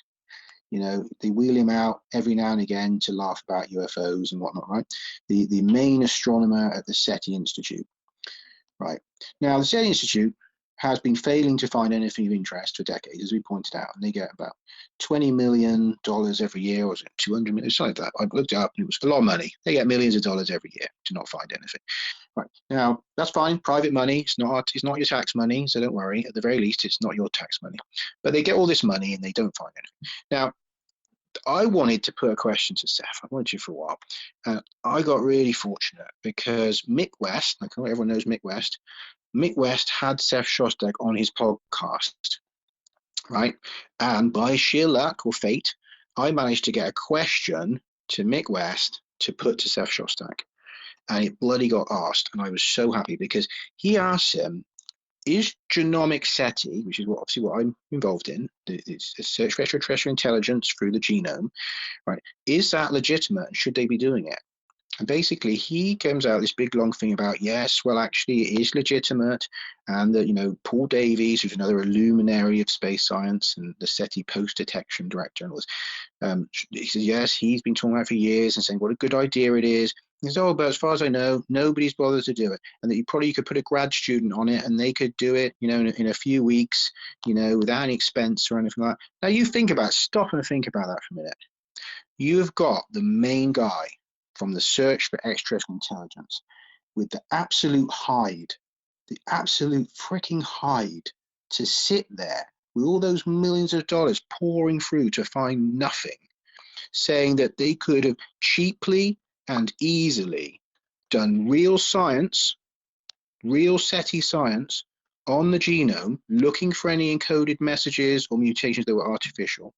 They wheel him out every now and again to laugh about UFOs and whatnot, right? The main astronomer at the SETI Institute, right? Now, the SETI Institute has been failing to find anything of interest for decades, as we pointed out, and they get about $20 million every year, or is it 200 million, something like that. I looked it up, and it was a lot of money. They get millions of dollars every year to not find anything. Right, now, that's fine, private money, it's not your tax money, so don't worry. At the very least, it's not your tax money. But they get all this money, and they don't find anything. Now, I wanted to put a question to Seth. I wanted to for a while. I got really fortunate because Mick West, like everyone knows Mick West had Seth Shostak on his podcast, right? And by sheer luck or fate, I managed to get a question to Mick West to put to Seth Shostak. And it bloody got asked. And I was so happy because he asked him, is genomic SETI, which is obviously what I'm involved in, it's a search for extraterrestrial intelligence through the genome, right? Is that legitimate? And should they be doing it? And basically, he comes out this big long thing about, yes, well, actually, it is legitimate. And that, Paul Davies, who's another luminary of space science and the SETI post-detection director, and all this, he says, yes, he's been talking about it for years and saying what a good idea it is. He says, oh, but as far as I know, nobody's bothered to do it. And that you could put a grad student on it and they could do it, in a few weeks, without any expense or anything like that. Now, you stop and think about that for a minute. You've got the main guy from the search for extraterrestrial intelligence with the absolute freaking hide to sit there with all those millions of dollars pouring through to find nothing, saying that they could have cheaply and easily done real science, real SETI science on the genome, looking for any encoded messages or mutations that were artificial,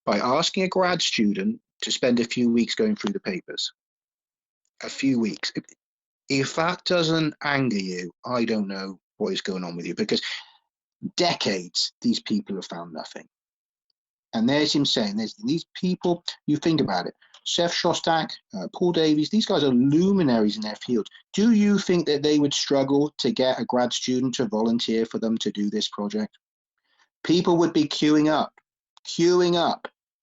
by asking a grad student to spend a few weeks going through the papers. A few weeks. If that doesn't anger you, I don't know what is going on with you, because decades these people have found nothing. And there's him saying, there's these people, you think about it, Seth Shostak, Paul Davies, these guys are luminaries in their field. Do you think that they would struggle to get a grad student to volunteer for them to do this project? People would be queuing up.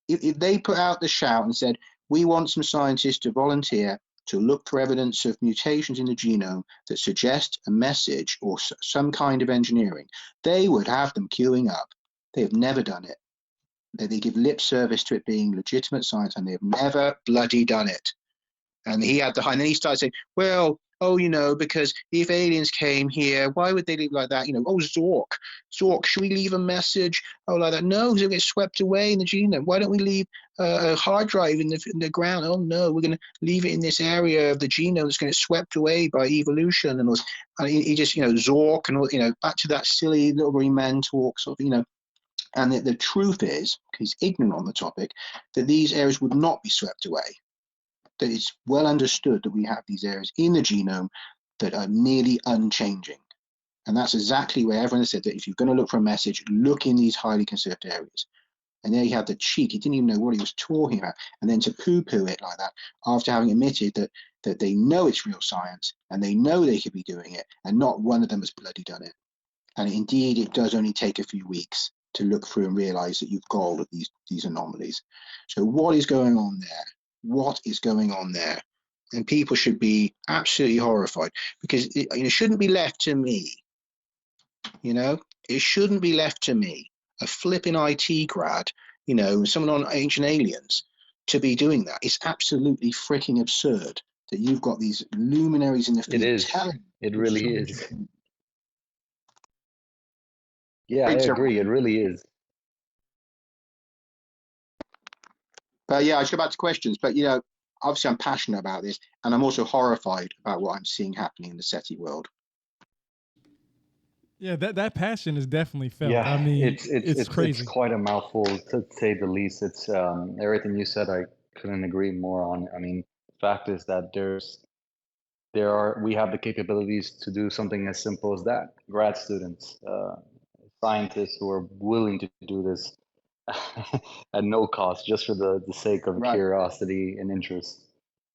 If they put out the shout and said, we want some scientists to volunteer to look for evidence of mutations in the genome that suggest a message or some kind of engineering, they would have them queuing up. They have never done it. They give lip service to it being legitimate science, and they have never bloody done it. And he had and then he started saying, well, oh, because if aliens came here, why would they leave like that? Oh, Zork, should we leave a message? Oh, like that? No, because it'll get swept away in the genome. Why don't we leave a hard drive in the ground? Oh, no, we're going to leave it in this area of the genome that's going to get swept away by evolution. And he just, Zork and all, back to that silly little green man talk sort of, and the truth is, he's ignorant on the topic, that these areas would not be swept away. That it's well understood that we have these areas in the genome that are nearly unchanging. And that's exactly where everyone has said that if you're going to look for a message, look in these highly conserved areas. And there you have the cheek. He didn't even know what he was talking about. And then to poo-poo it like that after having admitted that they know it's real science and they know they could be doing it and not one of them has bloody done it. And indeed, it does only take a few weeks to look through and realize that you've got all of these anomalies. So what is going on there? What is going on there? And people should be absolutely horrified because it shouldn't be left to me. It shouldn't be left to me, a flipping IT grad, someone on Ancient Aliens, to be doing that. It's absolutely freaking absurd that you've got these luminaries in the field. It is. It really is. Yeah, I agree. It really is. But yeah, I should go back to questions. But obviously I'm passionate about this, and I'm also horrified about what I'm seeing happening in the SETI world. Yeah, that passion is definitely felt. Yeah, I mean, it's crazy. It's quite a mouthful to say the least. It's everything you said, I couldn't agree more on. I mean, the fact is that we have the capabilities to do something as simple as that. Grad students, scientists who are willing to do this at no cost, just for the sake of curiosity and interest.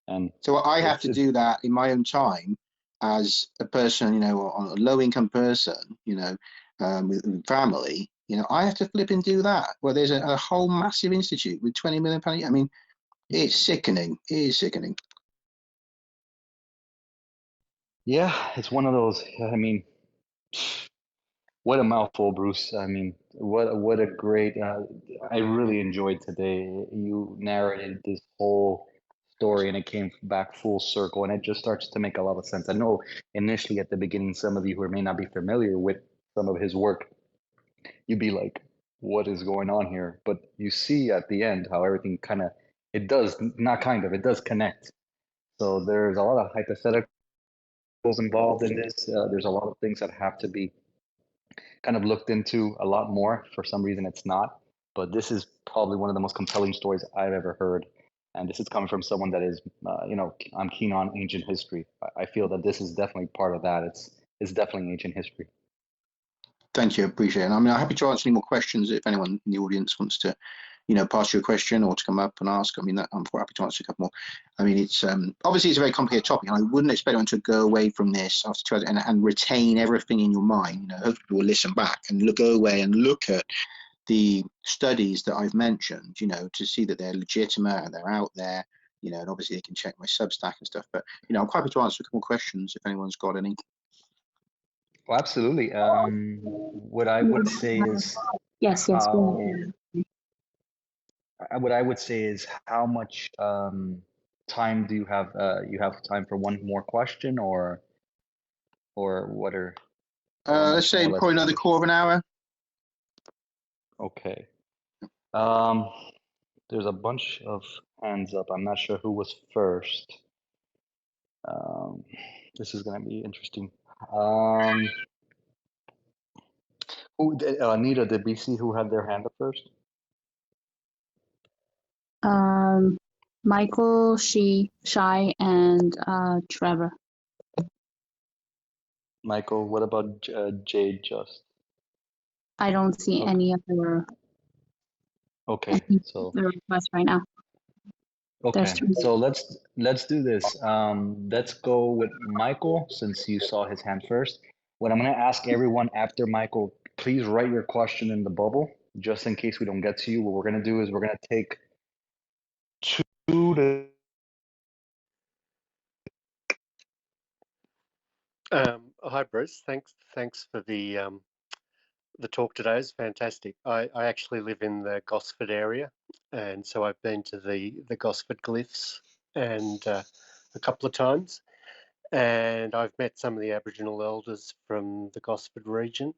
And so I have to do that in my own time as a person, a low-income person, with family. I have to flip and do that. Well, there's a whole massive institute with 20 million pounds. I mean, it's sickening. It is sickening. Yeah, it's one of those. I mean, what a mouthful, Bruce. I mean, what a great. I really enjoyed today. You narrated this whole story, and it came back full circle, and it just starts to make a lot of sense. I know initially at the beginning, some of you who may not be familiar with some of his work, you'd be like, "What is going on here?" But you see at the end how everything it does connect. So there's a lot of hypotheticals involved in this. There's a lot of things that have to be kind of looked into a lot more. For some reason, it's not. But this is probably one of the most compelling stories I've ever heard. And this is coming from someone that is, I'm keen on ancient history. I feel that this is definitely part of that. It's definitely ancient history. Thank you, appreciate it. I mean, I'm happy to answer any more questions if anyone in the audience wants to, pass you a question or to come up and ask. I mean, I'm quite happy to answer a couple more. I mean, it's obviously it's a very complicated topic, and I wouldn't expect anyone to go away from this after 2 hours and retain everything in your mind. Hopefully we'll listen back and go away and look at the studies that I've mentioned, to see that they're legitimate and they're out there, and obviously they can check my Substack and stuff. But, I'm quite happy to answer a couple more questions if anyone's got any. Well, absolutely. What I would say is Yes. what I would say is how much time do you have? You have time for one more question, or what are? Let's say probably another quarter of an hour. Okay. There's a bunch of hands up. I'm not sure who was first. This is going to be interesting. Anita, did we see who had their hand up first? Michael, Shai, and Trevor. Michael, what about Jade just? I don't see any other so requests right now. Okay, so let's do this. Let's go with Michael since you saw his hand first. What I'm going to ask everyone after Michael, please write your question in the bubble just in case we don't get to you. What we're going to do is we're going to take 2 to. Hi, Bruce. Thanks for the talk today. It's fantastic. I actually live in the Gosford area, and so I've been to the Gosford glyphs and a couple of times. and I've met some of the Aboriginal elders from the Gosford region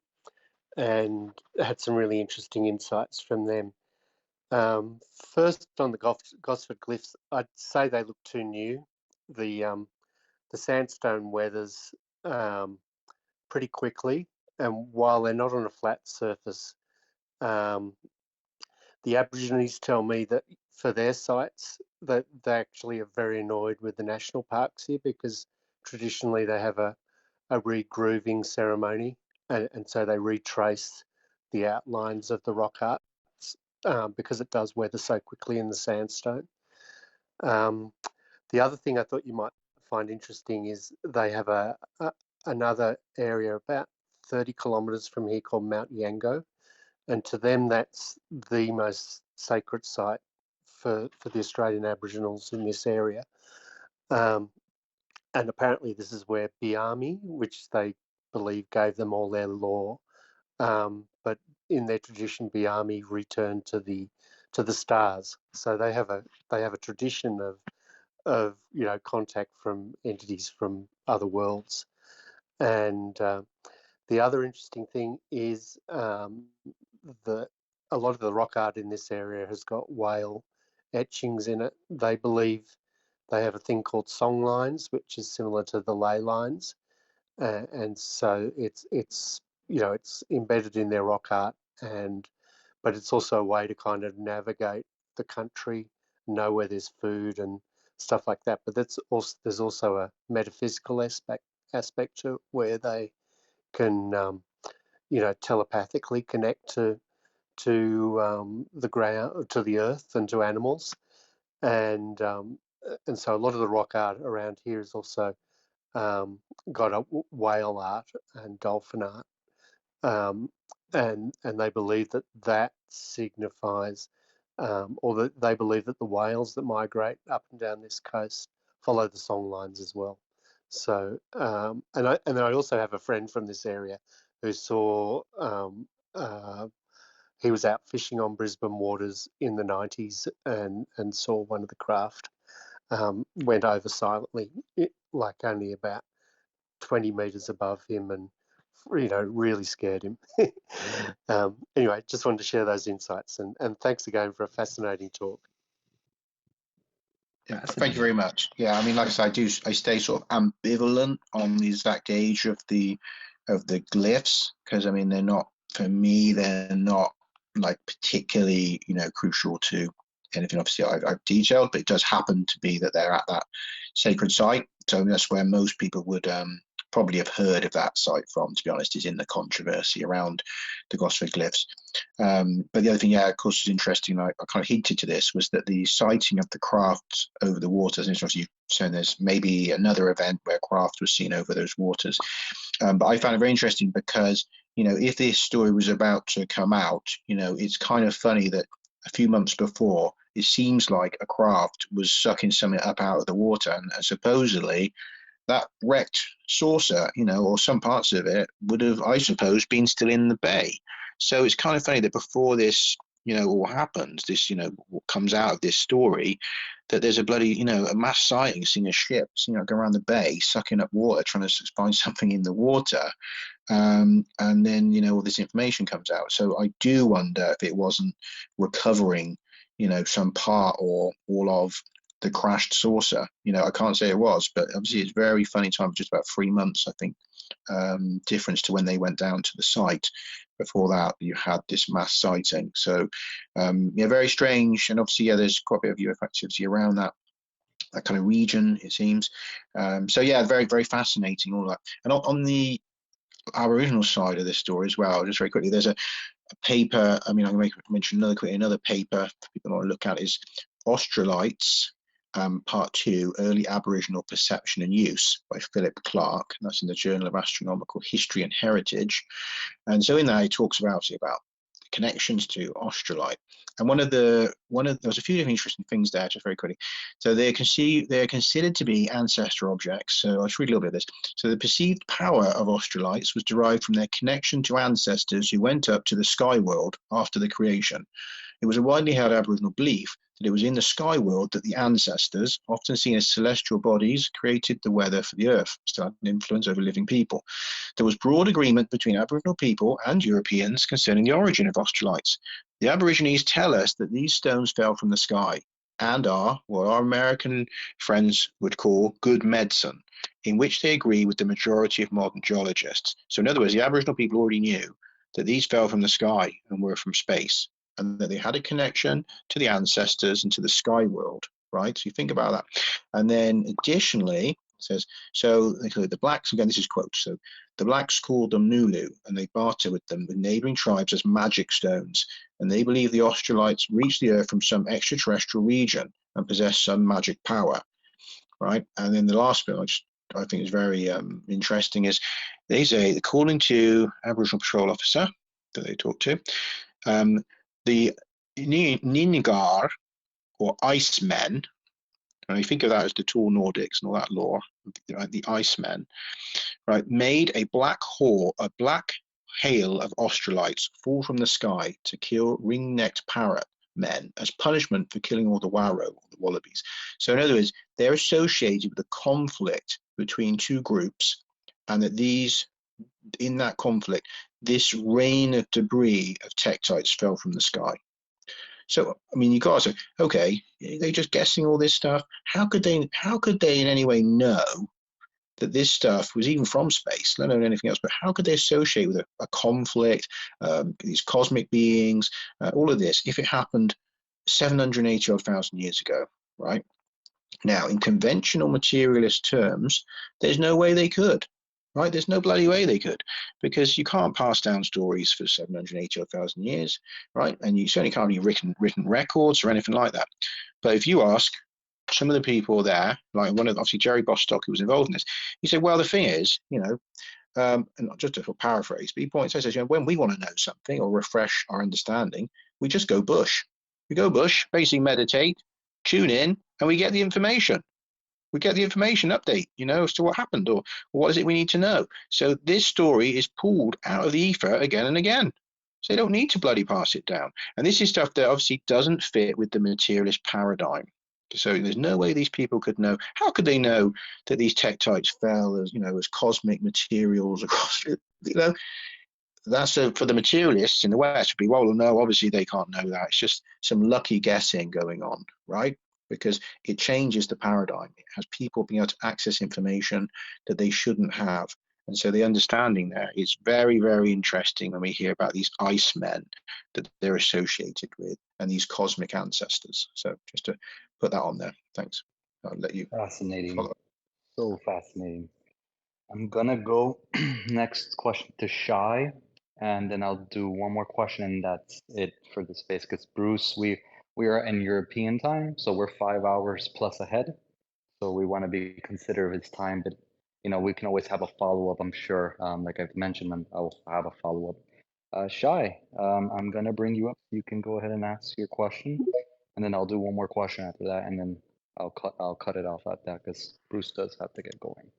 and had some really interesting insights from them. First, on the Gosford glyphs, I'd say they look too new. The sandstone weathers pretty quickly, and while they're not on a flat surface, the Aborigines tell me that for their sites that they actually are very annoyed with the national parks here because traditionally they have a regrooving ceremony, and so they retrace the outlines of the rock art because it does weather so quickly in the sandstone. The other thing I thought you might find interesting is they have another area about 30 kilometres from here called Mount Yango, and to them that's the most sacred site for the Australian Aboriginals in this area. And apparently this is where Biami, which they believe gave them all their law, but in their tradition, Biami returned to the stars. So they have a tradition of contact from entities from other worlds. And the other interesting thing is that a lot of the rock art in this area has got whale etchings in it. They believe they have a thing called song lines, which is similar to the ley lines, and so it's embedded in their rock art, but it's also a way to kind of navigate the country, know where there's food and stuff like that. But there's also a metaphysical aspect to it where they can telepathically connect to the ground, to the earth, and to animals, and so a lot of the rock art around here is also got a whale art and dolphin art, and they believe that signifies, or that they believe that the whales that migrate up and down this coast follow the song lines as well. So, and I also have a friend from this area who saw. He was out fishing on Brisbane waters in the 90s and saw one of the craft. Went over silently, like only about 20 metres above him, and really scared him. Anyway, just wanted to share those insights, and thanks again for a fascinating talk. Yeah, thank you very much. Yeah, I mean, like I said, I stay sort of ambivalent on the exact age of the glyphs, because I mean, they're not, for me, they're not like particularly crucial to anything obviously I've detailed, but it does happen to be that they're at that sacred site. So that's where most people would probably have heard of that site from, to be honest, is in the controversy around the Gosford glyphs. But the other thing, yeah, of course, is interesting, I kind of hinted to this, was that the sighting of the craft over the waters, and obviously you've shown there's maybe another event where craft was seen over those waters. But I found it very interesting because, if this story was about to come out, it's kind of funny that a few months before, it seems like a craft was sucking something up out of the water, and supposedly that wrecked saucer, or some parts of it would have, I suppose, been still in the bay. So it's kind of funny that before this, all happens, this, what comes out of this story, that there's a bloody, a mass sighting, seeing a ship, go around the bay, sucking up water, trying to find something in the water. And then, all this information comes out. So I do wonder if it wasn't recovering, some part or all of the crashed saucer. I can't say it was, but obviously it's very funny time, just about 3 months, I think, difference to when they went down to the site. Before that, you had this mass sighting. So, very strange. And obviously, there's quite a bit of UFO activity around that kind of region, it seems. So, very, very fascinating, all that. And on the Aboriginal side of this story as well, just very quickly, there's a paper. I mean, I'm going to mention another paper for people to want to look at, is Australites, Part 2, Early Aboriginal Perception and Use, by Philip Clark, and that's in the Journal of Astronomical History and Heritage. And so in that, he talks about connections to Australite. And there was a few different interesting things there, just very quickly. So they're considered to be ancestor objects. So I'll just read a little bit of this. So the perceived power of Australites was derived from their connection to ancestors who went up to the sky world after the creation. It was a widely held Aboriginal belief that it was in the sky world that the ancestors, often seen as celestial bodies, created the weather for the earth, still had an influence over living people. There was broad agreement between Aboriginal people and Europeans concerning the origin of Australites. The Aborigines tell us that these stones fell from the sky and are what our American friends would call good medicine, in which they agree with the majority of modern geologists. So in other words, the Aboriginal people already knew that these fell from the sky and were from space, and that they had a connection to the ancestors and to the sky world, right? So you think about that. And then additionally, it says, so the blacks, again, this is quotes, so the blacks called them Nulu, and they barter with them with neighboring tribes as magic stones, and they believe the Australites reached the earth from some extraterrestrial region and possess some magic power, right? And then the last bit, which I think is very interesting, is they say, according to Aboriginal patrol officer that they talked to, the Ningar, or Icemen, and you think of that as the tall Nordics and all that lore, right, the Icemen, right, made a black hail of Australites fall from the sky to kill ring-necked parrot men as punishment for killing all the warrow, or the wallabies. So in other words, they're associated with a conflict between two groups, and that in that conflict, this rain of debris of tektites fell from the sky. So, I mean, you got to say, okay, they're just guessing all this stuff. How could they in any way know that this stuff was even from space, let alone anything else? But how could they associate with a conflict, these cosmic beings, all of this, if it happened 780,000 years ago, right? Now, in conventional materialist terms, there's no way they could. Right? There's no bloody way they could, because you can't pass down stories for 780,000 years, right? And you certainly can't have written records or anything like that. But if you ask some of the people there, like obviously Jerry Bostock, who was involved in this, he said, well, the thing is, and not just to paraphrase, but he points out, says, when we want to know something or refresh our understanding, we just go bush. We go bush, basically meditate, tune in, and we get the information. We get the information update, as to what happened or what is it we need to know. So this story is pulled out of the ether again and again. So they don't need to bloody pass it down. And this is stuff that obviously doesn't fit with the materialist paradigm. So there's no way these people could know. How could they know that these tektites fell as cosmic materials across, That's for the materialists in the West would be, well, no, obviously they can't know that. It's just some lucky guessing going on, right? Because it changes the paradigm. It has people being able to access information that they shouldn't have. And so the understanding there is very, very interesting when we hear about these Icemen that they're associated with and these cosmic ancestors. So just to put that on there. Thanks. I'll let you. Fascinating. Follow. So fascinating. I'm gonna go next question to Shai, and then I'll do one more question, and that's it for the space. Because Bruce, we are in European time, so we're 5 hours plus ahead. So we want to be considerate of his time, but we can always have a follow up. I'm sure, like I've mentioned, I'll have a follow up. Shai, I'm gonna bring you up. You can go ahead and ask your question, and then I'll do one more question after that, and then I'll cut it off at that because Bruce does have to get going.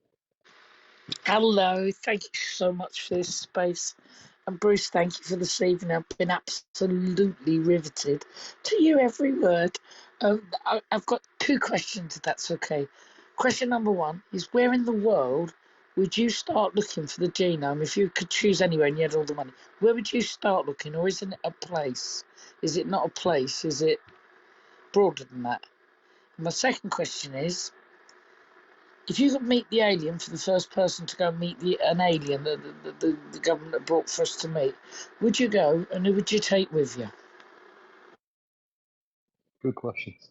Hello, thank you so much for this space. And Bruce, thank you for this evening. I've been absolutely riveted to you, every word. I've got two questions, if that's okay. Question number one is, where in the world would you start looking for the genome? If you could choose anywhere and you had all the money, where would you start looking? Or isn't it a place? Is it not a place? Is it broader than that? And my second question is, if you could meet the alien for the first person to go meet an alien that the government brought for us to meet, would you go, and who would you take with you? Good questions.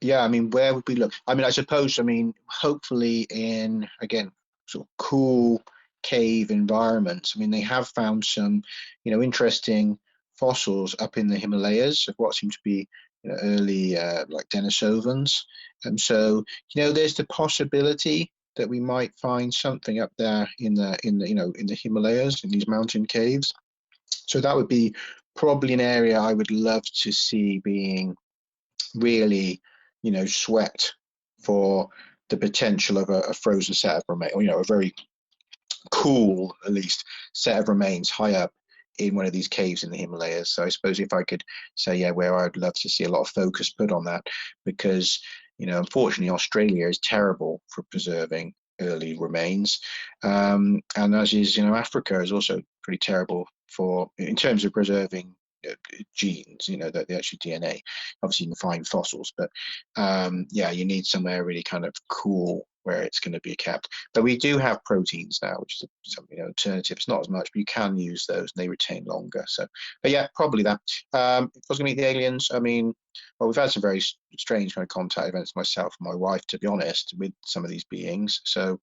Yeah, I mean, where would we look? I mean, I suppose, hopefully in, again, sort of cool cave environments. I mean, they have found some, interesting fossils up in the Himalayas of what seem to be early like Denisovans. And so, there's the possibility that we might find something up there in the Himalayas, in these mountain caves. So that would be probably an area I would love to see being really, swept for the potential of a frozen set of remains, or a very cool, at least, set of remains high up in one of these caves in the Himalayas. So I suppose if I could say, yeah, where I'd love to see a lot of focus put on that, because, you know, unfortunately, Australia is terrible for preserving early remains. And as is, you know, Africa is also pretty terrible for, in terms of preserving genes, you know, the actual DNA. Obviously, you can find fossils, but yeah, you need somewhere really kind of cool where it's going to be kept. But we do have proteins now, which is something, you know, alternative. It's not as much, but you can use those and they retain longer. So, but yeah, probably that. If I was going to meet the aliens, I mean, well, we've had some very strange kind of contact events myself and my wife, to be honest, with some of these beings. So,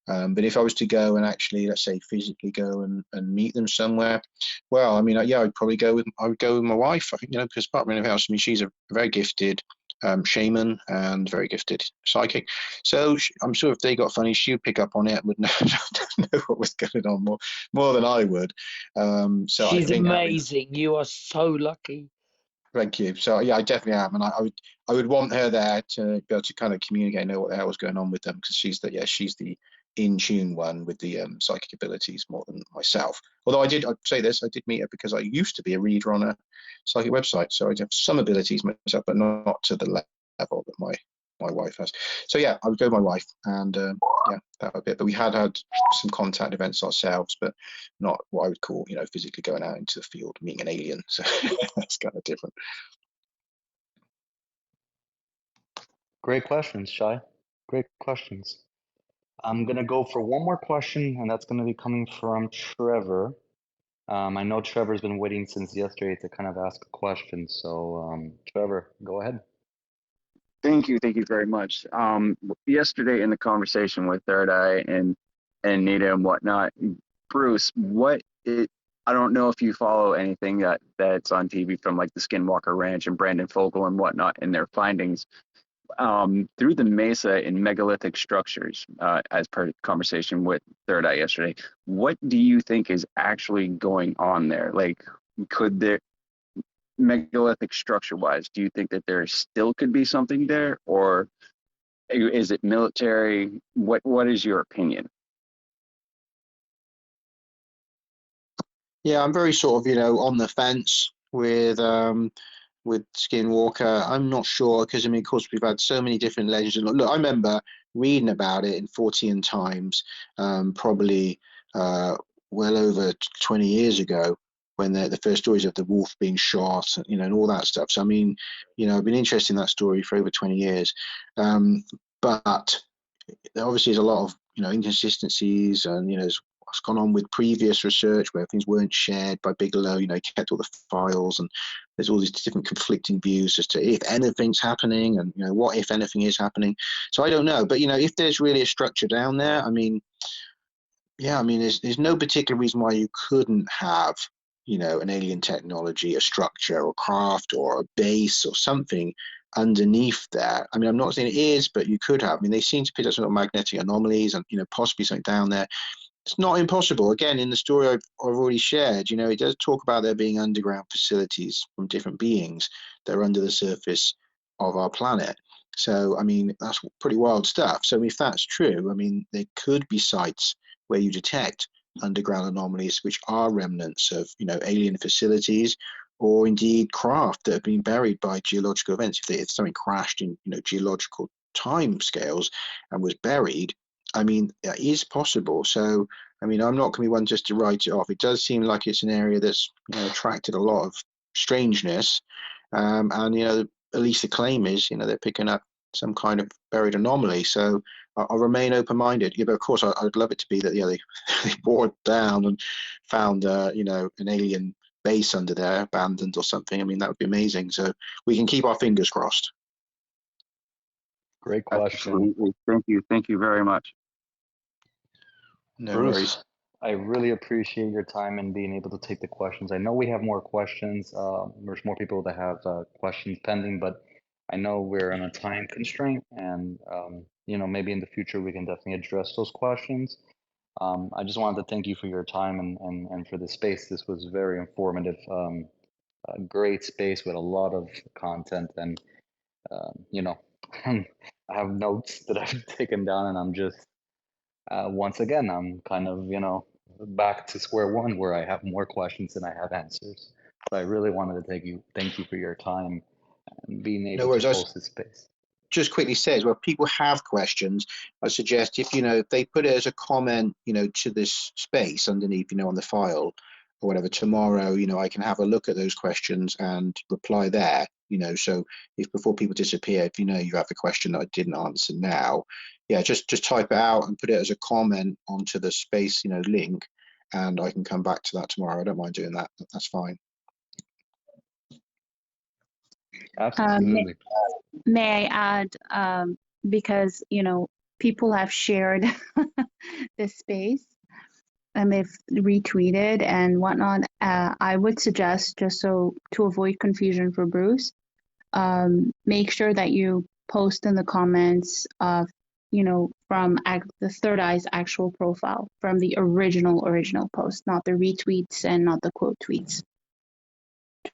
but if I was to go and actually, let's say, physically go and meet them somewhere, well, I mean, yeah, I would go with my wife. I think, you know, because apart from anything else, I mean, she's a very gifted shaman and very gifted psychic. So I'm sure if they got funny, she would pick up on it and would know what was going on more than I would. So She's I think, amazing. You are so lucky. thank you. So yeah, I definitely am, and I would want her there to be able to kind of communicate, know what the hell was going on with them, because she's the in tune one with the psychic abilities more than myself. Although I'd say this, I did meet her because I used to be a reader on a psychic website, so I have some abilities myself, but not to the level that my wife has. So yeah, I would go with my wife, and yeah, that would be it. But we had some contact events ourselves, but not what I would call, you know, physically going out into the field meeting an alien. So that's kind of different. Great questions, Shai. Great questions. I'm going to go for one more question, and that's going to be coming from Trevor. I know Trevor's been waiting since yesterday to kind of ask a question. So, Trevor, go ahead. Thank you very much. Yesterday in the conversation with Third Eye and Nita and whatnot, Bruce, I don't know if you follow anything that's on TV from like the Skinwalker Ranch and Brandon Fogel and whatnot and their findings through the mesa in megalithic structures, as per conversation with Third Eye yesterday. What do you think is actually going on there? Like, could there, megalithic structure wise, do you think that there still could be something there, or is it military? What is your opinion? Yeah, I'm very sort of, you know, on the fence with Skinwalker. I'm not sure, because I mean, of course, we've had so many different legends. Look, I remember reading about it in 14 Times, probably well over 20 years ago, when the first stories of the wolf being shot, you know, and all that stuff. So I mean, you know, I've been interested in that story for over 20 years, but there obviously is a lot of, you know, inconsistencies, and you know, what's gone on with previous research where things weren't shared by Bigelow. You know, he kept all the files, and there's all these different conflicting views as to if anything's happening, and you know, what if anything is happening. So I don't know, but you know, if there's really a structure down there, I mean, yeah, I mean, there's no particular reason why you couldn't have, you know, an alien technology, a structure or craft or a base or something underneath there. I mean, I'm not saying it is, but you could have. I mean, they seem to pick up some magnetic anomalies and, you know, possibly something down there. It's not impossible. Again, in the story I've already shared, you know, it does talk about there being underground facilities from different beings that are under the surface of our planet. So, I mean, that's pretty wild stuff. So if that's true, I mean, there could be sites where you detect underground anomalies which are remnants of, you know, alien facilities, or indeed craft that have been buried by geological events. If something crashed in, you know, geological time scales and was buried, I mean, that is possible. So, I mean, I'm not going to be one just to write it off. It does seem like it's an area that's, you know, attracted a lot of strangeness, and you know, at least the claim is, you know, they're picking up some kind of buried anomaly. So I'll remain open-minded. Yeah, but of course, I'd love it to be that, yeah, they bored down and found, you know, an alien base under there, abandoned or something. I mean, that would be amazing. So we can keep our fingers crossed. Great question. Absolutely. Thank you very much. No Bruce, worries. I really appreciate your time and being able to take the questions. I know we have more questions. There's more people that have questions pending, but I know we're on a time constraint, and you know, maybe in the future we can definitely address those questions. I just wanted to thank you for your time and for the space. This was very informative. A great space with a lot of content, and you know, I have notes that I've taken down, and I'm just once again, I'm kind of, you know, back to square one where I have more questions than I have answers. So I really wanted to thank you for your time and being No able to worries. host this space. Just quickly says, well, people have questions. I suggest if they put it as a comment, to this space underneath, on the file or whatever, tomorrow, I can have a look at those questions and reply there. So if before people disappear, if you have a question that I didn't answer now, yeah, just type it out and put it as a comment onto the space, link, and I can come back to that tomorrow. I don't mind doing that. That's fine. Absolutely. May I add, because people have shared this space and they've retweeted and whatnot. I would suggest, just so to avoid confusion for Bruce, make sure that you post in the comments of from the Third Eye's actual profile, from the original post, not the retweets and not the quote tweets,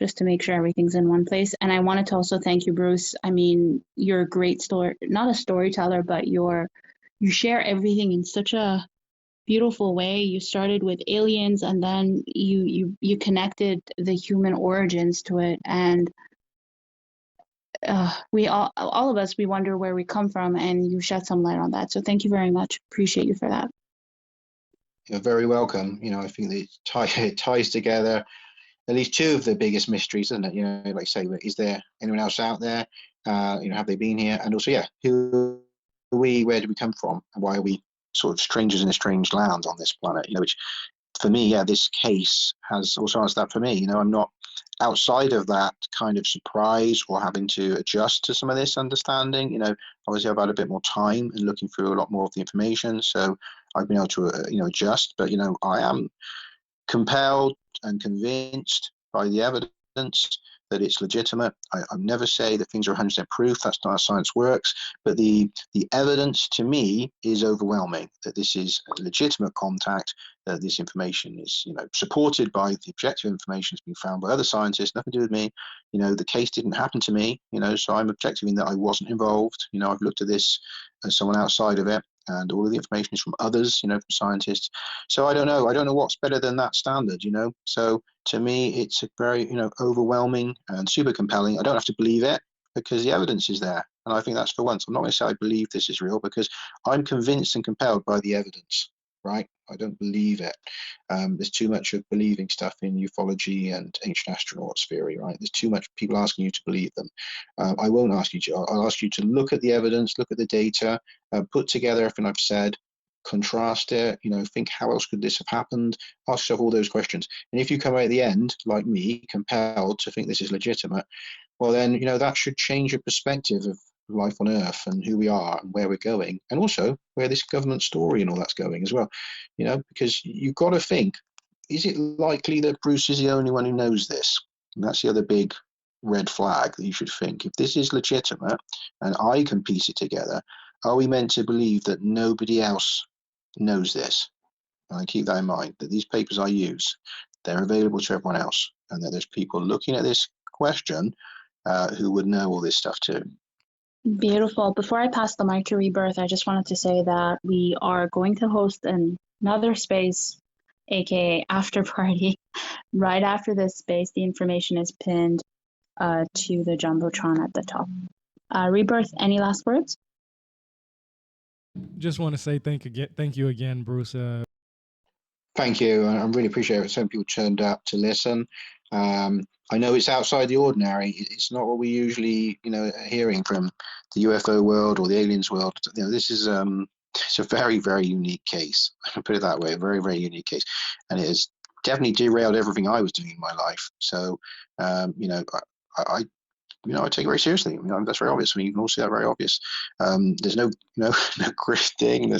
just to make sure everything's in one place. And I wanted to also thank you, Bruce. I mean, you're a great not a storyteller, but you share everything in such a beautiful way. You started with aliens and then you connected the human origins to it. And we all of us, we wonder where we come from, and you shed some light on that. So thank you very much. Appreciate you for that. You're very welcome. I think it ties together at least two of the biggest mysteries, isn't it? Like say, is there anyone else out there? Have they been here? And also, yeah, who are we? Where do we come from? And why are we sort of strangers in a strange land on this planet? Which for me, yeah, this case has also answered that for me. I'm not outside of that kind of surprise or having to adjust to some of this understanding. Obviously I've had a bit more time and looking through a lot more of the information, so I've been able to adjust. But I am compelled and convinced by the evidence that it's legitimate. I never say that things are 100% proof. That's not how science works. But the evidence to me is overwhelming that this is a legitimate contact, that this information is supported by the objective information that's been found by other scientists, nothing to do with me. The case didn't happen to me, so I'm objectiving that I wasn't involved. I've looked at this as someone outside of it, and all of the information is from others, from scientists. So I don't know what's better than that standard, So to me, it's a very, overwhelming and super compelling. I don't have to believe it because the evidence is there. And I think that's for once. I'm not going to say I believe this is real because I'm convinced and compelled by the evidence, right? I don't believe it. There's too much of believing stuff in ufology and ancient astronauts theory, right? There's too much people asking you to believe them. I won't ask you to. I'll ask you to look at the evidence, look at the data, put together everything I've said, contrast it, think how else could this have happened, ask yourself all those questions. And if you come out at the end, like me, compelled to think this is legitimate, well then, that should change your perspective of life on Earth and who we are and where we're going, and also where this government story and all that's going as well. Because you've got to think, is it likely that Bruce is the only one who knows this? And that's the other big red flag that you should think. If this is legitimate and I can piece it together, are we meant to believe that nobody else knows this? And I keep that in mind, that these papers I use, they're available to everyone else, and that there's people looking at this question who would know all this stuff too. Beautiful. Before I pass the mic to Rebirth, I just wanted to say that we are going to host another space, aka after party, right after this space. The information is pinned to the Jumbotron at the top. Rebirth, any last words? Just want to say thank you again, Bruce. Thank you. I really appreciate it. So many people turned up to listen. I know it's outside the ordinary. It's not what we usually, are hearing from the UFO world or the aliens world. This is it's a very, very unique case. I put it that way, a very, very unique case, and it has definitely derailed everything I was doing in my life. So, I take it very seriously. That's very obvious. You can all see that very obvious. There's no grifting.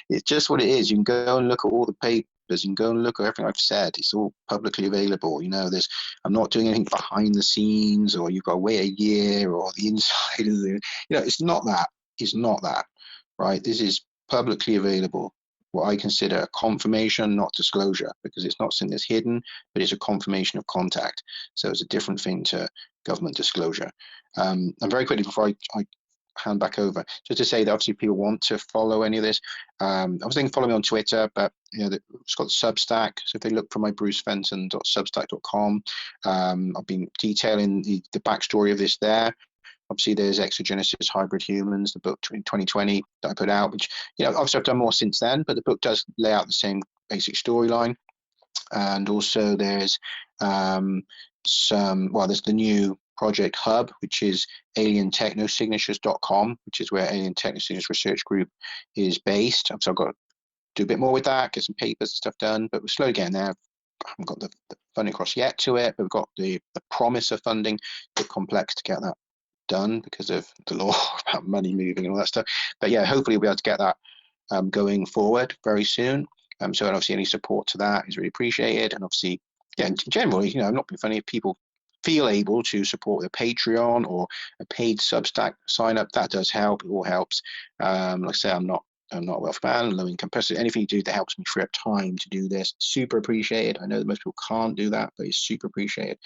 It's just what it is. You can go and look at all the papers. You can go and look at everything I've said. It's all publicly available. I'm not doing anything behind the scenes, or you've got to wait a year, or the inside of the. It's not that. It's not that. Right. This is publicly available. What I consider a confirmation, not disclosure, because it's not something that's hidden, but it's a confirmation of contact. So it's a different thing to government disclosure. And very quickly before I hand back over. Just to say that obviously people want to follow any of this. I was thinking follow me on Twitter, but it's got Substack. So if they look for my brucefenton.substack.com, I've been detailing the backstory of this there. Obviously, there's Exogenesis, Hybrid Humans, the book in 2020 that I put out, which, obviously I've done more since then, but the book does lay out the same basic storyline. And also there's there's the new project hub, which is alientechnosignatures.com, which is where Alien Technosignatures Research Group is based. So I've got to do a bit more with that, get some papers and stuff done, but we're slowly getting there. I haven't got the funding across yet to it, but we've got the promise of funding. It's a bit complex to get that done because of the law about money moving and all that stuff. But yeah, hopefully we'll be able to get that going forward very soon. So obviously any support to that is really appreciated. And obviously, generally, I'm not being funny, if people feel able to support a Patreon or a paid Substack sign up, that does help. It all helps. Like I say, I'm not a wealth man, low income person. Anything you do that helps me free up time to do this, super appreciated. I know that most people can't do that, but it's super appreciated.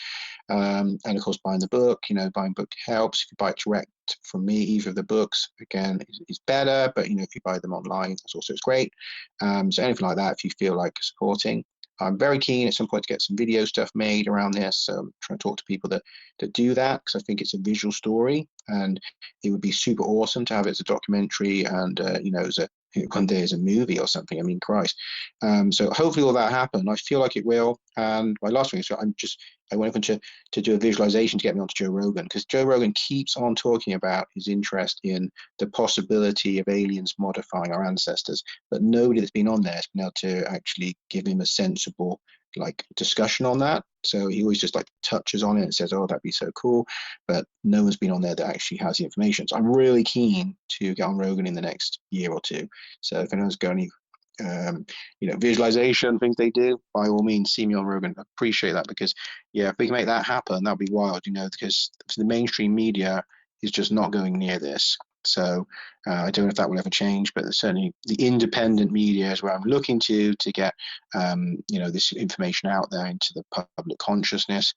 And of course, buying the book, buying book helps. If you buy it direct from me, either of the books, again, is better. But if you buy them online, that's also great. So anything like that, if you feel like supporting, I'm very keen at some point to get some video stuff made around this. So I'm trying to talk to people that do that, because I think it's a visual story, and it would be super awesome to have it as a documentary and one day as a movie or something. I mean, Christ. So hopefully all that happen. I feel like it will. And my last thing is I went over to do a visualization to get me onto Joe Rogan, because Joe Rogan keeps on talking about his interest in the possibility of aliens modifying our ancestors, but nobody that's been on there has been able to actually give him a sensible discussion on that. So he always just touches on it and says, oh, that'd be so cool, but no one's been on there that actually has the information. So I'm really keen to get on Rogan in the next year or two. So if anyone's got any visualization things they do, by all means see me on Rogan. I appreciate that, because if we can make that happen, that'd be wild, because the mainstream media is just not going near this. So I don't know if that will ever change, but certainly the independent media is where I'm looking to get this information out there into the public consciousness.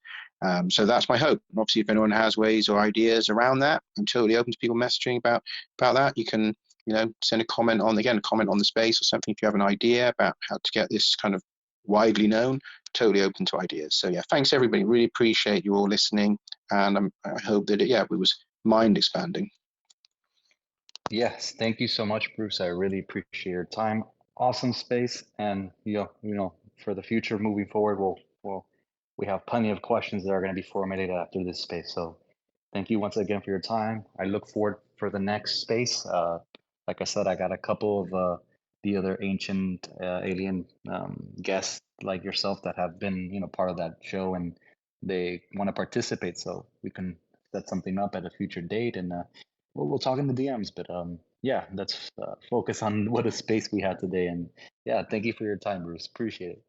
So that's my hope. And obviously, if anyone has ways or ideas around that, I'm totally open to people messaging about that. You can send a comment on the space or something if you have an idea about how to get this kind of widely known. Totally open to ideas. So thanks everybody. Really appreciate you all listening, and I hope that it was mind expanding. Yes, thank you so much, Bruce. I really appreciate your time. Awesome space, and for the future moving forward, we have plenty of questions that are going to be formulated after this space. So thank you once again for your time. I look forward for the next space. Like I said, I got a couple of the other ancient alien guests like yourself that have been part of that show, and they want to participate. So we can set something up at a future date, and we'll talk in the DMs. But let's focus on what a space we had today. And thank you for your time, Bruce. Appreciate it.